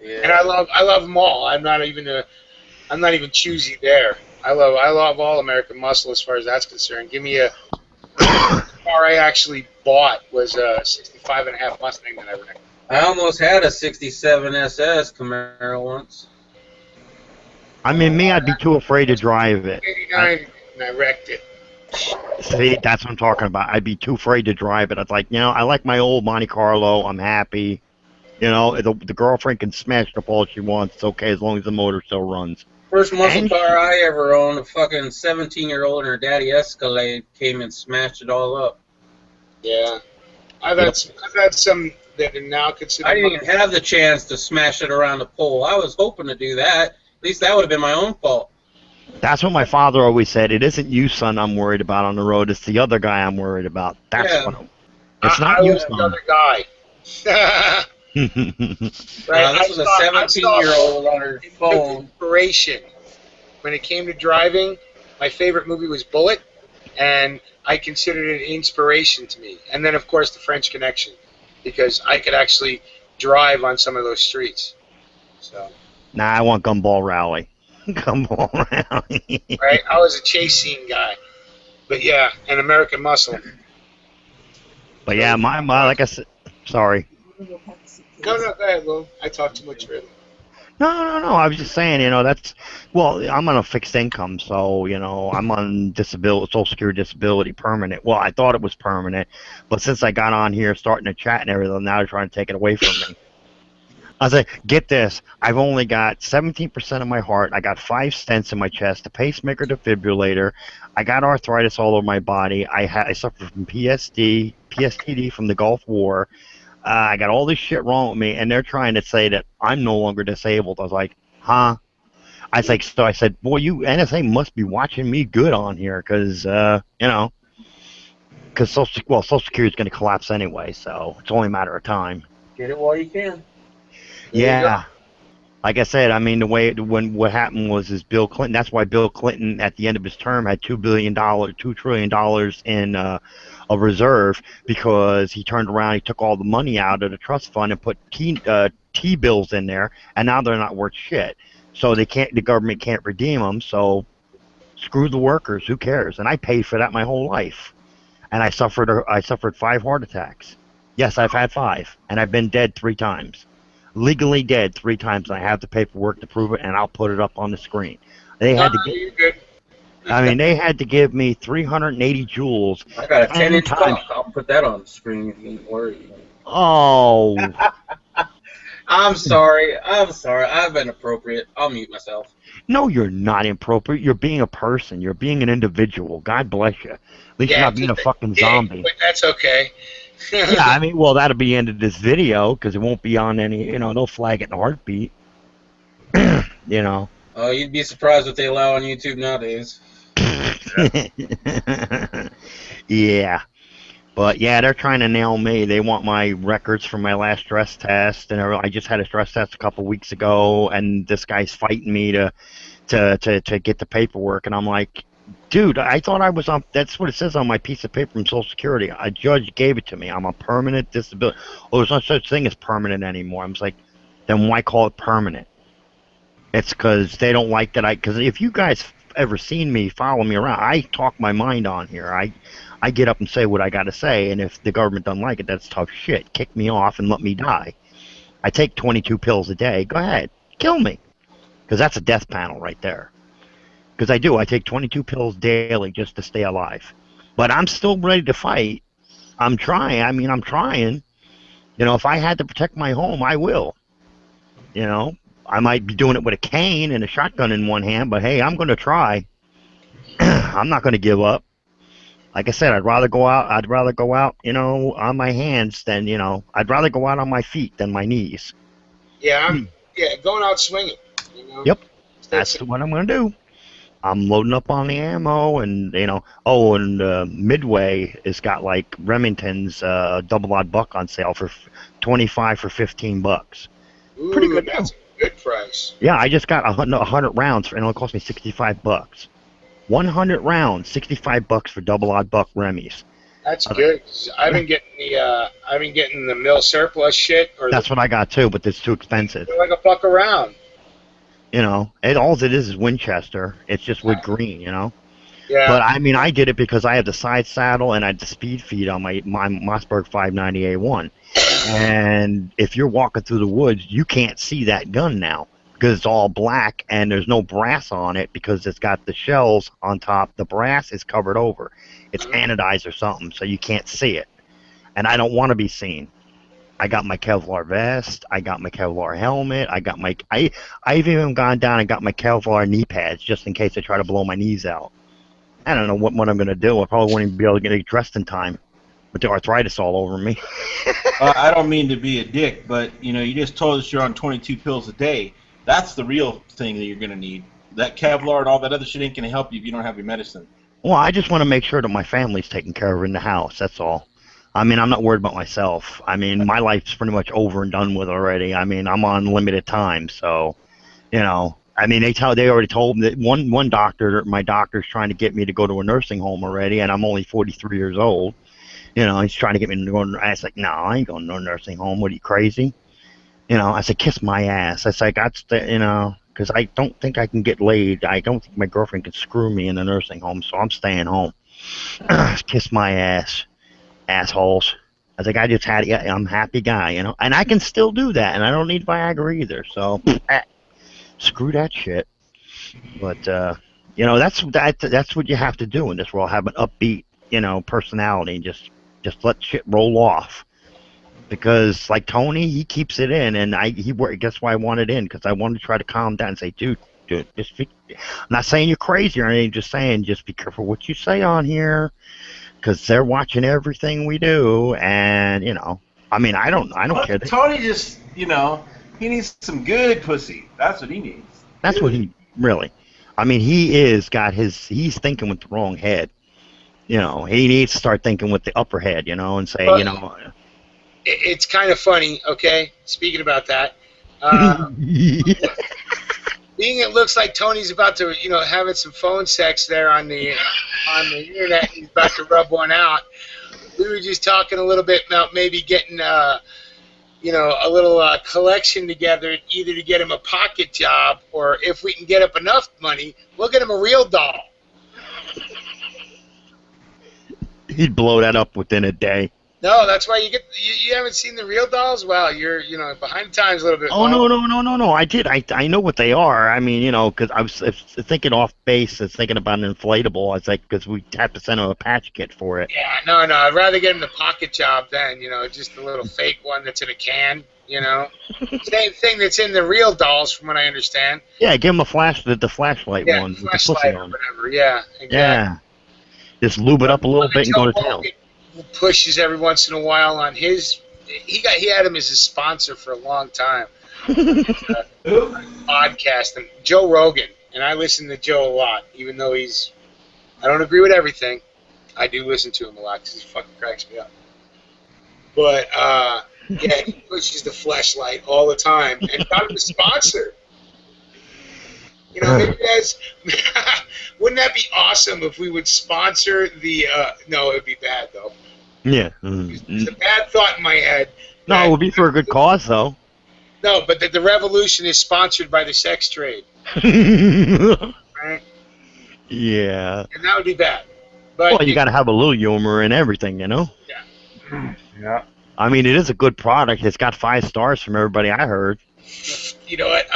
Yeah. And I love them all. I'm not even choosy there. I love all American Muscle as far as that's concerned. Give me a car I actually bought was a 65.5 Mustang that I wrecked. I almost had a '67 SS Camaro once. I mean, me, I'd be too afraid to drive it. 89, and I wrecked it. See, that's what I'm talking about. I'd be too afraid to drive it. I'd like, I like my old Monte Carlo. I'm happy. The girlfriend can smash the all she wants. It's okay as long as the motor still runs. First muscle car I ever owned, a fucking 17-year-old and her daddy Escalade came and smashed it all up. Yeah, I've had some that are now considered. I didn't even have the chance to smash it around the pole. I was hoping to do that. At least that would have been my own fault. That's what my father always said. It isn't you, son, I'm worried about on the road. It's the other guy I'm worried about. That's what it's not you, son. Another guy. Right, this was a 17-year-old on her phone. Inspiration. When it came to driving, my favorite movie was Bullet, and I considered it an inspiration to me. And then, of course, The French Connection, because I could actually drive on some of those streets. So. Nah, I want Gumball Rally. Gumball Rally. Right, I was a chase scene guy, but yeah, and American Muscle. But yeah, my like I said, sorry. Go ahead, Lou. I talk too much, really. No. I was just saying, I'm on a fixed income, so I'm on disability, Social Security disability, permanent. Well, I thought it was permanent, but since I got on here, starting to chat and everything, now they're trying to take it away from me. I was like, get this, I've only got 17% of my heart, I got 5 stents in my chest, a pacemaker defibrillator, I got arthritis all over my body, I suffer from PTSD from the Gulf War, I got all this shit wrong with me, and they're trying to say that I'm no longer disabled. I was like, huh? I said, boy, you NSA must be watching me good on here, because, because Social Security is going to collapse anyway, so it's only a matter of time. Get it while you can. Yeah. Like I said, I mean, the way what happened was Bill Clinton. That's why Bill Clinton, at the end of his term, had $2 trillion in a reserve, because he turned around, he took all the money out of the trust fund and put T bills in there, and now they're not worth shit. So the government can't redeem them. So screw the workers. Who cares? And I paid for that my whole life, and I suffered 5 heart attacks. Yes, I've had 5, and I've been dead 3 times. Legally dead 3 times. I have the paperwork to prove it, and I'll put it up on the screen. They had to You're good. I mean, they had to give me 380 joules. I got a 10 10-inch times. cock. I'll put that on the screen. Don't worry. Oh. I'm sorry. I've been appropriate. I'll mute myself. No, you're not inappropriate. You're being a person. You're being an individual. God bless you. At least you're not being a fucking zombie. But that's okay. Yeah, I mean, well, that'll be the end of this video, because it won't be on any, they'll flag it in a heartbeat. Oh, you'd be surprised what they allow on YouTube nowadays. Yeah. But yeah, they're trying to nail me. They want my records from my last stress test, and I just had a stress test a couple weeks ago, and this guy's fighting me to get the paperwork, and I'm like, dude, I thought I was on. That's what it says on my piece of paper from Social Security. A judge gave it to me. I'm on permanent disability. Well, there's no such thing as permanent anymore. I'm just like, then why call it permanent? It's because they don't like that. Because if you guys ever seen me, follow me around, I talk my mind on here. I get up and say what I got to say, and if the government doesn't like it, that's tough shit. Kick me off and let me die. I take 22 pills a day. Go ahead. Kill me. Because that's a death panel right there. Because I do. I take 22 pills daily just to stay alive. But I'm still ready to fight. I'm trying. I mean, I'm trying. If I had to protect my home, I will. I might be doing it with a cane and a shotgun in one hand, but hey, I'm going to try. I'm not going to give up. Like I said, I'd rather go out, on my hands than, I'd rather go out on my feet than my knees. Yeah, going out swinging. Yep. That's what I'm going to do. I'm loading up on the ammo, and, Midway has got, like, Remington's double odd buck on sale for 25 for $15. Ooh, pretty good. That's a good price. Yeah, I just got 100 rounds, and it'll cost me $65. 100 rounds, $65 for double odd buck Remy's. That's good. I've been getting the mill surplus shit. That's what I got too, but it's too expensive. They're like $1 a round. All it is Winchester. It's just wood green, Yeah. But I mean, I did it because I have the side saddle and I had the speed feed on my Mossberg 590A1. And if you're walking through the woods, you can't see that gun now because it's all black and there's no brass on it because it's got the shells on top. The brass is covered over. It's anodized or something, so you can't see it. And I don't want to be seen. I got my Kevlar vest. I got my Kevlar helmet. I've even gone down and got my Kevlar knee pads just in case I try to blow my knees out. I don't know what I'm going to do. I probably won't even be able to get dressed in time with the arthritis all over me. I don't mean to be a dick, but you just told us you're on 22 pills a day. That's the real thing that you're going to need. That Kevlar and all that other shit ain't going to help you if you don't have your medicine. Well, I just want to make sure that my family's taken care of in the house. That's all. I mean, I'm not worried about myself. I mean, my life's pretty much over and done with already. I mean, I'm on limited time, so, I mean, they already told me that one doctor, my doctor's trying to get me to go to a nursing home already, and I'm only 43 years old. He's trying to get me to go. I was like, no, I ain't going to no nursing home. What are you, crazy? I said, kiss my ass. I said, because I don't think I can get laid. I don't think my girlfriend can screw me in a nursing home, so I'm staying home. Kiss my ass, assholes. I was like, I'm a happy guy, and I can still do that, and I don't need Viagra either, so screw that shit. But, that's what you have to do in this world, have an upbeat, personality, and just let shit roll off. Because, like Tony, he keeps it in, and guess why I want it in? Because I want to try to calm down and say, dude, I'm not saying you're crazy or anything, just saying, just be careful what you say on here, because they're watching everything we do, and, I mean, I don't care. Tony just, he needs some good pussy. That's what he needs. That's what he, really. I mean, he's thinking with the wrong head. He needs to start thinking with the upper head, and say, It's kind of funny, okay, speaking about that. Being it looks like Tony's about to, having some phone sex there on the internet, he's about to rub one out. We were just talking a little bit about maybe getting, a little collection together, either to get him a pocket job, or if we can get up enough money, we'll get him a real doll. He'd blow that up within a day. No, that's why you haven't seen the real dolls? Well, you're behind the times a little bit. Oh, no, I did. I know what they are. I mean, because I was thinking off base, I was thinking about an inflatable. I was like, because we have to send him a patch kit for it. Yeah, no, I'd rather get him the pocket job than, just a little fake one that's in a can, Same thing that's in the real dolls, from what I understand. Yeah, give him the flashlight one. Yeah, flashlight or whatever, yeah. Exactly. Yeah. Just lube it up a little bit and go to town. Pushes every once in a while on his. He had him as his sponsor for a long time. Podcast and Joe Rogan, and I listen to Joe a lot, even though I don't agree with everything. I do listen to him a lot because he fucking cracks me up. But yeah, he pushes the fleshlight all the time and got him a sponsor. Maybe wouldn't that be awesome if we would sponsor the? No, it'd be bad though. Yeah. It's a bad thought in my head. No, it would be for a good cause though. No, but the revolution is sponsored by the sex trade. Right? Yeah. And that would be bad. But well, you got to have a little humor and everything, Yeah. Yeah. I mean, it is a good product. It's got 5 stars from everybody I heard. You know what?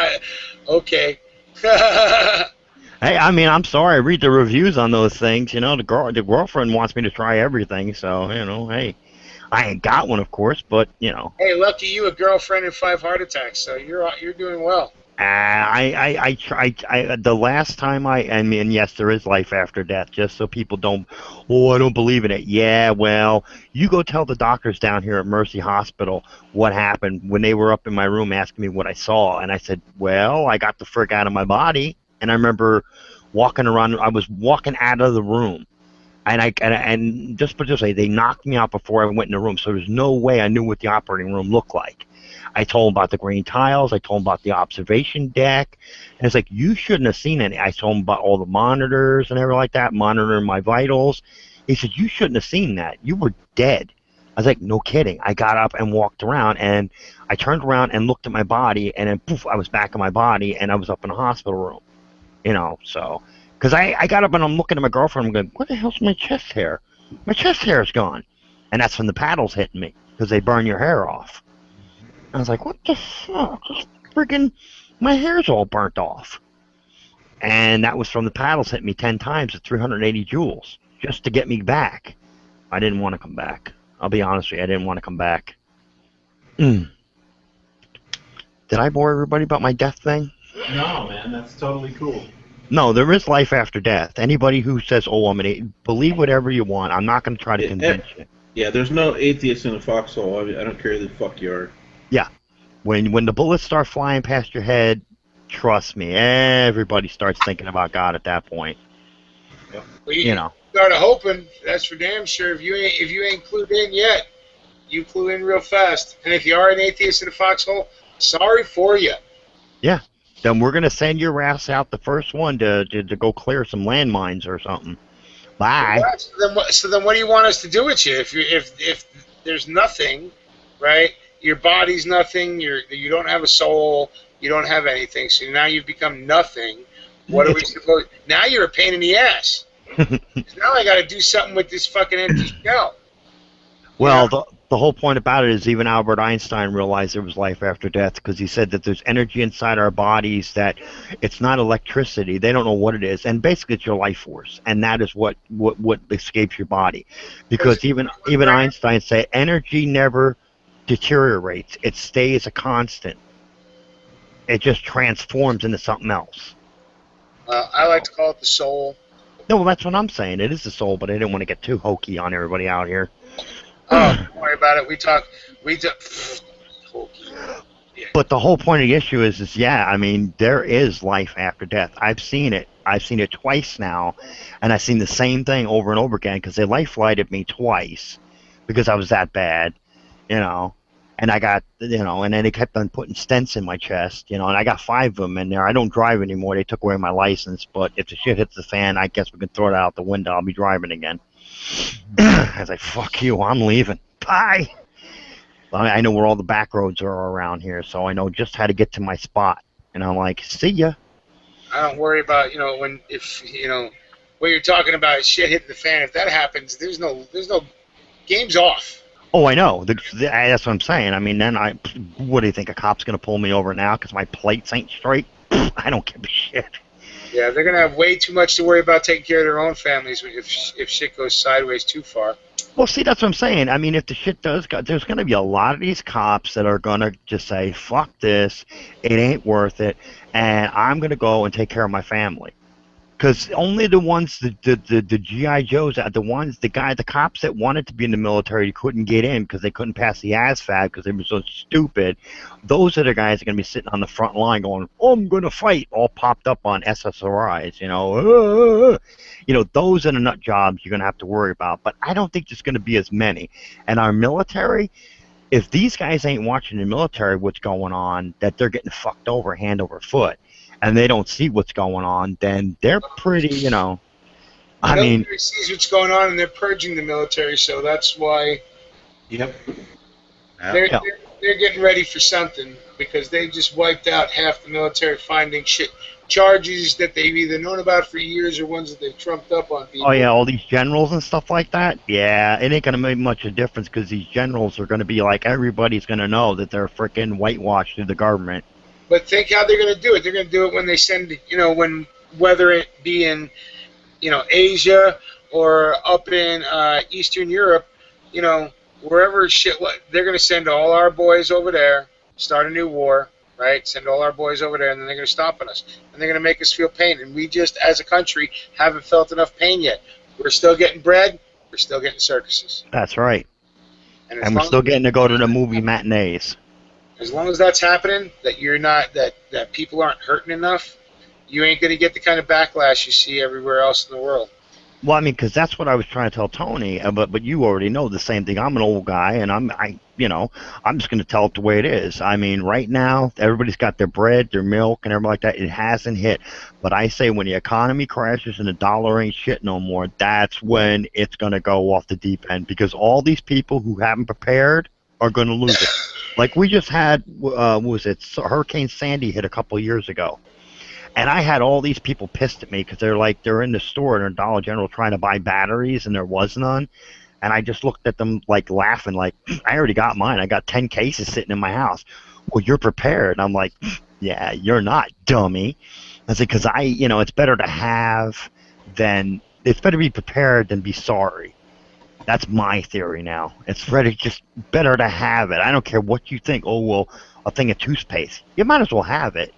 Okay. Hey, I mean, I'm sorry. I read the reviews on those things. The girlfriend wants me to try everything. So, hey, I ain't got one, of course, but Hey, lucky you, a girlfriend and 5 heart attacks. So you're doing well. I the last time I mean, yes, there is life after death. Just so people don't, I don't believe in it. Yeah, well, you go tell the doctors down here at Mercy Hospital what happened when they were up in my room asking me what I saw, and I said, well, I got the frick out of my body. And I remember walking around. I was walking out of the room, and just put it this way, they knocked me out before I went in the room. So there's no way I knew what the operating room looked like. I told him about the green tiles. I told him about the observation deck. And it's like, you shouldn't have seen any. I told him about all the monitors and everything like that, monitoring my vitals. He said, you shouldn't have seen that. You were dead. I was like, no kidding. I got up and walked around, and I turned around and looked at my body, and then poof, I was back in my body, and I was up in a hospital room. So, because I got up and I'm looking at my girlfriend, I'm going, what the hell's my chest hair? My chest hair is gone. And that's from the paddles hitting me, because they burn your hair off. I was like, what the fuck? Just freaking, my hair's all burnt off. And that was from the paddles hitting me 10 times at 380 joules, just to get me back. I didn't want to come back. I'll be honest with you, I didn't want to come back. Did I bore everybody about my death thing? No, man, that's totally cool. No, there is life after death. Anybody who says, believe whatever you want, I'm not going to try to convince you. Yeah, there's no atheist in a foxhole. I don't care who the fuck you are. Yeah. When the bullets start flying past your head, trust me, everybody starts thinking about God at that point. Yeah. Well, started hoping. That's for damn sure. If you ain't clued in yet, you clue in real fast. And if you are an atheist in a foxhole, sorry for you. Yeah. Then we're going to send your ass out, the first one, to go clear some landmines or something. Bye. So then what do you want us to do with you? If there's nothing, right? Your body's nothing. You don't have a soul. You don't have anything. So now you've become nothing. What are we supposed? Now you're a pain in the ass. Now I got to do something with this fucking empty shell. Well, the whole point about it is even Albert Einstein realized there was life after death, because he said that there's energy inside our bodies that it's not electricity. They don't know what it is, and basically it's your life force, and that is what escapes your body. Because even Einstein said energy never deteriorates; it stays a constant. It just transforms into something else. I like to call it the soul. No, well, that's what I'm saying. It is the soul, but I didn't want to get too hokey on everybody out here. Oh, don't worry about it. We talk. But the whole point of the issue is yeah, I mean, there is life after death. I've seen it. I've seen it twice now, and I've seen the same thing over and over again, because they life flighted me twice because I was that bad, And I got, and then they kept on putting stents in my chest, and I got 5 of them in there. I don't drive anymore. They took away my license, but if the shit hits the fan, I guess we can throw it out the window. I'll be driving again. I was like, fuck you, I'm leaving. Bye. I know where all the back roads are around here, so I know just how to get to my spot. And I'm like, see ya. I don't worry about, what you're talking about is shit hitting the fan. If that happens, there's no game's off. Oh, I know. That's what I'm saying. I mean, then what do you think? A cop's going to pull me over now because my plates ain't straight? I don't give a shit. Yeah, they're going to have way too much to worry about taking care of their own families if shit goes sideways too far. Well, see, that's what I'm saying. I mean, if the shit does go, there's going to be a lot of these cops that are going to just say, fuck this, it ain't worth it, and I'm going to go and take care of my family. Because only the ones, the G.I. Joes, the cops that wanted to be in the military couldn't get in because they couldn't pass the ASVAB because they were so stupid. Those are the guys that are going to be sitting on the front line going, oh, I'm going to fight, all popped up on SSRIs, those are the nut jobs you're going to have to worry about. But I don't think there's going to be as many. And our military, if these guys ain't watching the military what's going on, that they're getting fucked over hand over foot, and they don't see what's going on, then they're pretty, The military sees what's going on, and they're purging the military, so that's why. Yep. They're getting ready for something because they just wiped out half the military, finding charges that they've either known about for years or ones that they've trumped up on people. Oh, yeah, all these generals and stuff like that? Yeah, it ain't going to make much of a difference because these generals are going to be like, everybody's going to know that they're freaking whitewashed through the government. But think how they're going to do it. They're going to do it when they send, whether it be in, Asia or up in Eastern Europe, wherever they're going to send all our boys over there, start a new war, right? Send all our boys over there, and then they're going to stomp on us. And they're going to make us feel pain. And we just, as a country, haven't felt enough pain yet. We're still getting bread. We're still getting circuses. That's right. And we're still getting to go to the movie matinees. As long as that's happening, that you're not that people aren't hurting enough, you ain't gonna get the kind of backlash you see everywhere else in the world. Well, I mean, because that's what I was trying to tell Tony, but you already know the same thing. I'm an old guy, and I'm just gonna tell it the way it is. I mean, right now, everybody's got their bread, their milk, and everything like that. It hasn't hit, but I say when the economy crashes and the dollar ain't shit no more, that's when it's gonna go off the deep end because all these people who haven't prepared are gonna lose it. Like we just had, Hurricane Sandy hit a couple of years ago. And I had all these people pissed at me because they're in the store in Dollar General trying to buy batteries and there was none. And I just looked at them like laughing, like, I already got mine. I got 10 cases sitting in my house. Well, you're prepared. I'm like, yeah, you're not, dummy. I said, because it's better to have it's better to be prepared than be sorry. That's my theory now. It's just better to have it. I don't care what you think. Oh, well, a thing of toothpaste. You might as well have it.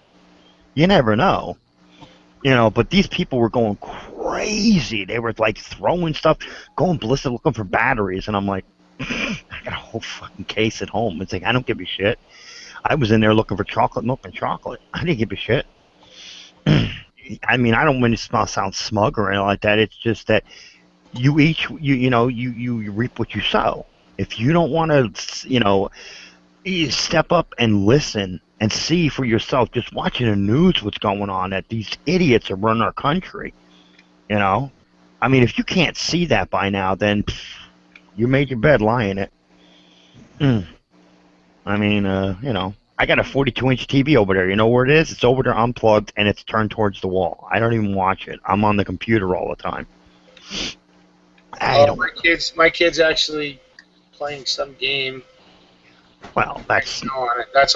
You never know. But these people were going crazy. They were, like, throwing stuff, going ballistic, looking for batteries. And I'm like, I got a whole fucking case at home. It's like, I don't give a shit. I was in there looking for chocolate milk and chocolate. I didn't give a shit. I mean, I don't mean to sound smug or anything like that. It's just that you reap what you sow. If you don't want to, you step up and listen and see for yourself, just watching the news what's going on, that these idiots are running our country. I mean, if you can't see that by now, then you made your bed, lie in it. I mean, I got a 42-inch TV over there. You know where it is? It's over there unplugged, and it's turned towards the wall. I don't even watch it. I'm on the computer all the time. My kid's actually playing some game. Well, that's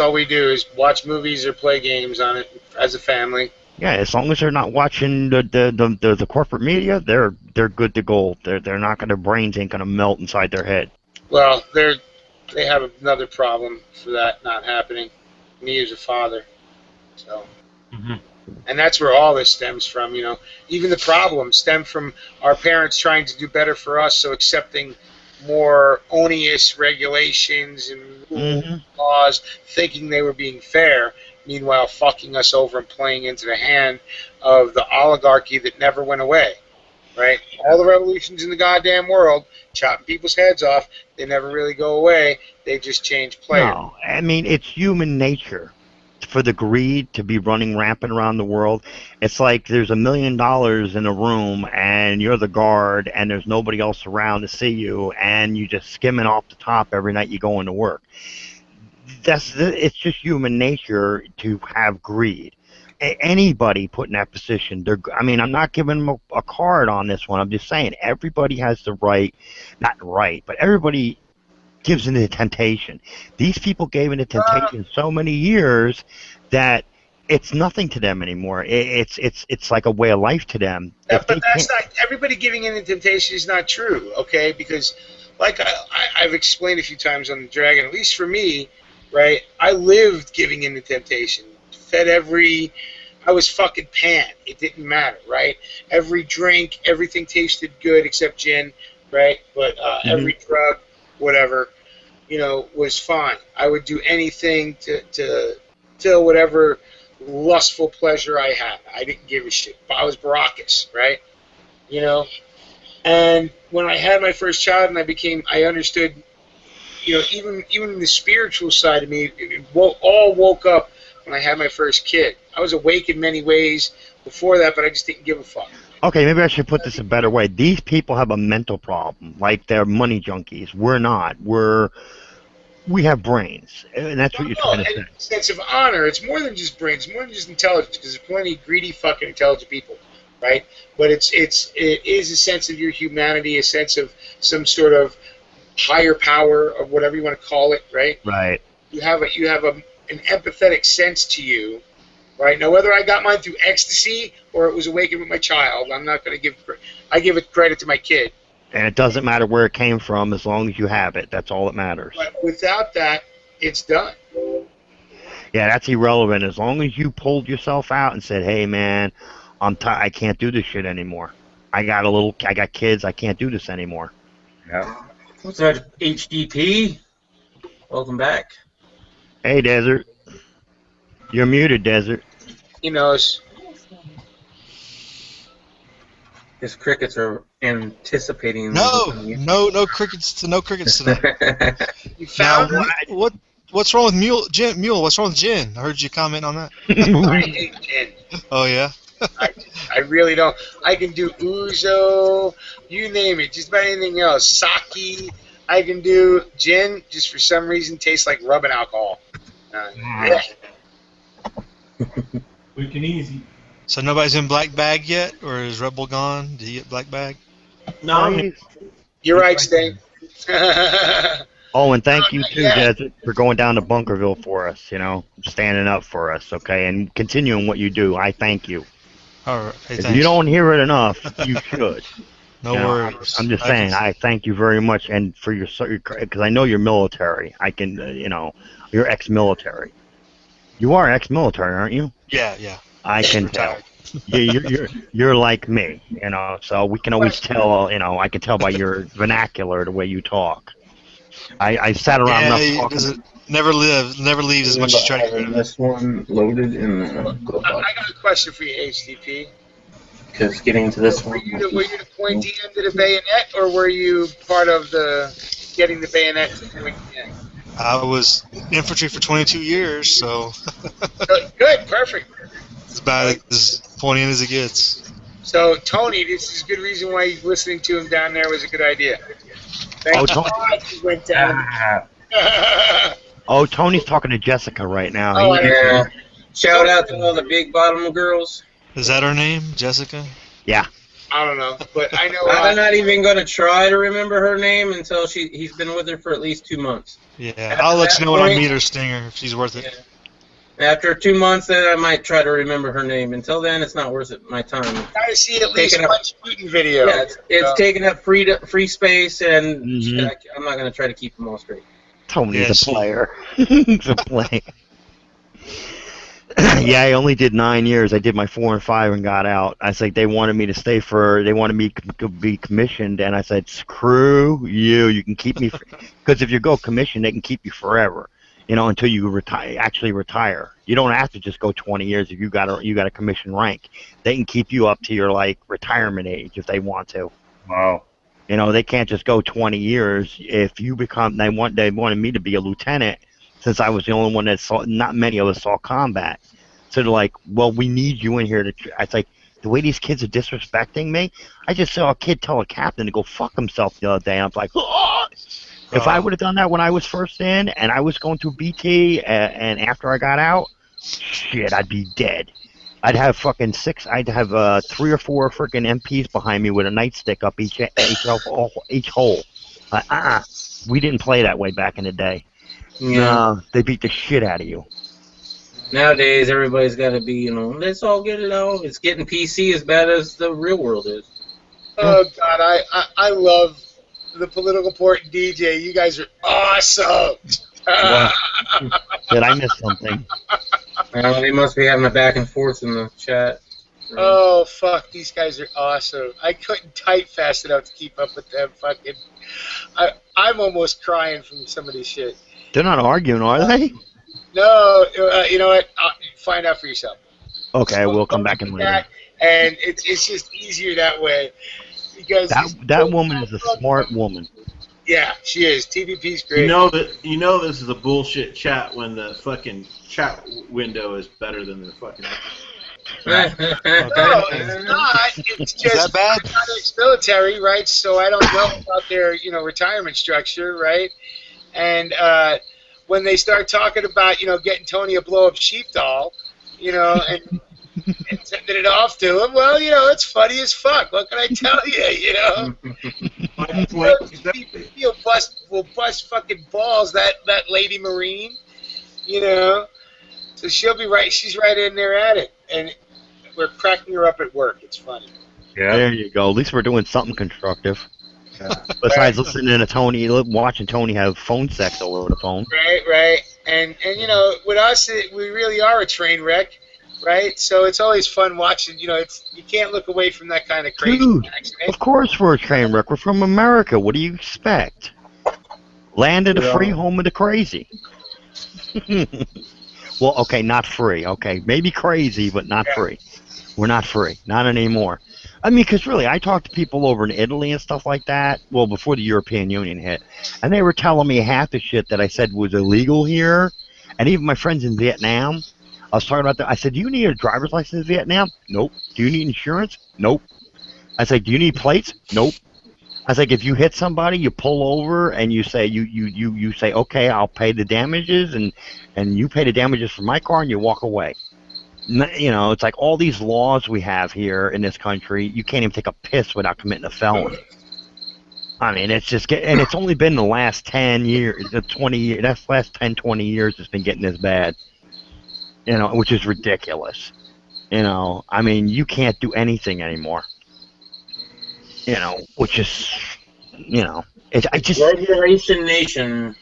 all we do is watch movies or play games on it as a family. Yeah, as long as they're not watching the corporate media, they're good to go. They're not their brains ain't gonna melt inside their head. Well, they have another problem for that not happening. Me as a father, so. Mm-hmm. And that's where all this stems from, Even the problems stem from our parents trying to do better for us, so accepting more onerous regulations and laws, thinking they were being fair, meanwhile fucking us over and playing into the hand of the oligarchy that never went away, right? All the revolutions in the goddamn world, chopping people's heads off, they never really go away. They just change players. No, I mean, it's human nature for the greed to be running rampant around the world. It's like there's $1 million in a room and you're the guard and there's nobody else around to see you and you just skimming off the top every night you go into work. It's just human nature to have greed. Anybody put in that position, I mean, I'm not giving them a card on this one. I'm just saying everybody has the right, not right, but everybody gives into the temptation. These people gave into temptation so many years that it's nothing to them anymore. It's like a way of life to them. But that's not, everybody giving in to temptation is not true, okay? Because like I've explained a few times on the Dragon, at least for me, right, I lived giving in to temptation. I was fucking pan. It didn't matter, right? Every drink, everything tasted good except gin, right? But every drug, whatever, was fine. I would do anything to whatever lustful pleasure I had. I didn't give a shit. I was Baracus, right? And when I had my first child and I understood, even the spiritual side of me, it all woke up when I had my first kid. I was awake in many ways before that, but I just didn't give a fuck. Okay, maybe I should put this a better way. These people have a mental problem, like they're money junkies. We're not. We have brains, and that's what you're trying to say. Sense of honor. It's more than just brains. It's more than just intelligence, because there's plenty of greedy, fucking intelligent people, right? But it is a sense of your humanity, a sense of some sort of higher power, or whatever you want to call it, right? Right. You have an empathetic sense to you, right? Now, whether I got mine through ecstasy or it was awakened with my child, I'm not going to I give it credit to my kid. And it doesn't matter where it came from, as long as you have it. That's all that matters. But without that, it's done. Yeah, that's irrelevant. As long as you pulled yourself out and said, "Hey, man, I can't do this shit anymore. I got kids. I can't do this anymore." Yeah. What's that, HDP? Welcome back. Hey, Desert. You're muted, Desert. He knows. His crickets are anticipating. No crickets tonight. You found what's wrong with Mule? What's wrong with Gin? I heard you comment on that. I hate gin. Oh yeah. I really don't. I can do ouzo, you name it, just about anything else. Sake, I can do. Gin, just for some reason, tastes like rubbing alcohol. Yeah. Quick and easy. So nobody's in Black Bag yet, or is Rebel gone? Did he get Black Bag? No. You're right, Sting. Oh, and thank you too, Desert, for going down to Bunkerville for us. Standing up for us, okay, and continuing what you do. I thank you. All right. Hey, if you don't hear it enough, you should. No worries. I'm just saying, I thank you very much, and for your, because I know you're military. I can, you're ex-military. You are ex-military, aren't you? Yeah. I can tell. You're like me, so we can always tell. I can tell by your vernacular, the way you talk. I sat around enough talking. Never leaves as much as you try to get rid of it. This one loaded in the I got a question for you, HDP. Because getting to this Were one. you the pointee end of the bayonet, or were you part of the getting the bayonet to the pointy end? I was infantry for 22 years, so. Good, perfect. It's about as pointy end as it gets. So, Tony, this is a good reason why listening to him down there was a good idea. Thank God he went down. Oh, Tony's talking to Jessica right now. Oh, yeah. Shout out to all the big bottom girls. Is that her name, Jessica? Yeah. I don't know, but I know. I'm not even going to try to remember her name until he's been with her for at least 2 months. Yeah, I'll let you know when I meet her, Stinger, if she's worth it. Yeah. After 2 months, then I might try to remember her name. Until then, it's not worth it, my time. I see at least one shooting video. Yeah, it's taking up free space, and I'm not going to try to keep them all straight. Tony's a player. He's a player. Yeah, I only did 9 years. I did my 4 and 5 and got out. I said they wanted me to stay they wanted me to be commissioned, and I said, screw you. You can keep me, because if you go commissioned, they can keep you forever. until you actually retire. You don't have to just go 20 years if you got a commission rank. They can keep you up to your like retirement age if they want to. Wow. They can't just go 20 years if you become. They wanted me to be a lieutenant since I was the only one that saw. Not many of us saw combat. So they're like, well, we need you in here to. It's like the way these kids are disrespecting me. I just saw a kid tell a captain to go fuck himself the other day, and I was like, oh! If I would have done that when I was first in, and I was going through BT, and after I got out, shit, I'd be dead. I'd have fucking I'd have 3 or 4 freaking MPs behind me with a nightstick up each hole. We didn't play that way back in the day. Yeah. No, they beat the shit out of you. Nowadays, everybody's got to be, let's all get it out. It's getting PC as bad as the real world is. Oh, God, I love the political port and DJ. You guys are awesome. Did I miss something? They must be having a back and forth in the chat. Oh, fuck, these guys are awesome. I couldn't type fast enough to keep up with them. Fucking, I'm almost crying from some of this shit. They're not arguing, are they? No, you know what? Find out for yourself. Okay, we'll come back in later. And it's just easier that way. Because that woman is a smart woman. Yeah, she is. TVP's great. You know this is a bullshit chat when the fucking chat window is better than the fucking. No, it's not. It's just I'm not ex-military, right? So I don't know about their, retirement structure, right? And when they start talking about, getting Tony a blow-up sheep doll, and sending it off to him, well, it's funny as fuck. What can I tell you, We'll bust fucking balls, that lady Marine, So she'll be right. She's right in there at it. And we're cracking her up at work. It's funny. Yeah. There you go. At least we're doing something constructive. Yeah. Besides listening to Tony, watching Tony have phone sex over the phone. Right. And with us, we really are a train wreck. Right, so it's always fun watching. You can't look away from that kind of crazy. Dude, of course we're a train wreck. We're from America. What do you expect? Land of the free, home of the crazy. Well, okay, not free. Okay, maybe crazy, but not free. We're not free, not anymore. I mean, because really, I talked to people over in Italy and stuff like that. Well, before the European Union hit, and they were telling me half the shit that I said was illegal here, and even my friends in Vietnam. I was talking about that. I said, do you need a driver's license in Vietnam? Nope. Do you need insurance? Nope. I said, do you need plates? Nope. I was like, if you hit somebody, you pull over and you say, you say, okay, I'll pay the damages, and you pay the damages for my car, and you walk away. It's like all these laws we have here in this country, you can't even take a piss without committing a felony. I mean, it's just and it's only been the last 10 years, 20 years, that's last 10, 20 years it's been getting this bad. Which is ridiculous. I mean, you can't do anything anymore. Which is, I just. Regulation nation.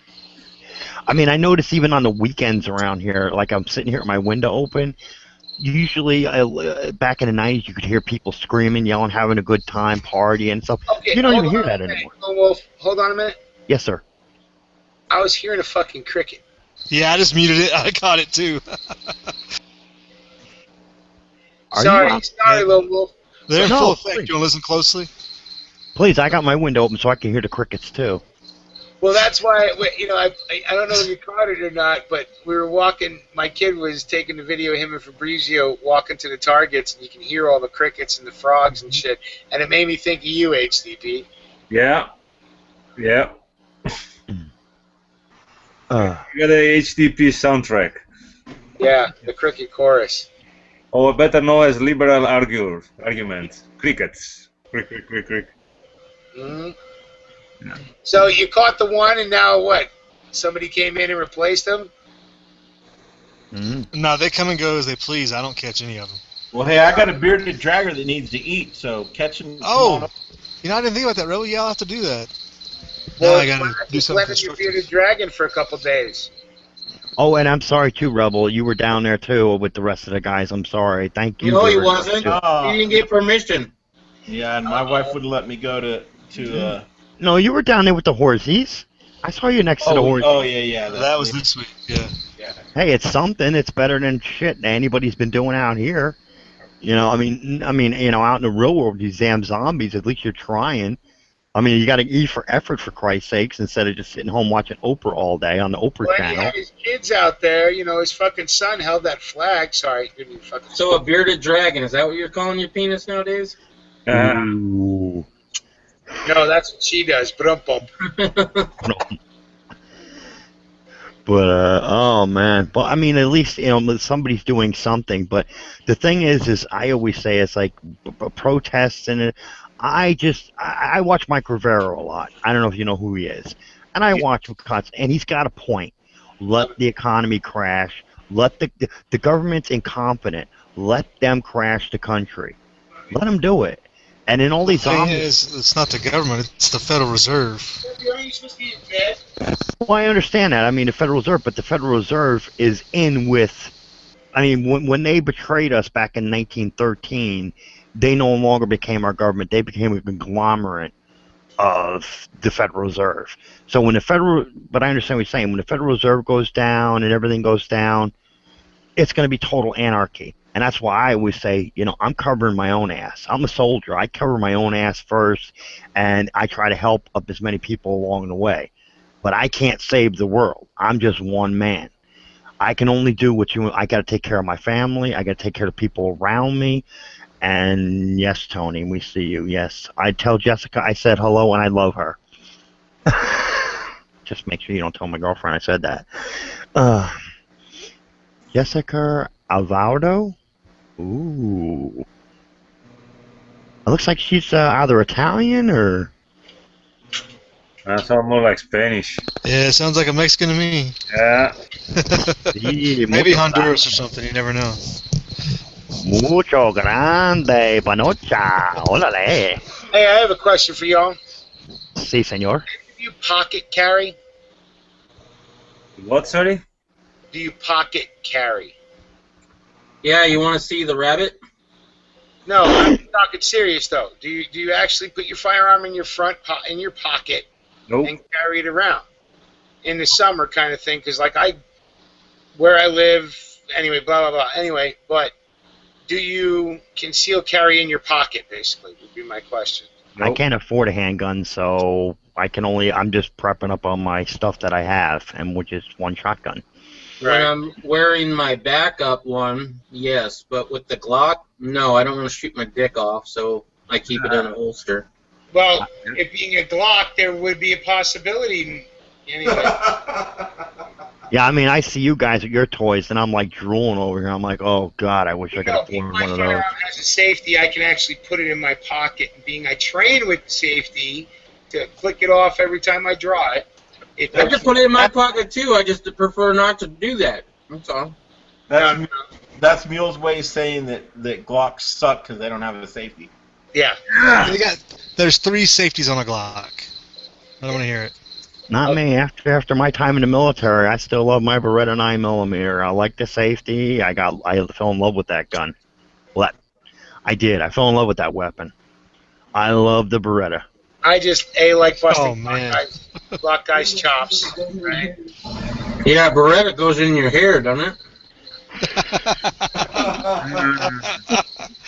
I mean, I notice even on the weekends around here, like I'm sitting here with my window open. Usually, back in the 90s, you could hear people screaming, yelling, having a good time, partying and stuff. Okay, you don't even hear that anymore. Wolf, hold on a minute. Yes, sir. I was hearing a fucking cricket. Yeah, I just muted it. I caught it too. Sorry, Lone Wolf. They're in full effect. Do you want to listen closely? Please, I got my window open so I can hear the crickets too. Well, that's why, I don't know if you caught it or not, but we were walking, my kid was taking the video of him and Fabrizio walking to the targets, and you can hear all the crickets and the frogs and shit, and it made me think of you, HDP. Yeah. You got a HDP soundtrack. Yeah, the cricket chorus. Or better known as liberal argument. Crickets. Crick. Mm-hmm. Yeah. So you caught the one, and now what? Somebody came in and replaced them? No, they come and go as they please. I don't catch any of them. Well, hey, I got a bearded dragger that needs to eat, so catch him. Oh, I didn't think about that, Rebel. Yeah, I'll have to do that. Well, now I gotta do something. Let your bearded dragon for a couple days. Oh, and I'm sorry too, Rebel. You were down there too with the rest of the guys. I'm sorry. Thank you. No, he wasn't. He didn't get permission. Yeah, and my wife wouldn't let me go to. No, you were down there with the horsies. I saw you next to the horse. Oh yeah. That was this week. Yeah. Hey, it's something. It's better than shit anybody's been doing out here. You know, I mean, out in the real world, these damn zombies. At least you're trying. I mean, you got to eat for effort, for Christ's sakes, instead of just sitting home watching Oprah all day on the Oprah Well, he channel. had his kids out there. You know, his fucking son held that flag. Sorry, give me fucking. So a bearded dragon, is that what you're calling your penis nowadays? Ooh. No, that's what she does. Bump. But oh man, but I mean, at least somebody's doing something. But the thing is I always say it's like protests and I watch Mike Rivera a lot. I don't know if you know who he is, and I watch him constantly, and he's got a point. Let the economy crash. Let the government's incompetent. Let them crash the country. Let them do it. And in all these zombies, it's not the government; it's the Federal Reserve. Are you supposed to be in bed? well, I understand that. I mean, the Federal Reserve, but the Federal Reserve is in with. I mean, when they betrayed us back in 1913, they no longer became our government. They became a conglomerate of the Federal Reserve. So but I understand what you're saying. When the Federal Reserve goes down and everything goes down, it's going to be total anarchy. And that's why I always say, I'm covering my own ass. I'm a soldier. I cover my own ass first, and I try to help up as many people along the way. But I can't save the world. I'm just one man. I can only do I got to take care of my family. I got to take care of the people around me. And yes, Tony, we see you. Yes, I tell Jessica I said hello and I love her. Just make sure you don't tell my girlfriend I said that. Jessica Alvarado? Ooh. It looks like she's either Italian or... That sounds more like Spanish. Yeah, it sounds like a Mexican to me. Yeah. Maybe Honduras or something, you never know. Mucho grande, panocha. Órale. Hey, I have a question for y'all. Sí, señor. Do you pocket carry? What, sorry? Do you pocket carry? Yeah, you want to see the rabbit? No, I'm talking serious though. Do you actually put your firearm in your pocket and carry it around in the summer kind of thing? Because where I live, anyway, blah blah blah. Anyway, but do you conceal carry in your pocket? Basically, would be my question. I can't afford a handgun, so I'm just prepping up on my stuff that I have, and which is one shotgun. When I'm wearing my backup one, yes, but with the Glock, no, I don't want to shoot my dick off, so I keep it in a holster. Well, it being a Glock, there would be a possibility. Anyway. Yeah, I mean, I see you guys with your toys, and I'm like drooling over here. I'm like, oh god, I wish I could afford one of those. My firearm has a safety. I can actually put it in my pocket. And being I train with safety to click it off every time I draw it. I just put it in my pocket too. I just prefer not to do that. That's all. That's Mule's way of saying that Glocks suck because they don't have a safety. Yeah. There's 3 safeties on a Glock. I don't want to hear it. Not me. After my time in the military, I still love my Beretta 9mm. I like the safety. I fell in love with that gun. Well, I did. I fell in love with that weapon. I love the Beretta. I just like busting Glock guys' chops. Right? Yeah, Beretta goes in your hair, doesn't it?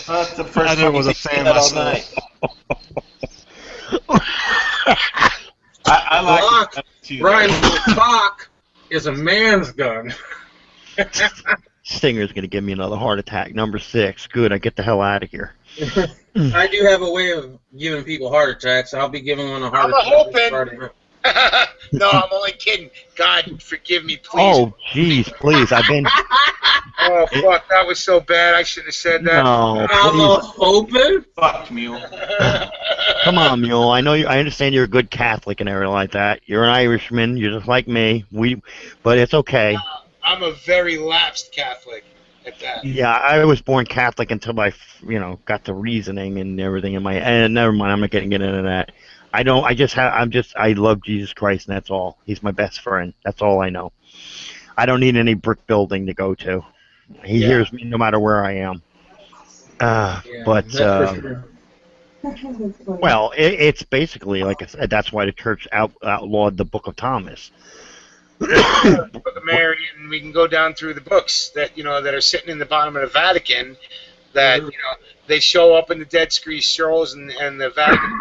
That's the first I was a fan myself. I like Brian Spock is a man's gun. Stinger's gonna give me another heart attack. Number 6. Good. I get the hell out of here. I do have a way of giving people heart attacks. I'll be giving one a heart attack. Hoping. No, I'm only kidding. God, forgive me, please. Oh, jeez, please. I've been. Oh, fuck, that was so bad. I should have said that. No, I'm hoping. Fuck, Mule. Come on, Mule. I know you. I understand you're a good Catholic and everything like that. You're an Irishman. You're just like me. But it's okay. I'm a very lapsed Catholic at that. Yeah, I was born Catholic until I, got the reasoning and everything in my. And never mind. I'm not getting into that. I love Jesus Christ, and that's all. He's my best friend. That's all I know. I don't need any brick building to go to. He hears me no matter where I am. But Well, it's basically, like I said, that's why the church outlawed the Book of Thomas. Book of Mary, and we can go down through the books that that are sitting in the bottom of the Vatican. That they show up in the Dead Sea Scrolls and the Vatican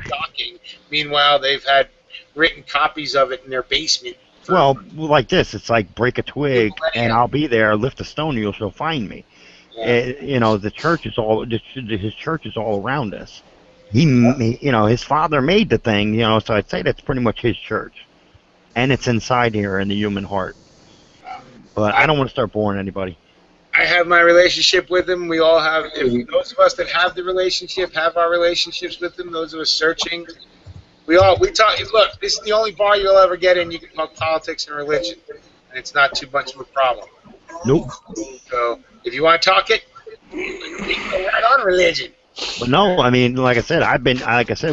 talking. Meanwhile, they've had written copies of it in their basement. Well, like this, it's like break a twig, and I'll be there. Lift a stone, you'll find me. Yeah. The church is all his church is all around us. His father made the thing. So I'd say that's pretty much his church, and it's inside here in the human heart. But I don't want to start boring anybody. I have my relationship with him. We all have. If those of us that have the relationship have our relationships with him. Those of us searching, we talk. Look, this is the only bar you'll ever get in. You can talk politics and religion, and it's not too much of a problem. Nope. So if you want to talk it, we can go right on religion. But no, I mean, like I said,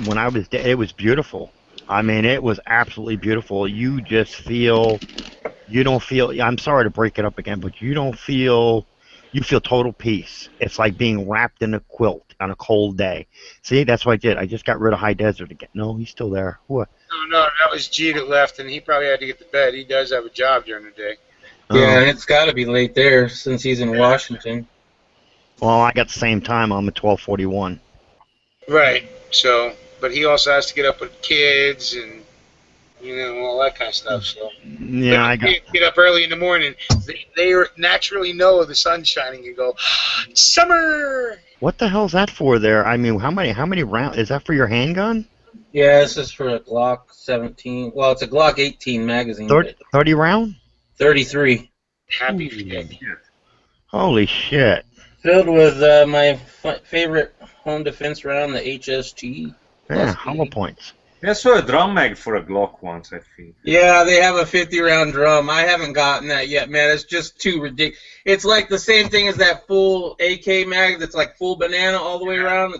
when I was there, it was beautiful. I mean, it was absolutely beautiful. You don't feel. I'm sorry to break it up again, but you feel total peace. It's like being wrapped in a quilt on a cold day. See, that's what I did. I just got rid of high desert again. No, he's still there. What? No, that was G that left, and he probably had to get to bed. He does have a job during the day. Yeah, it's got to be late there since he's in Washington. Well, I got the same time. I'm at 12:41. Right. So, but he also has to get up with kids and all that kind of stuff. So yeah, I got get up early in the morning. They naturally know the sun's shining and go, summer. What the hell's that for there? I mean, how many rounds is that for your handgun? Yeah, this is for a Glock 17. Well, it's a Glock 18 magazine. 30 round? 33. Happy shit. Holy shit. Filled with my favorite home defense round, the HST. Yeah, hollow points. I saw a drum mag for a Glock once, I think. Yeah, they have a 50-round drum. I haven't gotten that yet, man. It's just too ridiculous. It's like the same thing as that full AK mag that's like full banana all the way around.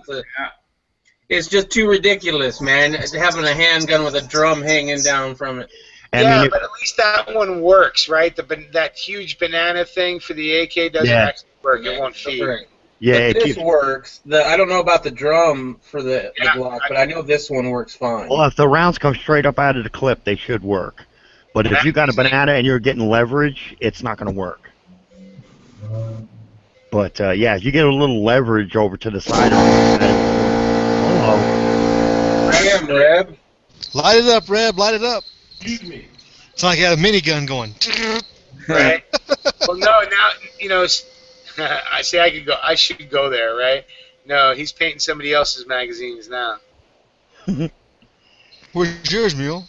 It's just too ridiculous, man, having a handgun with a drum hanging down from it. But at least that one works, right? That huge banana thing for the AK doesn't actually work. It won't feed. Right. Yeah, but this works. I don't know about the drum for the Glock, but I know this one works fine. Well, if the rounds come straight up out of the clip, they should work. But if you got a banana and you're getting leverage, it's not going to work. But yeah, if you get a little leverage over to the side of it. I am Reb. Light it up, Reb. Light it up. Excuse me. It's like you had a minigun going. Right. Well, no, now I say I should go there, right? No, he's painting somebody else's magazines now. Where's yours, Mule?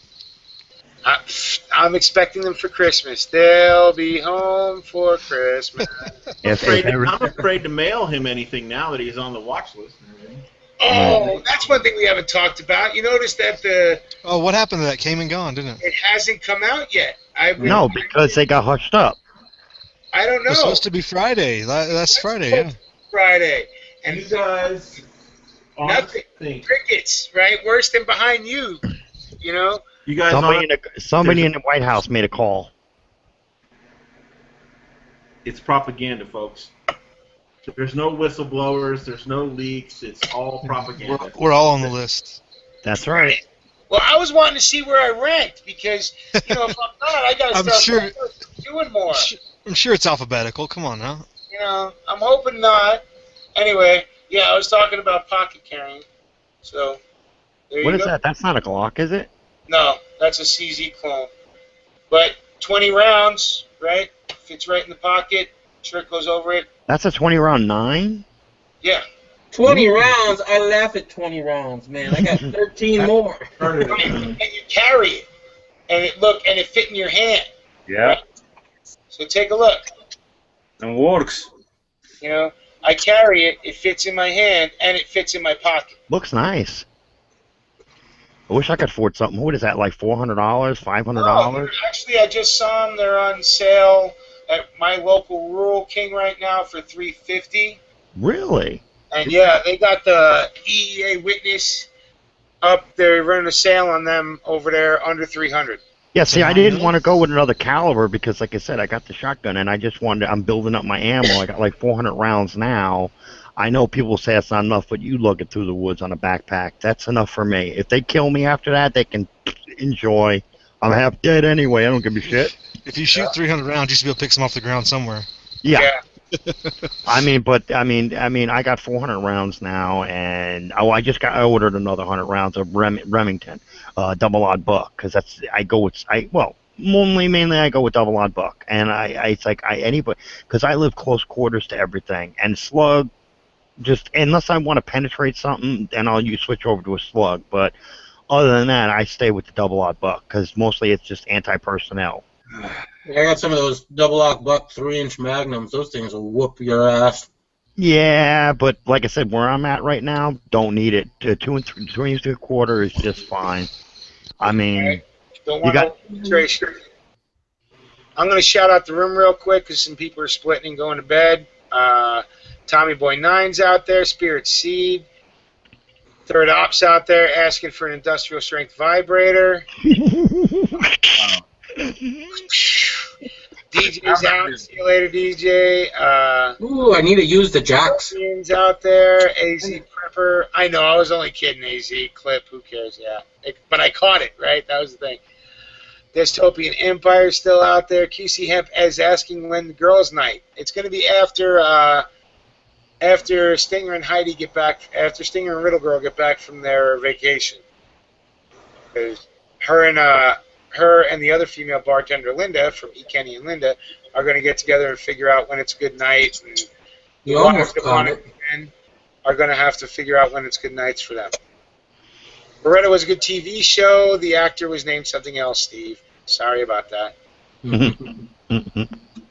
I'm expecting them for Christmas. They'll be home for Christmas. I'm afraid to mail him anything now that he's on the watch list. Oh, that's one thing we haven't talked about. You notice that what happened to that? Came and gone, didn't it? It hasn't come out yet. No, because they got hushed up. I don't know. It's supposed to be Friday. That's Friday, yeah. Friday. And you guys, nothing. Crickets, right? Worse than behind you. You guys. Somebody in the White House made a call. It's propaganda, folks. There's no whistleblowers. There's no leaks. It's all propaganda. We're all on the list. That's right. Well, I was wanting to see where I ranked because if I'm not, I got to start doing more. I'm sure it's alphabetical. Come on now. I'm hoping not. Anyway, yeah, I was talking about pocket carrying. So, there you go. What is that? That's not a Glock, is it? No, that's a CZ clone. But 20 rounds, right? Fits right in the pocket. Shirt goes over it. That's a 20 round 9? Yeah. 20 rounds? I laugh at 20 rounds, man. I got 13 more. And you carry it. And it fit in your hand. Yeah. Right? So take a look. It works. I carry it, it fits in my hand, and it fits in my pocket. Looks nice. I wish I could afford something. What is that, like $400, $500? Oh, actually, I just saw them. They're on sale at my local Rural King right now for $350. Really? And yeah, they got the EEA Witness up. They're running a sale on them over there under $300. Yeah, see, I didn't want to go with another caliber because, like I said, I got the shotgun and I just wanted I'm building up my ammo. I got like 400 rounds now. I know people say that's not enough, but you look it through the woods on a backpack. That's enough for me. If they kill me after that, they can enjoy. I'm half dead anyway. I don't give a shit. If you shoot 300 rounds, you should be able to pick some off the ground somewhere. Yeah. I mean, I got 400 rounds now, and I ordered another 100 rounds of Remington, double odd buck, because mainly I go with double odd buck, and anybody, because I live close quarters to everything, and slug, just unless I want to penetrate something, then I'll switch over to a slug, but other than that, I stay with the double odd buck, because mostly it's just anti-personnel. Yeah, I got some of those double odd buck 3-inch magnums. Those things will whoop your ass. Yeah, but like I said, where I'm at right now, don't need it. 2 and 3/4 is just fine. I mean, Don't want no penetration. I'm going to shout out the room real quick because some people are splitting and going to bed. Tommy Boy 9's out there, Spirit Seed. Third Ops out there asking for an industrial strength vibrator. DJ's out. See you later, DJ. Ooh, I need to use the jacks. Out there. AZ Prepper. I know, I was only kidding, AZ. Clip, who cares? Yeah. But I caught it, right? That was the thing. Dystopian Empire still out there. QC Hemp is asking when the girls' night. It's going to be after Stinger and Heidi get back, after Stinger and Riddle Girl get back from their vacation. Because her and the other female bartender, Linda, from E. Kenny and Linda, are going to get together and figure out when it's good night. And You almost caught it. Are going to have to figure out when it's good nights for them. Beretta was a good TV show. The actor was named something else, Steve. Sorry about that. And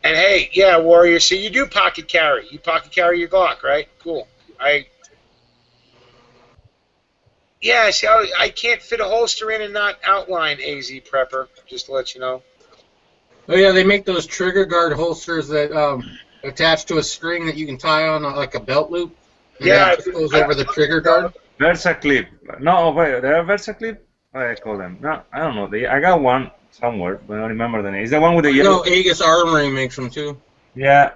hey, yeah, Warrior, so you do pocket carry. You pocket carry your Glock, right? Cool. Yeah, see, I can't fit a holster in and not outline AZ Prepper, just to let you know. Oh, yeah, they make those trigger guard holsters that attach to a string that you can tie on like a belt loop. And Yeah. it just goes over the trigger guard. VersaClip. No, wait, they're VersaClip? I call them. No, I don't know. I got one somewhere, but I don't remember the name. Is the one with the yellow? No, Aegis Armory makes them too. Yeah.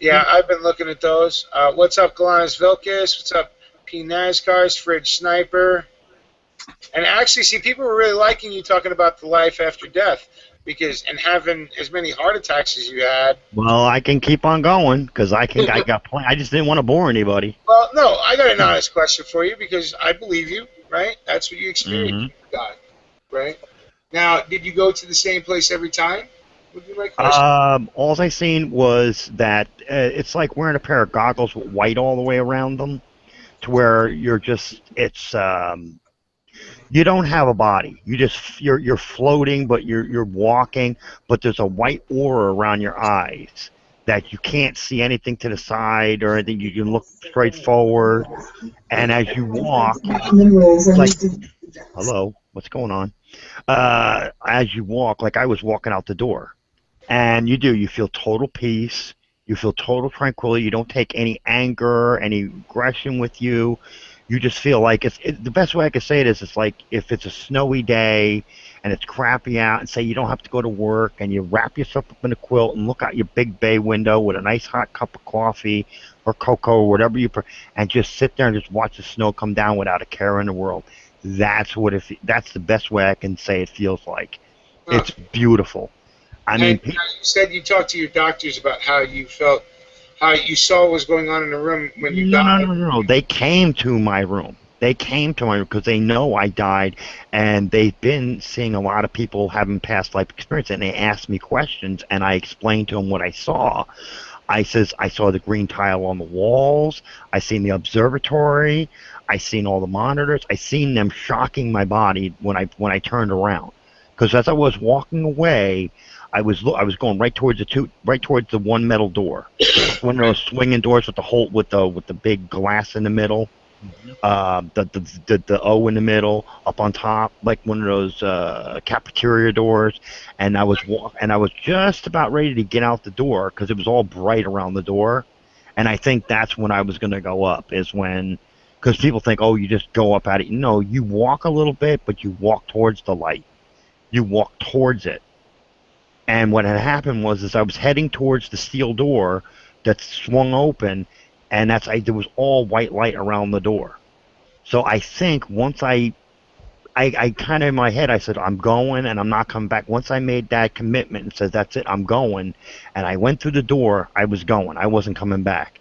Yeah, I've been looking at those. What's up, Galanis Vilkis? What's up, P. NASCAR's Fridge Sniper? And actually, see, people were really liking you talking about the life after death, and having as many heart attacks as you had. Well, I can keep on going because I got plenty. I just didn't want to bore anybody. Well, no, I got an honest question for you because I believe you, right? That's what you experienced. You got, right? Now, did you go to the same place every time? Would be my question. All I seen was that it's like wearing a pair of goggles with white all the way around them, to where you're just you don't have a body. You're floating, but you're walking, but there's a white aura around your eyes that you can't see anything to the side or anything. You can look straight forward, and as you walk, like, hello, what's going on? As you walk, like I was walking out the door, and you feel total peace. You feel total tranquility. You don't take any anger, any aggression with you. You just feel like the best way I could say it is it's like if it's a snowy day and it's crappy out and say you don't have to go to work and you wrap yourself up in a quilt and look out your big bay window with a nice hot cup of coffee or cocoa or whatever and just sit there and just watch the snow come down without a care in the world. That's the best way I can say it feels like. It's beautiful. I mean, you said you talked to your doctors about how you felt, how you saw what was going on in the room when you died. No. They came to my room. Because they know I died, and they've been seeing a lot of people having past life experience, and they asked me questions, and I explained to them what I saw. I saw the green tile on the walls. I seen the observatory. I seen all the monitors. I seen them shocking my body when I turned around. Because as I was walking away, I was going right towards the one metal door, one of those swinging doors with the big glass in the middle, the O in the middle, up on top, like one of those cafeteria doors. And I was just about ready to get out the door because it was all bright around the door, and I think that's when I was going to go up. Because people think, oh, you just go up at it. No, you walk a little bit, but you walk towards the light. You walk towards it. And what had happened was I was heading towards the steel door that swung open, and there was all white light around the door. So I think once I kind of in my head, I said, I'm going and I'm not coming back. Once I made that commitment and said, that's it, I'm going, and I went through the door, I was going. I wasn't coming back.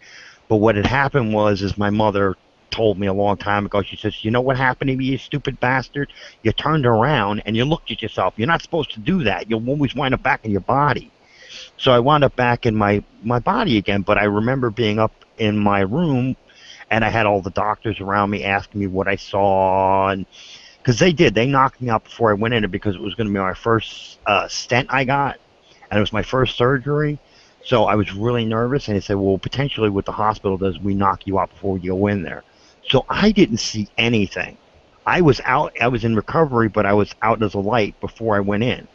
But what had happened is my mother told me a long time ago, she says, you know what happened to me, you stupid bastard? You turned around and you looked at yourself. You're not supposed to do that. You'll always wind up back in your body. So I wound up back in my body again, but I remember being up in my room, and I had all the doctors around me asking me what I saw, and because they knocked me out before I went in it because it was going to be my first stent I got, and it was my first surgery. So I was really nervous, and they said, well, potentially what the hospital does, we knock you out before you go in there. So I didn't see anything. I was in recovery, but I was out as a light before I went in.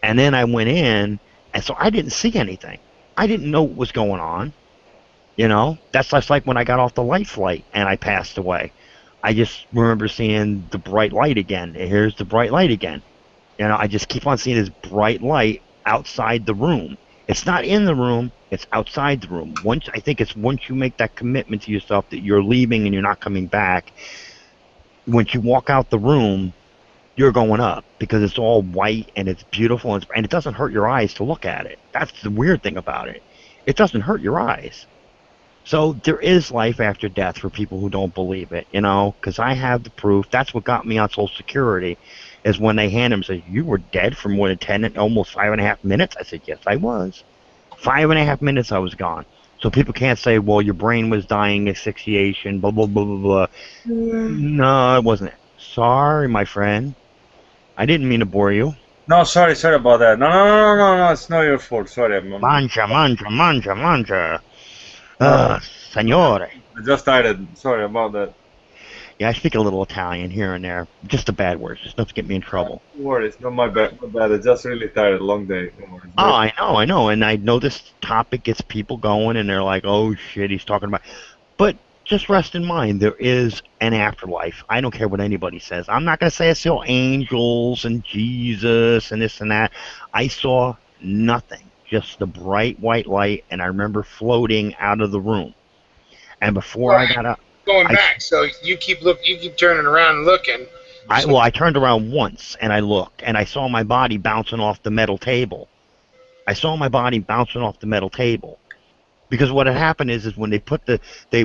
And then I went in, and so I didn't see anything. I didn't know what was going on. You know, that's just like when I got off the light flight and I passed away. I just remember seeing the bright light again. Here's the bright light again. You know, I just keep on seeing this bright light outside the room. It's not in the room, it's outside the room. Once you make that commitment to yourself that you're leaving and you're not coming back, once you walk out the room, you're going up because it's all white and it's beautiful and it doesn't hurt your eyes to look at it. That's the weird thing about it. It doesn't hurt your eyes. So there is life after death for people who don't believe it, you know, because I have the proof. That's what got me on Social Security, is when they hand him and say, you were dead for more than 10, almost 5.5 minutes? I said, yes, I was. 5.5 minutes I was gone. So people can't say, well, your brain was dying, asphyxiation, blah, blah, blah, blah, blah. No, it wasn't. Sorry, my friend. I didn't mean to bore you. No, sorry about that. No, it's not your fault. Sorry. Mangia. Signore. I just started. Sorry about that. Yeah, I speak a little Italian here and there. Just the bad words. Just not to get me in trouble. Don't worry, it's not my bad. I just really tired. Long day. Oh, I know. And I know this topic gets people going, and they're like, oh, shit, he's talking about... But just rest in mind, there is an afterlife. I don't care what anybody says. I'm not going to say I saw angels and Jesus and this and that. I saw nothing. Just the bright white light, and I remember floating out of the room. And before I got up... Going back, so you keep turning around and looking. I turned around once and I looked and I saw my body bouncing off the metal table. Because what had happened is when they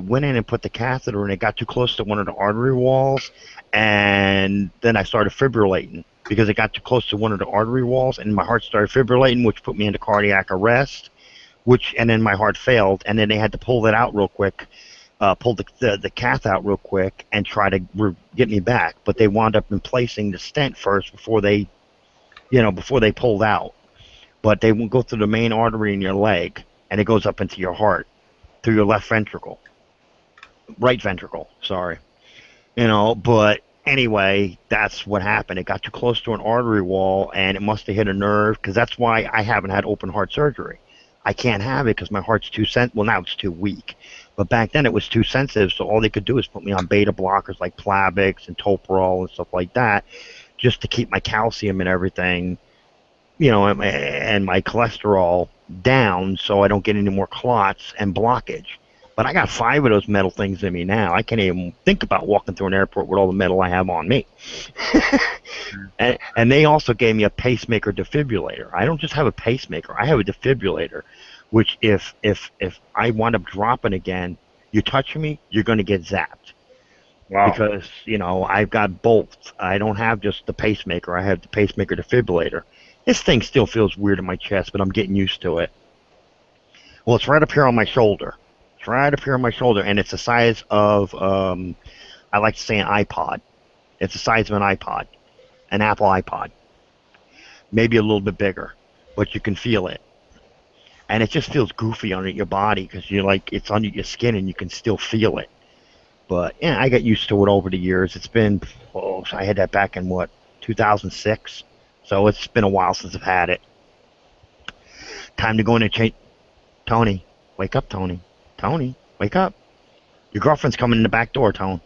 went in and put the catheter and it got too close to one of the artery walls, and then I started fibrillating because it got too close to one of the artery walls, and my heart started fibrillating, which put me into cardiac arrest, and then my heart failed, and then they had to pull that out real quick. Pull the cath out real quick and try to get me back, but they wound up placing the stent first before they pulled out. But they will go through the main artery in your leg, and it goes up into your heart through your right ventricle. Sorry, But anyway, that's what happened. It got too close to an artery wall, and it must have hit a nerve. Because that's why I haven't had open heart surgery. I can't have it because my heart's too well, now it's too weak. But back then it was too sensitive, so all they could do is put me on beta blockers like Plavix and Toprol and stuff like that, just to keep my calcium and everything, and my cholesterol down so I don't get any more clots and blockage. But I got 5 of those metal things in me now. I can't even think about walking through an airport with all the metal I have on me. And they also gave me a pacemaker defibrillator. I don't just have a pacemaker. I have a defibrillator, which if I wind up dropping again, you touch me, you're going to get zapped. Wow. Because, I've got both. I don't have just the pacemaker. I have the pacemaker defibrillator. This thing still feels weird in my chest, but I'm getting used to it. Well, it's right up here on my shoulder. And it's the size of, I like to say an iPod. It's the size of an iPod, an Apple iPod. Maybe a little bit bigger, but you can feel it. And it just feels goofy under your body because it's under your skin and you can still feel it. But yeah, I got used to it over the years. It's been, I had that back in 2006. So it's been a while since I've had it. Time to go in and change. Tony, wake up, Tony. Tony, wake up. Your girlfriend's coming in the back door, Tone.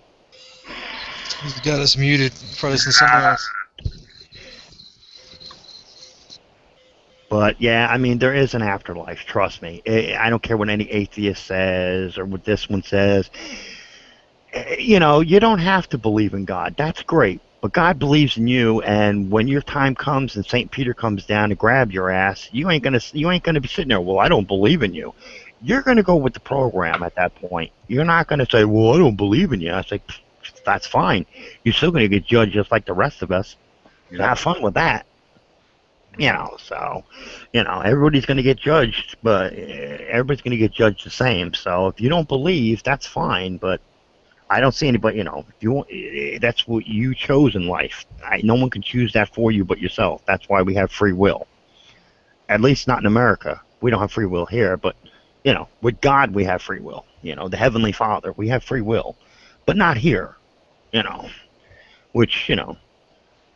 He's got us muted. Probably listening to somewhere else. But yeah, I mean, there is an afterlife. Trust me. I don't care what any atheist says or what this one says. You know, you don't have to believe in God. That's great. But God believes in you, and when your time comes and St. Peter comes down to grab your ass, you ain't gonna be sitting there, well, I don't believe in you. You're gonna go with the program at that point. You're not gonna say, well, I don't believe in you. I say, that's fine. You're still gonna get judged just like the rest of us. Have fun with that. You know, so, you know, everybody's going to get judged, but everybody's going to get judged the same. So if you don't believe, that's fine, but I don't see anybody, you know, if you that's what you chose in life. No one can choose that for you but yourself. That's why we have free will. At least not in America. We don't have free will here, but, you know, with God we have free will. You know, the Heavenly Father, we have free will, but not here, you know, which, you know.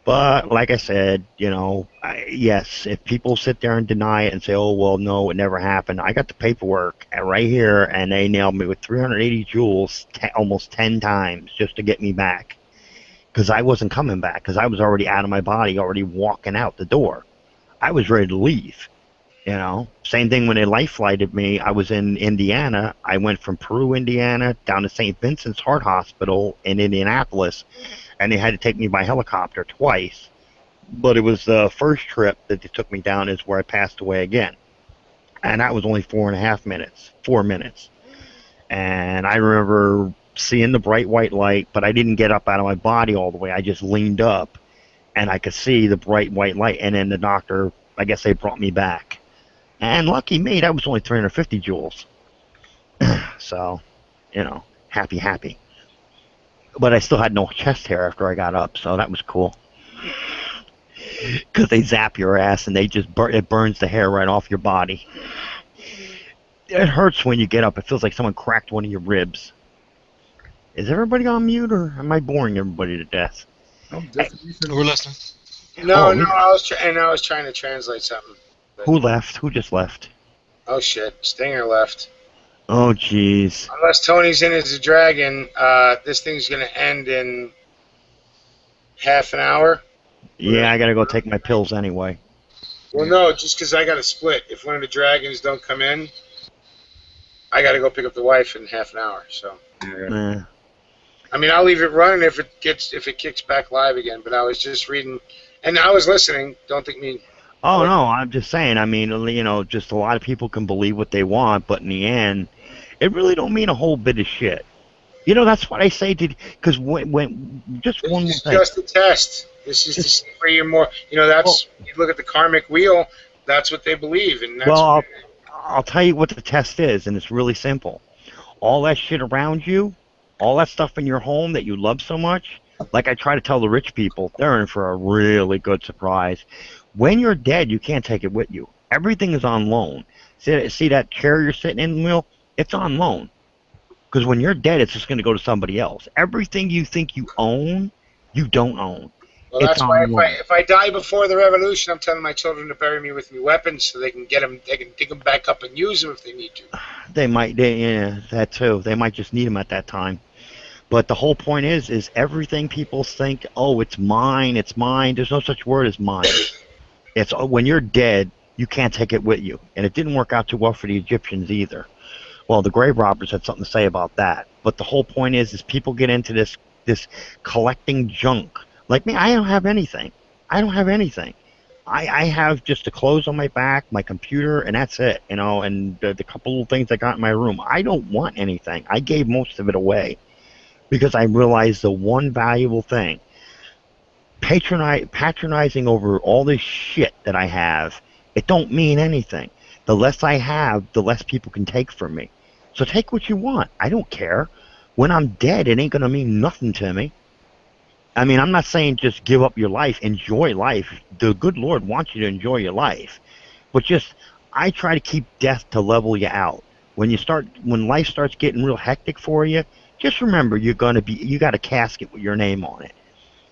But like I said, you know, yes, if people sit there and deny it and say, oh, well, no, it never happened. I got the paperwork right here, and they nailed me with 380 joules almost 10 times just to get me back. Because I wasn't coming back, because I was already out of my body, already walking out the door. I was ready to leave, you know. Same thing when they life flighted me. I was in Indiana. I went from Peru, Indiana, down to St. Vincent's Heart Hospital in Indianapolis, and they had to take me by helicopter twice. But it was the first trip that they took me down is where I passed away again. And that was only 4 minutes. And I remember seeing the bright white light, but I didn't get up out of my body all the way. I just leaned up, and I could see the bright white light. And then the doctor, I guess they brought me back. And lucky me, that was only 350 joules. So, you know, happy. But I still had no chest hair after I got up, so that was cool. Because they zap your ass and they just it burns the hair right off your body. It hurts when you get up. It feels like someone cracked one of your ribs. Is everybody on mute, or am I boring everybody to death? We're listening. No, Oh, no, I was trying to translate something. Who left? Who just left? Oh shit, Stinger left. Oh, jeez. Unless Tony's in as a dragon, this thing's gonna end in half an hour. Yeah, I gotta go take my pills anyway. Well, no, just because I got to split. If one of the dragons don't come in, I got to go pick up the wife in half an hour. So, I mean, I'll leave it running if it kicks back live again. But I was just reading, and I was listening. Don't think me. Oh, no, I'm just saying, I mean, you know, just a lot of people can believe what they want, but in the end, it really don't mean a whole bit of shit. You know, that's what I say to, because when just one more It's thing. just a test. This is to see where you're more. You know, that's you look at the karmic wheel. That's what they believe, and that's. Well, I'll tell you what the test is, and it's really simple. All that shit around you, all that stuff in your home that you love so much, like I try to tell the rich people, they're in for a really good surprise. When you're dead, you can't take it with you. Everything is on loan. See that chair you're sitting in, Will? It's on loan. Because when you're dead, it's just going to go to somebody else. Everything you think you own, you don't own. Well, that's why if I die before the revolution, I'm telling my children to bury me with my weapons so they can get them. They can dig them back up and use them if they need to. They might, yeah, that too. They might just need them at that time. But the whole point is everything people think, oh, it's mine, it's mine. There's no such word as mine. It's when you're dead, you can't take it with you. And it didn't work out too well for the Egyptians either. Well, the grave robbers had something to say about that. But the whole point is people get into this collecting junk. Like me, I don't have anything. I have just the clothes on my back, my computer, and that's it. You know, and the couple of things I got in my room. I don't want anything. I gave most of it away because I realized the one valuable thing. Patronizing over all this shit that I have, it don't mean anything. The less I have, the less people can take from me. So take what you want. I don't care. When I'm dead, it ain't going to mean nothing to me. I mean, I'm not saying just give up your life. Enjoy life. The good Lord wants you to enjoy your life. But just, I try to keep death to level you out. When life starts getting real hectic for you, just remember you got a casket with your name on it.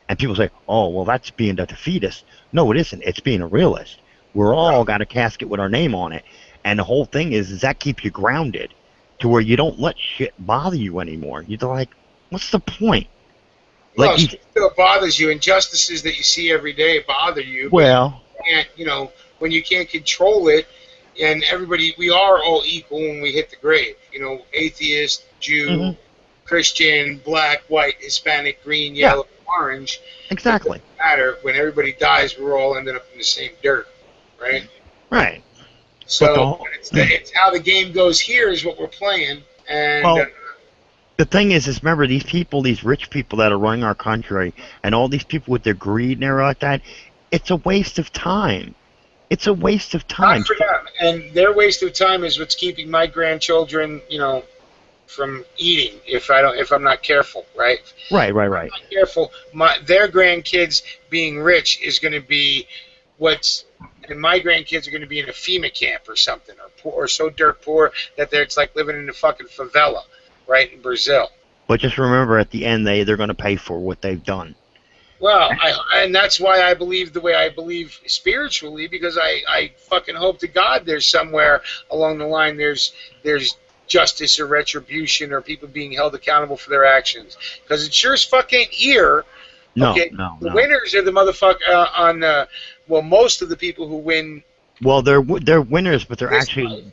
And people say, oh, well, that's being a defeatist. No, it isn't. It's being a realist. We're all got a casket with our name on it. And the whole thing is that keeps you grounded to where you don't let shit bother you anymore. You're like, what's the point? Well, Like it still bothers you. Injustices that you see every day bother you. Well, You can't, you know, when you can't control it, and everybody, we are all equal when we hit the grave. You know, atheist, Jew, Mhm. Christian, black, white, Hispanic, green, Yeah. yellow, orange. Exactly. It doesn't matter. When everybody dies, we're all ending up in the same dirt, right? Right. So it's how the game goes here is what we're playing, and Well, the thing is remember these people, these rich people that are running our country, and all these people with their greed and everything like that. It's a waste of time. It's a waste of time. not for them. And their waste of time is what's keeping my grandchildren, you know, from eating if I'm not careful, right? Right. If I'm not careful, their grandkids being rich is going to be and my grandkids are going to be in a FEMA camp or something, or poor, or so dirt poor that it's like living in a fucking favela, right, in Brazil. But just remember, at the end, they're going to pay for what they've done. Well, and that's why I believe the way I believe spiritually, because I fucking hope to God there's somewhere along the line there's justice or retribution or people being held accountable for their actions. Because it sure as fuck ain't here. No, okay? no. Winners are the motherfucker most of the people who win. Well, they're winners, but they're actually,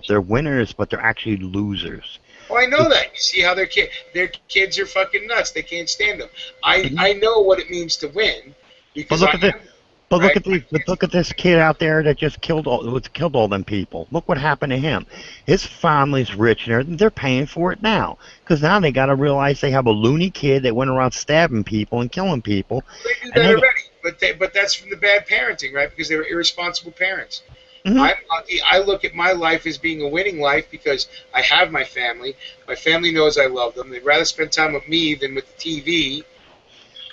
they're winners, but they're actually losers. Well, I know that. You see how their kids are fucking nuts. They can't stand them. I know what it means to win because look at this kid out there that just killed all them people. Look what happened to him. His family's rich and they're paying for it now because now they got to realize they have a loony kid that went around stabbing people and killing people. They do that already, but that's from the bad parenting, right? Because they were irresponsible parents. Mm-hmm. I'm lucky. I look at my life as being a winning life because I have my family. My family knows I love them. They'd rather spend time with me than with the TV.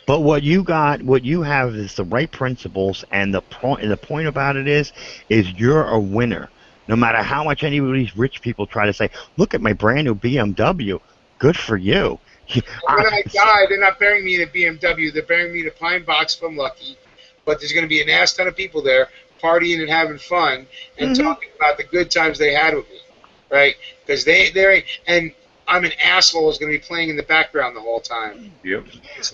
But what you have is the right principles, and the point about it is you're a winner. No matter how much any of these rich people try to say, look at my brand new BMW, good for you. When I die, they're not burying me in a BMW. They're burying me in a pine box if I'm lucky. But there's going to be an ass ton of people there partying and having fun and talking about the good times they had with me, right? Because they're and I'm an asshole is going to be playing in the background the whole time. Yep.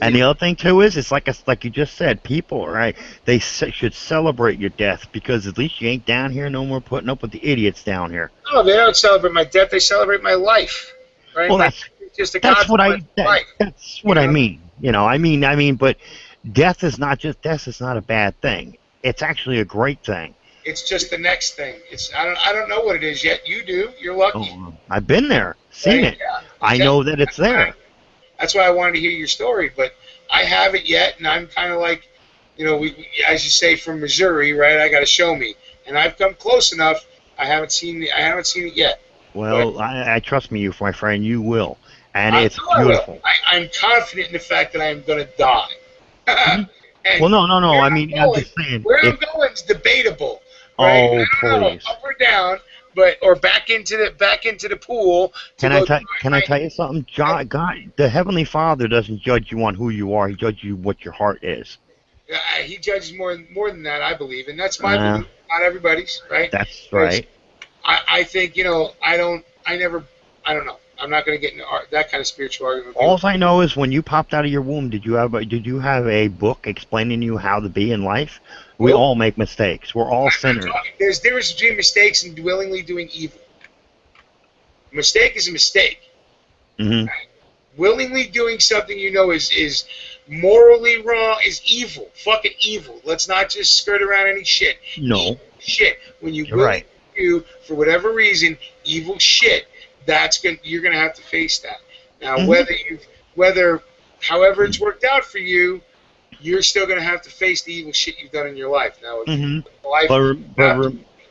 And the other thing too is it's like you just said, people, right? They should celebrate your death because at least you ain't down here no more putting up with the idiots down here. No, they don't celebrate my death. They celebrate my life, right? Well, that's what I mean. You know, I mean, but death is not a bad thing. It's actually a great thing. It's just the next thing. I don't know what it is yet. You do. You're lucky. Oh, I've been there, seen it. Yeah. I know that it's there. That's why I wanted to hear your story, but I haven't yet, and I'm kind of like, you know, we as you say from Missouri, right? I got to show me, and I've come close enough. I haven't seen it yet. Well, I trust me, my friend. You will, and it's beautiful. I'm confident in the fact that I am going to die. Well, no. I mean, I'm just saying. Where I'm going is debatable. Right? Oh, please. Up or down, or back into the pool. Can I tell you something? God, the Heavenly Father doesn't judge you on who you are. He judges you what your heart is. He judges more than that, I believe, and that's my belief. Not everybody's, right? That's right. I think I don't know. I'm not going to get into that kind of spiritual argument. All I know is when you popped out of your womb, did you have a book explaining to you how to be in life? We all make mistakes. We're all sinners. There's a difference between mistakes and willingly doing evil. A mistake is a mistake. Mm-hmm. Right? Willingly doing something is morally wrong, is evil. Fucking evil. Let's not just skirt around any shit. No. Evil shit. When you You're willingly right. do, for whatever reason, evil shit, you're going to have to face that. Now, however it's worked out for you, you're still going to have to face the evil shit you've done in your life. Now,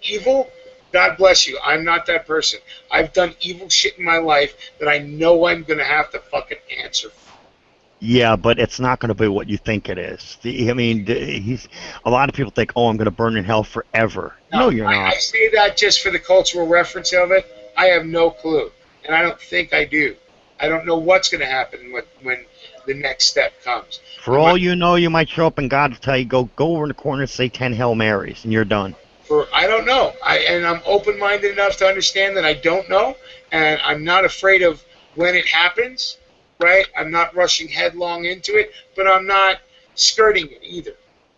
evil, God bless you. I'm not that person. I've done evil shit in my life that I know I'm going to have to fucking answer for. Yeah, but it's not going to be what you think it is. A lot of people think, oh, I'm going to burn in hell forever. No, you're not. I say that just for the cultural reference of it. I have no clue, and I don't think I do. I don't know what's going to happen when the next step comes. For all you know, you might show up and God will tell you, go over in the corner and say 10 Hail Marys, and you're done. I don't know. And I'm open-minded enough to understand that I don't know, and I'm not afraid of when it happens, right? I'm not rushing headlong into it, but I'm not skirting it either.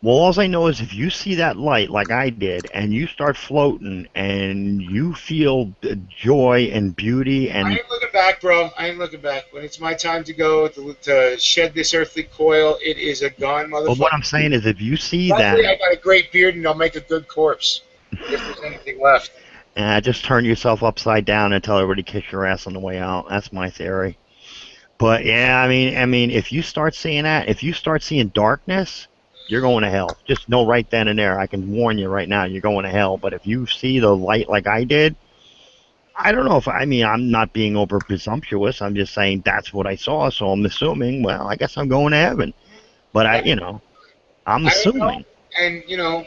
Well, all I know is if you see that light like I did, and you start floating, and you feel the joy and beauty, I and ain't looking back, bro. I ain't looking back. When it's my time to go to shed this earthly coil, it is a gone but what motherfucker. I'm saying is if you see Luckily, I that, got a great beard, and I'll make a good corpse if there's anything left. just turn yourself upside down and tell everybody to kiss your ass on the way out. That's my theory. But yeah, I mean, if you start seeing that, if you start seeing darkness, you're going to hell. Just know right then and there. I can warn you right now, you're going to hell. But if you see the light like I did, I don't know if I mean I'm not being over presumptuous. I'm just saying that's what I saw. So I'm assuming. Well, I guess I'm going to heaven. But I'm I don't know, assuming. and I'm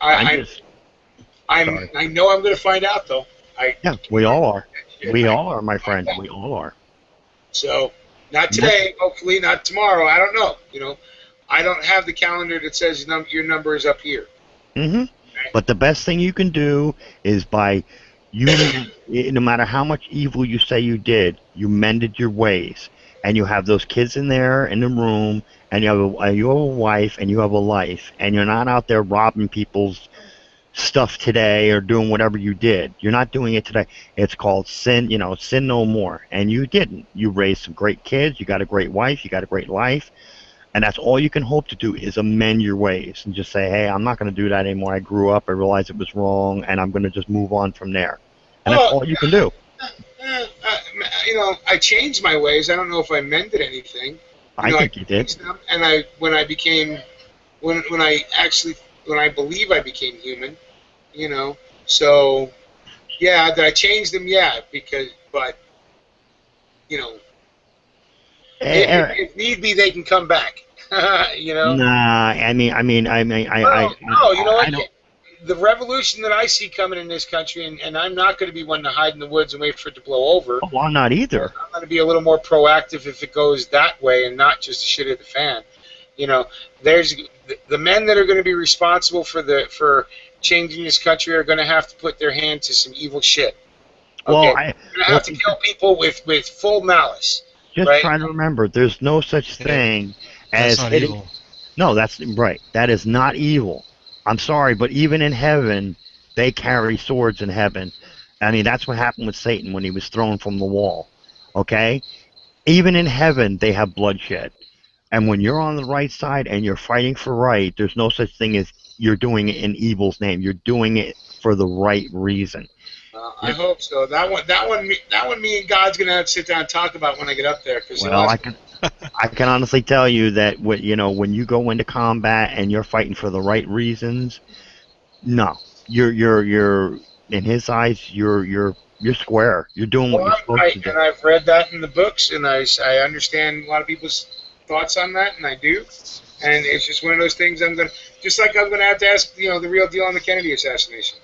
I, just sorry. I know I'm going to find out though. Yeah, we all are. We all are, my friend. We all are. So not today, hopefully not tomorrow. I don't know. I don't have the calendar that says your number is up here. But the best thing you can do is by no matter how much evil you say you did, you mended your ways, and you have those kids in there in the room, and you have a wife, and you have a life, and you're not out there robbing people's stuff today or doing whatever you did. You're not doing it today. It's called sin, sin no more. And you didn't. You raised some great kids. You got a great wife. You got a great life. And that's all you can hope to do is amend your ways and just say, hey, I'm not going to do that anymore. I grew up. I realized it was wrong, and I'm going to just move on from there. And that's all you can do. I changed my ways. I don't know if I mended anything. I think you did. Them, and when I believe I became human, so yeah, did I change them? Yeah, but if need be, they can come back. Nah, I mean, no, you know what? The revolution that I see coming in this country, and I'm not going to be one to hide in the woods and wait for it to blow over. Oh, I'm not either. I'm going to be a little more proactive if it goes that way and not just the shit at the fan. There's the men that are going to be responsible for changing this country are going to have to put their hand to some evil shit. Okay? Well, they're going to have to kill people with full malice. Just right? try to remember, there's no such thing as not evil. No, that's right. That is not evil. I'm sorry, but even in heaven, they carry swords in heaven. I mean, that's what happened with Satan when he was thrown from the wall. Okay? Even in heaven, they have bloodshed. And when you're on the right side and you're fighting for right, there's no such thing as you're doing it in evil's name. You're doing it for the right reason. I hope so. That one, me and God's gonna have to sit down and talk about when I get up there. Well, I can honestly tell you that when you go into combat and you're fighting for the right reasons, no, you're in his eyes, you're square. You're doing what you're supposed to do. And I've read that in the books, and I understand a lot of people's thoughts on that, and I do. And it's just one of those things I'm gonna have to ask, the real deal on the Kennedy assassination.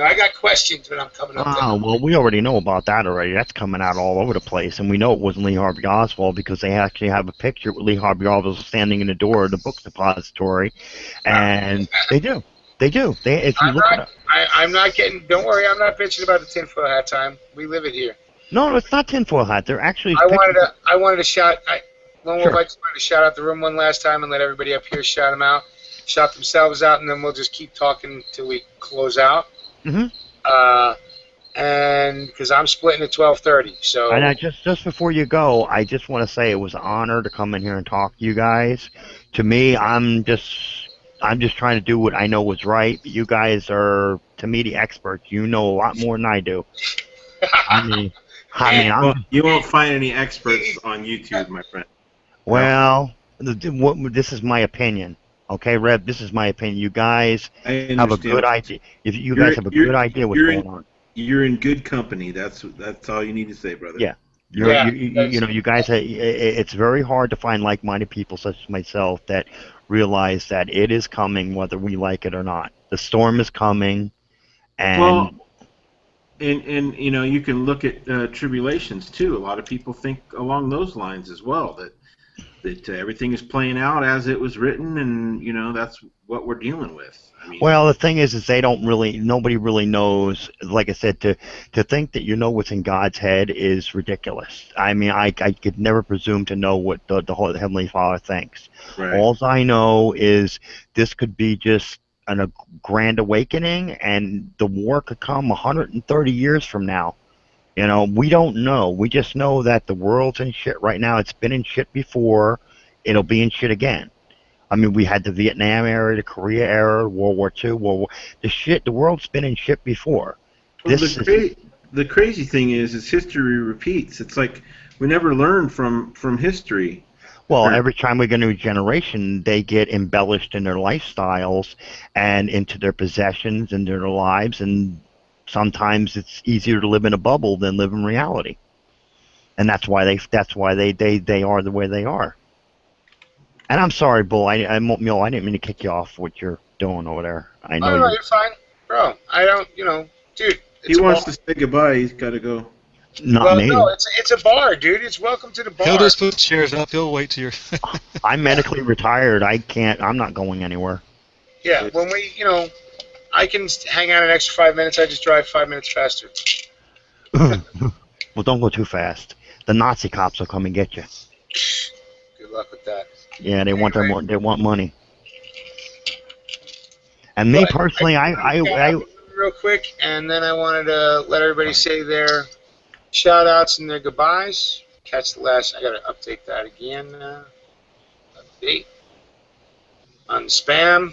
I got questions when I'm coming up there. Oh, well, we already know about that already. That's coming out all over the place, and we know it wasn't Lee Harvey Oswald because they actually have a picture with Lee Harvey Oswald standing in the door of the book depository, and they do. If you look it up. I'm not getting. Don't worry, I'm not bitching about the tinfoil hat time. We live it here. No, it's not tinfoil hat. They're actually. I wanted to shout. Lone Wolf, I just wanted to shout out the room one last time and let everybody up here shout them out, shout themselves out, and then we'll just keep talking until we close out. And because I'm splitting at 12:30, so. And just before you go, I just want to say it was an honor to come in here and talk to you guys. To me, I'm just trying to do what I know was right. You guys are, to me, the experts. You know a lot more than I do. You won't find any experts on YouTube, my friend. Well, this is my opinion. Okay, Reb, this is my opinion. You guys have a good idea. If you guys have a good idea what's going on. You're in good company. That's all you need to say, brother. Yeah. You guys, it's very hard to find like-minded people such as myself that realize that it is coming whether we like it or not. The storm is coming, and you can look at tribulations too. A lot of people think along those lines as well, that that everything is playing out as it was written, and you know that's what we're dealing with. I mean, Well, the thing is they don't really, nobody really knows. Like I said, to think that you know what's in God's head is ridiculous. I mean, I could never presume to know what the Heavenly Father thinks. right. All I know is this could be just a grand awakening, and the war could come 130 years from now. You know, we don't know. We just know that the world's in shit right now. It's been in shit before. It'll be in shit again. I mean, we had the Vietnam era, the Korea era, World War II, the world's been in shit before. Well, the crazy thing is history repeats. It's like we never learn from history. Well, every time we get a new generation, they get embellished in their lifestyles and into their possessions and their lives, and sometimes it's easier to live in a bubble than live in reality. And that's why they are the way they are. And I'm sorry, Bull. I didn't mean to kick you off what you're doing over there. I know. No, you're fine, bro. I don't, dude. He wants to say goodbye. He's got to go. Not me. No, it's a bar, dude. It's welcome to the bar. He'll just put chairs up. He'll wait till you're. I'm medically retired. I'm not going anywhere. Yeah, when I can hang out an extra 5 minutes. I just drive 5 minutes faster. Well, don't go too fast. The Nazi cops will come and get you. Good luck with that. Yeah, they want money. And me personally, I real quick, and then I wanted to let everybody say their shout-outs and their goodbyes. Catch the last. I gotta update that again. Update on spam,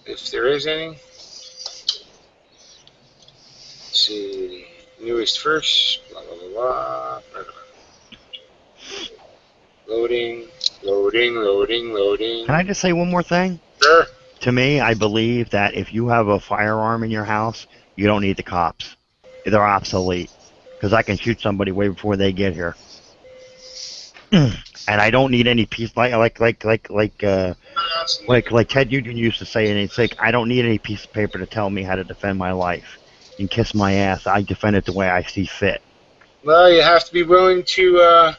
if there is any. Let's see, newest first. Blah blah blah blah. Blah, blah. Loading. Can I just say one more thing? Sure. To me, I believe that if you have a firearm in your house, you don't need the cops. They're obsolete, because I can shoot somebody way before they get here. And I don't need any piece like Ted Nugent used to say, and it's like I don't need any piece of paper to tell me how to defend my life. You can kiss my ass. I defend it the way I see fit. Well, you have to be willing to,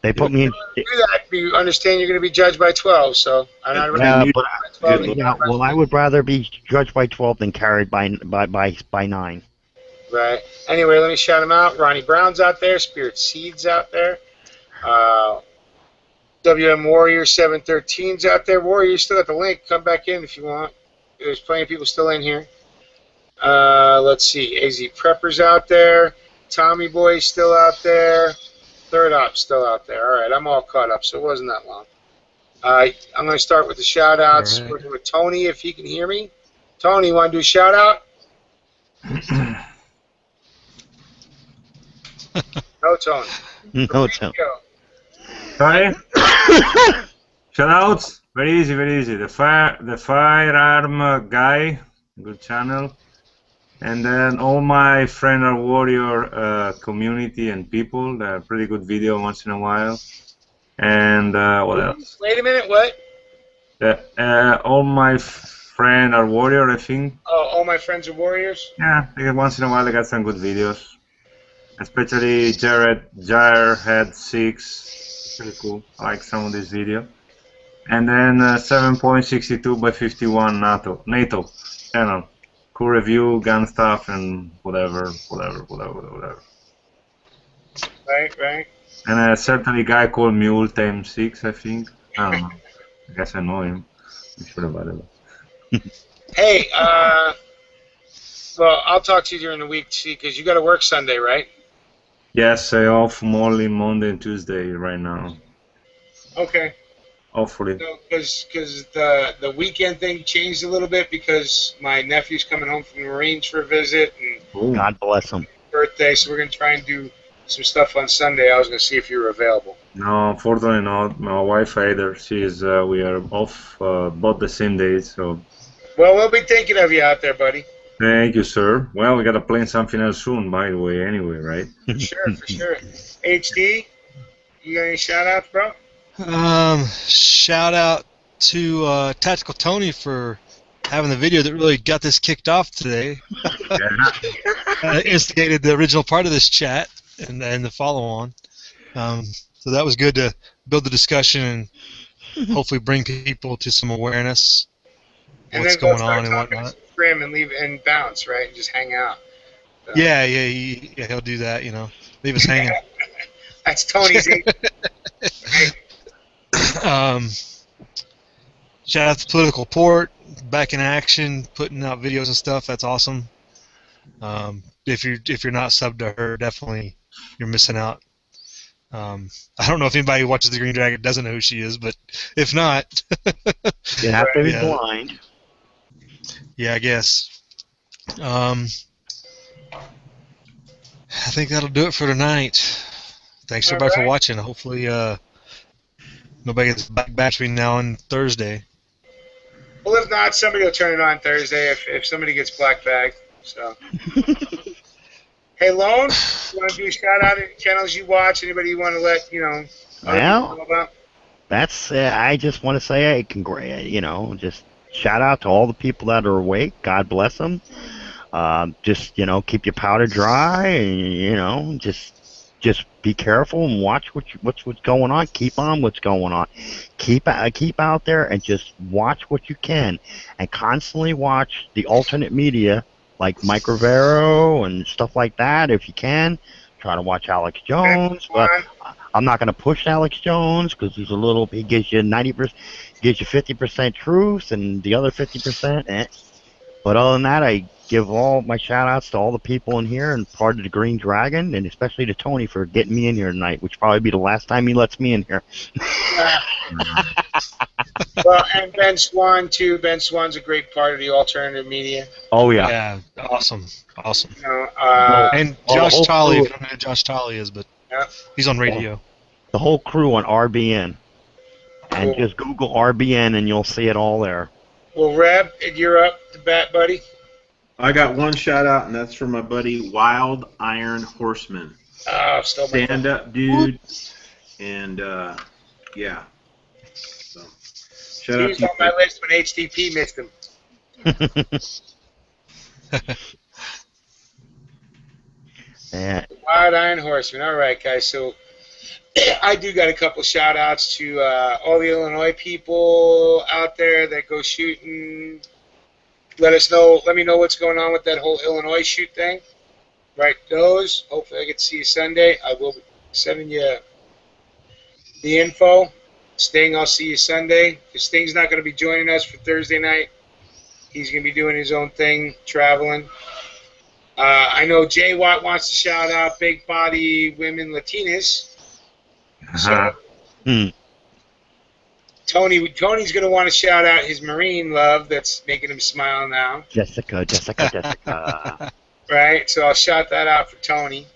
They put me in. do that. You understand you're going to be judged by 12, so I'm not well, I would rather be judged by 12 than carried by 9. Right. Anyway, let me shout them out. Ronnie Brown's out there. Spirit Seeds out there. WM Warrior 713's out there. Warrior, you still got the link. Come back in if you want. There's plenty of people still in here. Let's see. AZ Prepper's out there. Tommy Boy's still out there. Third Op's still out there. All right, I'm all caught up, so it wasn't that long. I'm going to start with the shout-outs. Right. Working with Tony, if he can hear me. Tony, you want to do a shout-out? No, Tony. No, Tony. Sorry? Shoutouts? Very easy, very easy. The firearm guy, good channel. And then all my Friend or Warrior community and people. They're pretty good video once in a while. And what else? Wait a minute, what? All my Friend or Warrior, I think. Oh, all my friends are warriors? Yeah, once in a while they got some good videos. Especially Jarhead 6. Pretty cool. I like some of this video. And then 7.62 by 51 NATO channel. Cool review, gun stuff, and whatever. Right. And a certain guy called Mule Time 6, I think. I don't know. I guess I know him. I'm sure about it. Hey, well, I'll talk to you during the week, see, because you got to work Sunday, right? Yes, I off only Monday and Tuesday right now. Okay. Hopefully. Because the weekend thing changed a little bit because my nephew's coming home from the Marines for a visit and God bless him. birthday, so we're going to try and do some stuff on Sunday. I was going to see if you were available. No, unfortunately not. My wife either. She is. We are off both the same days, so. Well, we'll be thinking of you out there, buddy. Thank you, sir. Well, we gotta plan something else soon, by the way. Anyway, right? Sure, for sure. HD, you got any shout-outs, bro? Shout out to Tactical Tony for having the video that really got this kicked off today. Instigated the original part of this chat and the follow-on. So that was good to build the discussion and hopefully bring people to some awareness of And what's then go going start on and talking to whatnot. Scrim and leave and bounce, right? And just hang out. So. Yeah, he'll do that. Leave us hanging. That's Tony's. Shout out to Political Port, back in action, putting out videos and stuff. That's awesome. If you're not subbed to her, definitely you're missing out. I don't know if anybody who watches the Green Dragon doesn't know who she is, but if not, you have to be blind. Yeah, I guess. I think that'll do it for tonight. Thanks everybody for watching. Hopefully, nobody gets back between now and Thursday. Well, if not, somebody will turn it on Thursday if somebody gets black bagged. So. Hey, Lone, you want to do a shout out to channels you watch? Anybody you want to let Well, know about? that's. I just want to say, just shout out to all the people that are awake. God bless them. Just keep your powder dry, and just be careful and watch what's going on. Keep on what's going on. Keep out there and just watch what you can, and constantly watch the alternate media like Mike Rivero and stuff like that. If you can, try to watch Alex Jones. But I'm not going to push Alex Jones because he gives you 90%, gives you 50% truth, and the other 50%. But other than that, I give all my shout-outs to all the people in here and part of the Green Dragon, and especially to Tony for getting me in here tonight, which will probably be the last time he lets me in here. Well, and Ben Swan, too. Ben Swan's a great part of the alternative media. Oh, yeah. Yeah, awesome. Well, And Josh the whole Tolley, crew- if you don't know who Josh Tolley is, but Yeah. he's on radio. The whole crew on RBN. And just Google RBN and you'll see it all there. Well, Reb, you're up to bat, buddy. I got one shout out, and that's for my buddy Wild Iron Horseman. Still Stand up, dude. And yeah. So, shout He out was to on my list when HTP missed him. Yeah. Wild Iron Horseman. All right, guys. So I do got a couple shout outs to all the Illinois people out there that go shooting. Let me know what's going on with that whole Illinois shoot thing. Right, those. Hopefully I get to see you Sunday. I will be sending you the info. Sting, I'll see you Sunday. Because Sting's not going to be joining us for Thursday night. He's going to be doing his own thing, traveling. I know Jay Watt wants to shout out Big Body Women Latinas. So, Tony's going to want to shout out his Marine love that's making him smile now. Jessica. Right, so I'll shout that out for Tony.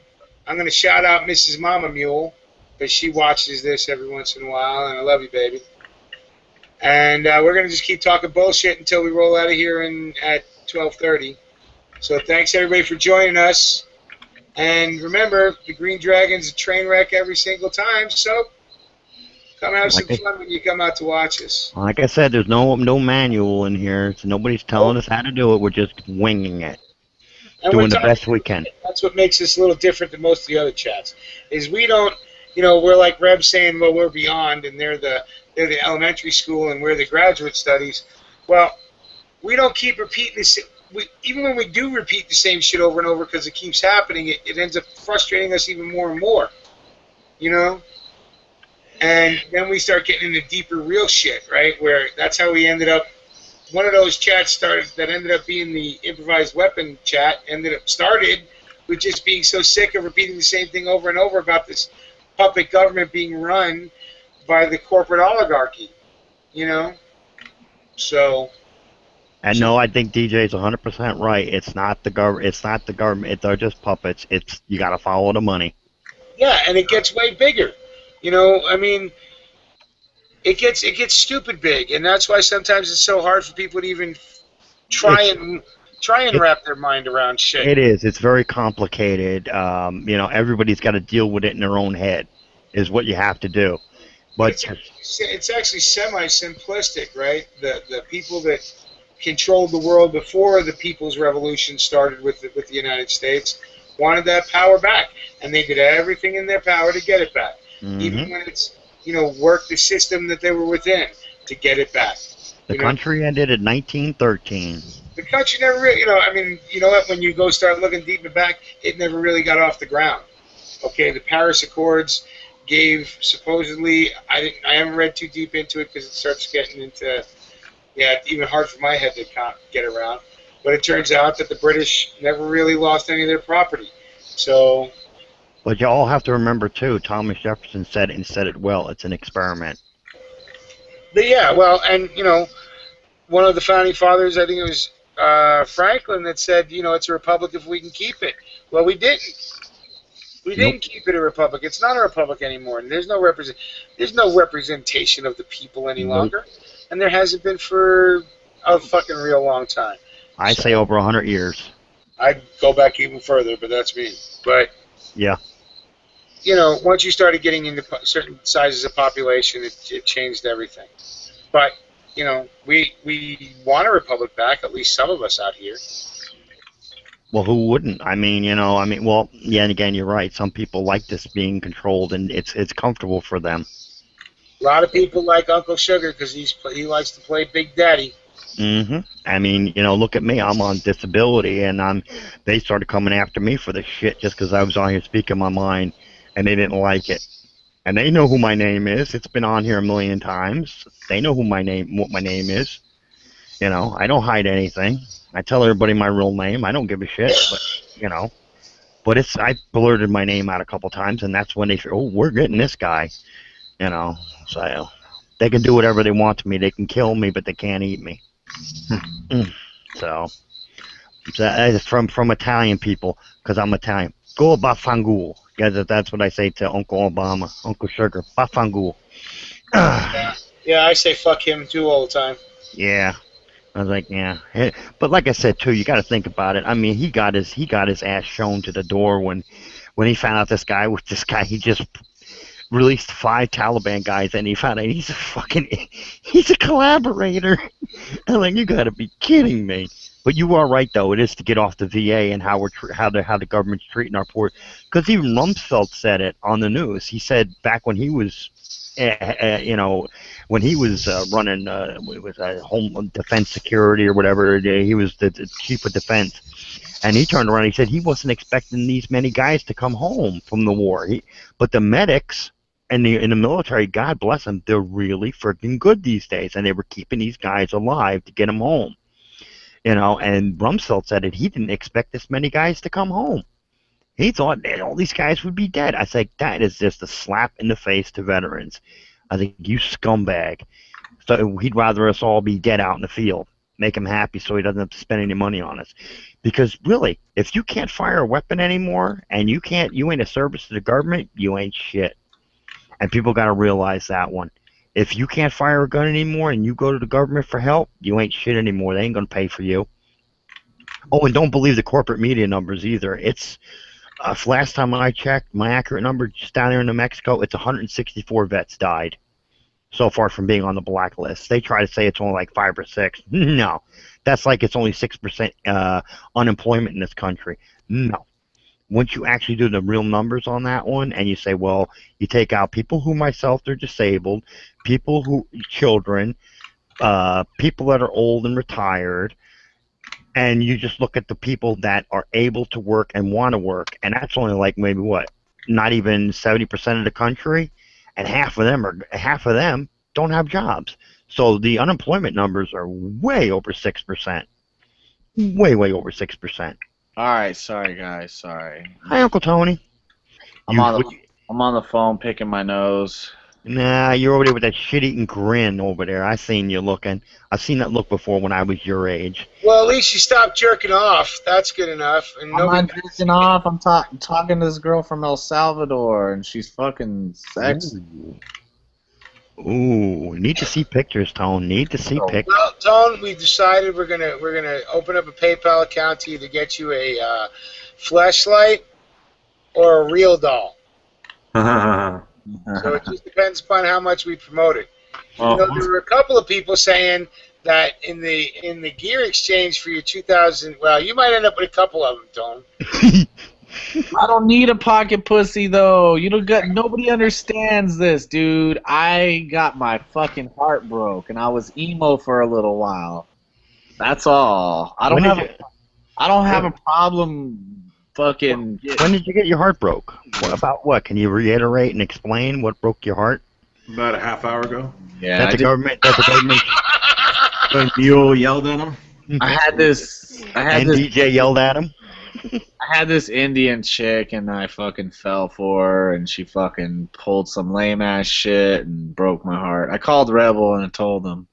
I'm going to shout out Mrs. Mama Mule, because she watches this every once in a while, and I love you, baby. And we're going to just keep talking bullshit until we roll out of here at 12:30. So thanks, everybody, for joining us. And remember, the Green Dragon's a train wreck every single time, so come have some fun when you come out to watch us. Like I said, there's no manual in here, so nobody's telling us how to do it. We're just winging it. And Doing the best we can. That's what makes us a little different than most of the other chats. Is we don't, we're like Reb saying, well, we're beyond, and they're the elementary school, and we're the graduate studies. Well, we don't keep repeating this. Even when we do repeat the same shit over and over because it keeps happening, it ends up frustrating us even more and more. And then we start getting into deeper, real shit, right? Where that's how we ended up. One of those chats that ended up being the improvised weapon chat started with just being so sick of repeating the same thing over and over about this puppet government being run by the corporate oligarchy, So. And no, I think DJ's 100% right. It's not the government. It's not the government. They're just puppets. You got to follow the money. Yeah, and it gets way bigger. It gets stupid big, and that's why sometimes it's so hard for people to even try and wrap their mind around shit. It is. It's very complicated. Everybody's got to deal with it in their own head. Is what you have to do. But it's actually semi-simplistic, right? The people that controlled the world before the People's Revolution started with the United States wanted that power back, and they did everything in their power to get it back. even when it's, worked the system that they were within to get it back. The country ended in 1913. The country never really, you know what? When you go start looking deeper back, it never really got off the ground. Okay, the Paris Accords gave supposedly, I haven't read too deep into it because it starts getting into, even hard for my head to get around. But it turns out that the British never really lost any of their property. So. But you all have to remember too, Thomas Jefferson said it well. It's an experiment. But yeah, well, and one of the founding fathers, I think it was Franklin, that said, it's a republic if we can keep it. Well, we didn't. We didn't keep it a republic. It's not a republic anymore, and there's no representation of the people any longer, and there hasn't been for a fucking real long time. I say over 100 years. I'd go back even further, but that's me. But yeah, once you started getting into certain sizes of population, it changed everything. But we want a republic back. At least some of us out here. Well, who wouldn't? Well, yeah, and again, you're right. Some people like this being controlled, and it's comfortable for them. A lot of people like Uncle Sugar because he likes to play Big Daddy. Look at me. I'm on disability, and they started coming after me for this shit just because I was on here speaking my mind, and they didn't like it. And they know who my name is. It's been on here a million times. They know what my name is. I don't hide anything. I tell everybody my real name. I don't give a shit, but I blurted my name out a couple times, and that's when they say, oh, we're getting this guy, so they can do whatever they want to me. They can kill me, but they can't eat me. So that's from Italian people, because I'm Italian. Go bafangul. Yeah, that's what I say to Uncle Obama, Uncle Sugar. Bafangul. Yeah, I say fuck him too all the time. Yeah. I was like, yeah, but like I said too, you got to think about it. He got his ass shown to the door when he found out this guy. He just released 5 Taliban guys, and he found out he's a collaborator. I'm like, you got to be kidding me. But you are right though. It is to get off the VA and how the government's treating our poor. Because even Rumsfeld said it on the news. He said back when he was. When he was running with Home Defense Security or whatever, he was the chief of defense, and he turned around and he said he wasn't expecting these many guys to come home from the war. But the medics and in the military, God bless them, they're really freaking good these days, and they were keeping these guys alive to get them home. And Rumsfeld said it. He didn't expect this many guys to come home. He thought that all these guys would be dead. I said, that is just a slap in the face to veterans. I think, you scumbag. So he'd rather us all be dead out in the field. Make him happy so he doesn't have to spend any money on us. Because really, if you can't fire a weapon anymore and you ain't a service to the government, you ain't shit. And people got to realize that one. If you can't fire a gun anymore and you go to the government for help, you ain't shit anymore. They ain't going to pay for you. Oh, and don't believe the corporate media numbers either. It's... last time I checked, my accurate number just down there in New Mexico, it's 164 vets died so far from being on the blacklist. They try to say it's only like 5 or 6. No, that's like it's only 6% unemployment in this country. No. Once you actually do the real numbers on that one, and you say, well, you take out people who myself are disabled, children, people that are old and retired, and you just look at the people that are able to work and want to work, and that's only like maybe not even 70% of the country, and half of them don't have jobs. So the unemployment numbers are way over 6%. Way over 6%. All right, sorry guys, sorry. Hi, Uncle Tony. I'm on the phone picking my nose. Nah, you're over there with that shit-eating grin over there. I seen you looking. I've seen that look before when I was your age. Well, at least you stopped jerking off. That's good enough. And I'm not jerking off. I'm talking to this girl from El Salvador, and she's fucking sexy. Ooh, need to see pictures, Tone. Need to see pictures. Well, Tone, we decided we're gonna open up a PayPal account to either get you a fleshlight or a real doll. So it just depends upon how much we promote it. There were a couple of people saying that in the gear exchange for your 2000, well, you might end up with a couple of them, Tone. I don't need a pocket pussy though. You don't got nobody understands this, dude. I got my fucking heart broke and I was emo for a little while. That's all. I don't have a problem fucking When did you get your heart broke? What about what? Can you reiterate and explain what broke your heart? About a half hour ago. Yeah. That the government When Mule yelled at him. I had this DJ yelled at him. I had this Indian chick and I fucking fell for her and she fucking pulled some lame ass shit and broke my heart. I called Rebel and I told them.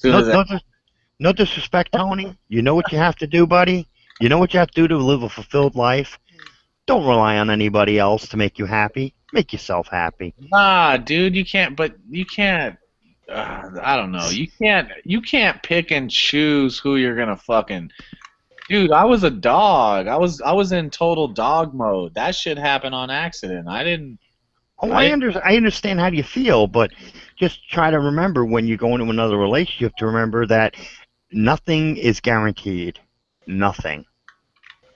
No disrespect, Tony. You know what you have to do, buddy? You know what you have to do to live a fulfilled life? Don't rely on anybody else to make you happy. Make yourself happy. Nah, dude, you can't. I don't know. You can't pick and choose who you're gonna fucking. Dude, I was a dog. I was in total dog mode. That shit happened on accident. I didn't. Oh, I understand how you feel, but just try to remember when you go into another relationship to remember that nothing is guaranteed. Nothing.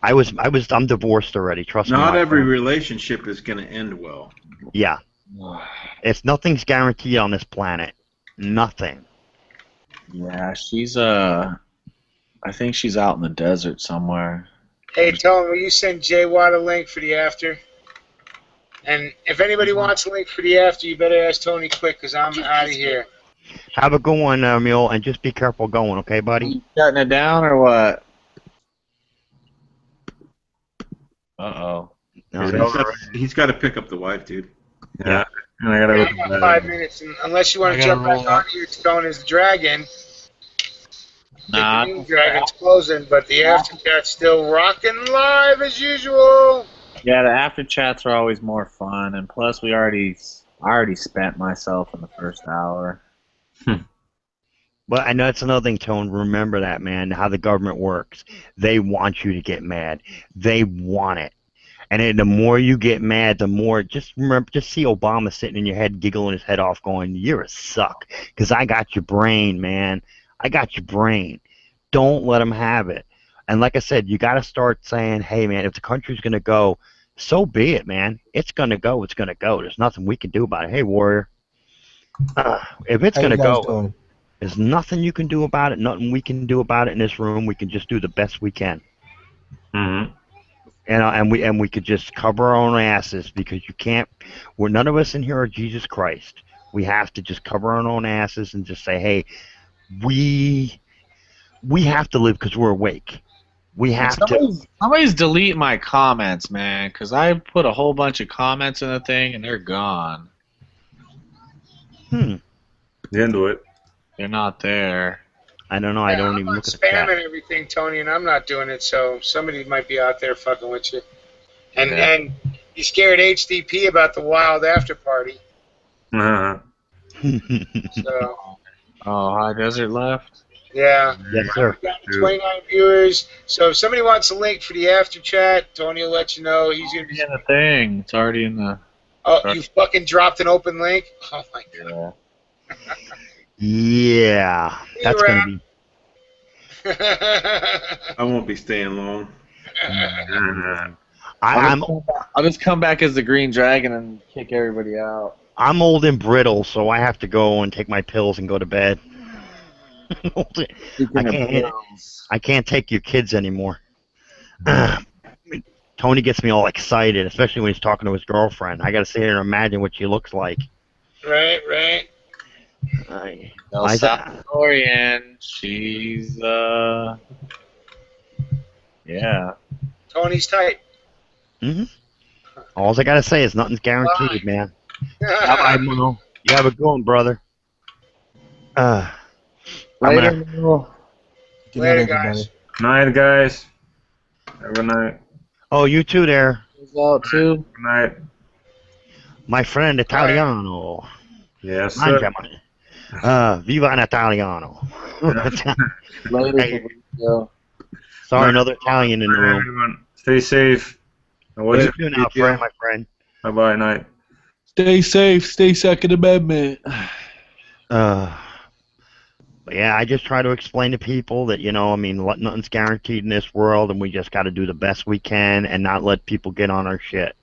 I'm divorced already. Trust me. Not every relationship is going to end well. Yeah. Nothing's guaranteed on this planet. Nothing. Yeah, she's I think she's out in the desert somewhere. Hey, Tony, will you send Jay Watt a link for the after? And if anybody wants a link for the after, you better ask Tony quick, because I'm out of here. Have a good one, Mule, and just be careful going, okay, buddy? You shutting it down or what? Uh-oh. He's got to pick up the wife, dude. Yeah. And I gotta I got 5 minutes, and unless you want to jump back on here, it's going as the Dragon. Nah. The Dragon's closing, but the after chat's still rocking live as usual. Yeah, the after chats are always more fun, and plus I already spent myself in the first hour. But I know that's another thing, Tone. Remember that, man, how the government works. They want you to get mad. They want it. And then the more you get mad, the more, just see Obama sitting in your head, giggling his head off, going, "You're a suck, because I got your brain, man. I got your brain." Don't let them have it. And like I said, you got to start saying, hey, man, if the country's going to go, so be it, man. It's going to go. It's going to go. There's nothing we can do about it. Hey, Warrior. If it's going to go, there's nothing you can do about it, nothing we can do about it in this room. We can just do the best we can. Mm-hmm. And we could just cover our own asses, because you can't. None of us in here are Jesus Christ. We have to just cover our own asses and just say, hey, we have to live because we're awake. We have to. Somebody's delete my comments, man, because I put a whole bunch of comments in the thing and they're gone. Didn't do it. They're not there. I don't know. I don't even look at the chat. Spamming everything, Tony, and I'm not doing it, so somebody might be out there fucking with you. And you scared HDP about the wild after party. Uh-huh. So. Oh, High Desert left? Yeah. Yes, sir. We've got 29 viewers. So if somebody wants a link for the after chat, Tony will let you know. He's going to be in the thing. It's already in the... Oh, you fucking dropped an open link? Oh, my God. Yeah. That's going to be... I won't be staying long. I'll just come back as the Green Dragon and kick everybody out. I'm old and brittle, so I have to go and take my pills and go to bed. I can't take your kids anymore. Tony gets me all excited, especially when he's talking to his girlfriend. I got to sit here and imagine what she looks like. Right, right. South Korean. She's yeah. Tony's tight. All I got to say is nothing's guaranteed, man. Bye, Mo. You have a good one, brother. Later, guys. Night, guys. Have a good night. Oh, you too there. Out too. Good night. My friend Italiano. Yes, sir. Viva in Italiano. Later. Sorry, another Italian in the room. Everyone, stay safe. What are you doing now, friend, my friend? Bye-bye, night. Stay safe. Stay Second Amendment. But yeah, I just try to explain to people that, I mean, nothing's guaranteed in this world, and we just got to do the best we can and not let people get on our shit.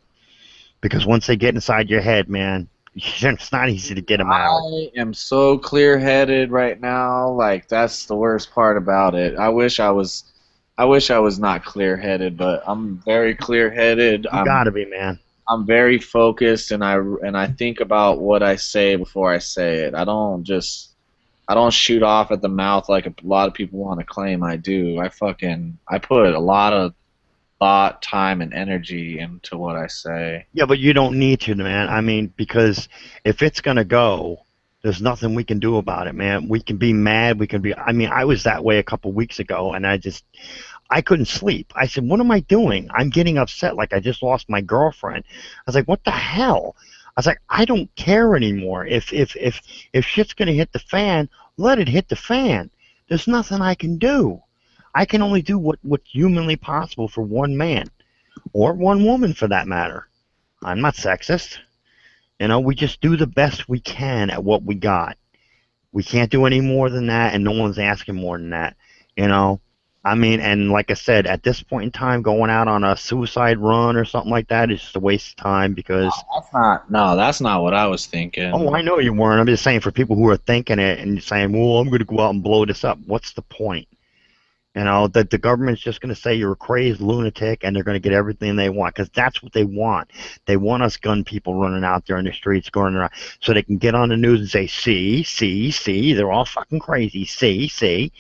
Because once they get inside your head, man, it's not easy to get them out. I am so clear-headed right now. Like, that's the worst part about it. I wish I was not clear-headed, but I'm very clear-headed. You gotta be, man. I'm very focused, and I think about what I say before I say it. I don't shoot off at the mouth like a lot of people want to claim I do. I put a lot of thought, time, and energy into what I say. Yeah, but you don't need to, man. I mean, because if it's going to go, there's nothing we can do about it, man. We can be mad. I mean, I was that way a couple weeks ago, and I couldn't sleep. I said, what am I doing? I'm getting upset like I just lost my girlfriend. I was like, what the hell? I was like, I don't care anymore. If shit's going to hit the fan, let it hit the fan. There's nothing I can do. I can only do what's humanly possible for one man, or one woman for that matter. I'm not sexist. We just do the best we can at what we got. We can't do any more than that, and no one's asking more than that. I mean, and like I said, at this point in time, going out on a suicide run or something like that is just a waste of time because... That's not what I was thinking. Oh, I know you weren't. I'm just saying for people who are thinking it and saying, well, I'm going to go out and blow this up. What's the point? That the government's just going to say you're a crazed lunatic and they're going to get everything they want because that's what they want. They want us gun people running out there in the streets going around so they can get on the news and say, see, they're all fucking crazy. See.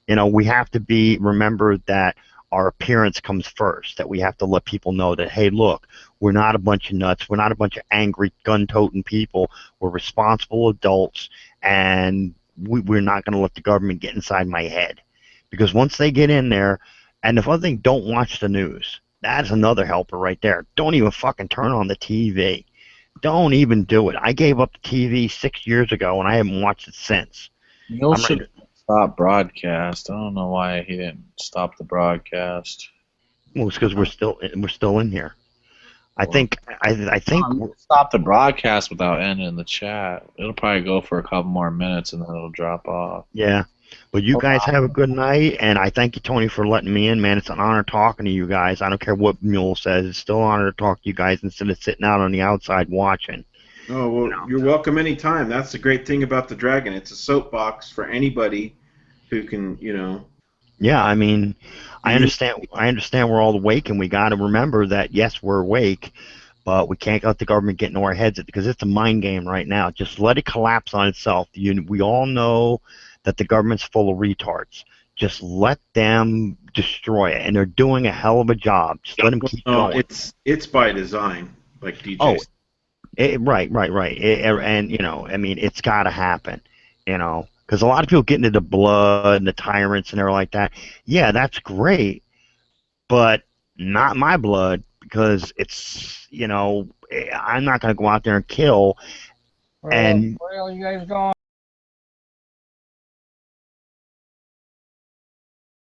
We have to remember that our appearance comes first, that we have to let people know that, hey, look, we're not a bunch of nuts. We're not a bunch of angry, gun-toting people. We're responsible adults, and we're not going to let the government get inside my head. Because once they get in there, and the other thing, don't watch the news. That's another helper right there. Don't even fucking turn on the TV. Don't even do it. I gave up the TV 6 years ago, and I haven't watched it since. Neil should stop broadcast. I don't know why he didn't stop the broadcast. Well, it's because we're still in here. I think stop the broadcast without ending the chat. It'll probably go for a couple more minutes, and then it'll drop off. Yeah. But you guys have a good night, and I thank you, Tony, for letting me in, man. It's an honor talking to you guys. I don't care what Mule says. It's still an honor to talk to you guys instead of sitting out on the outside watching. Oh, well, you're welcome anytime. That's the great thing about the Dragon. It's a soapbox for anybody who can, Yeah, I mean, I understand we're all awake, and we got to remember that, yes, we're awake, but we can't let the government get into our heads because it's a mind game right now. Just let it collapse on itself. We all know that the government's full of retards. Just let them destroy it, and they're doing a hell of a job. Just let them keep going. It's by design, like DJ. Oh, right. I mean, it's got to happen, because a lot of people get into the blood and the tyrants and everything like that. Yeah, that's great, but not my blood because it's, I'm not going to go out there and kill. Where are you guys going?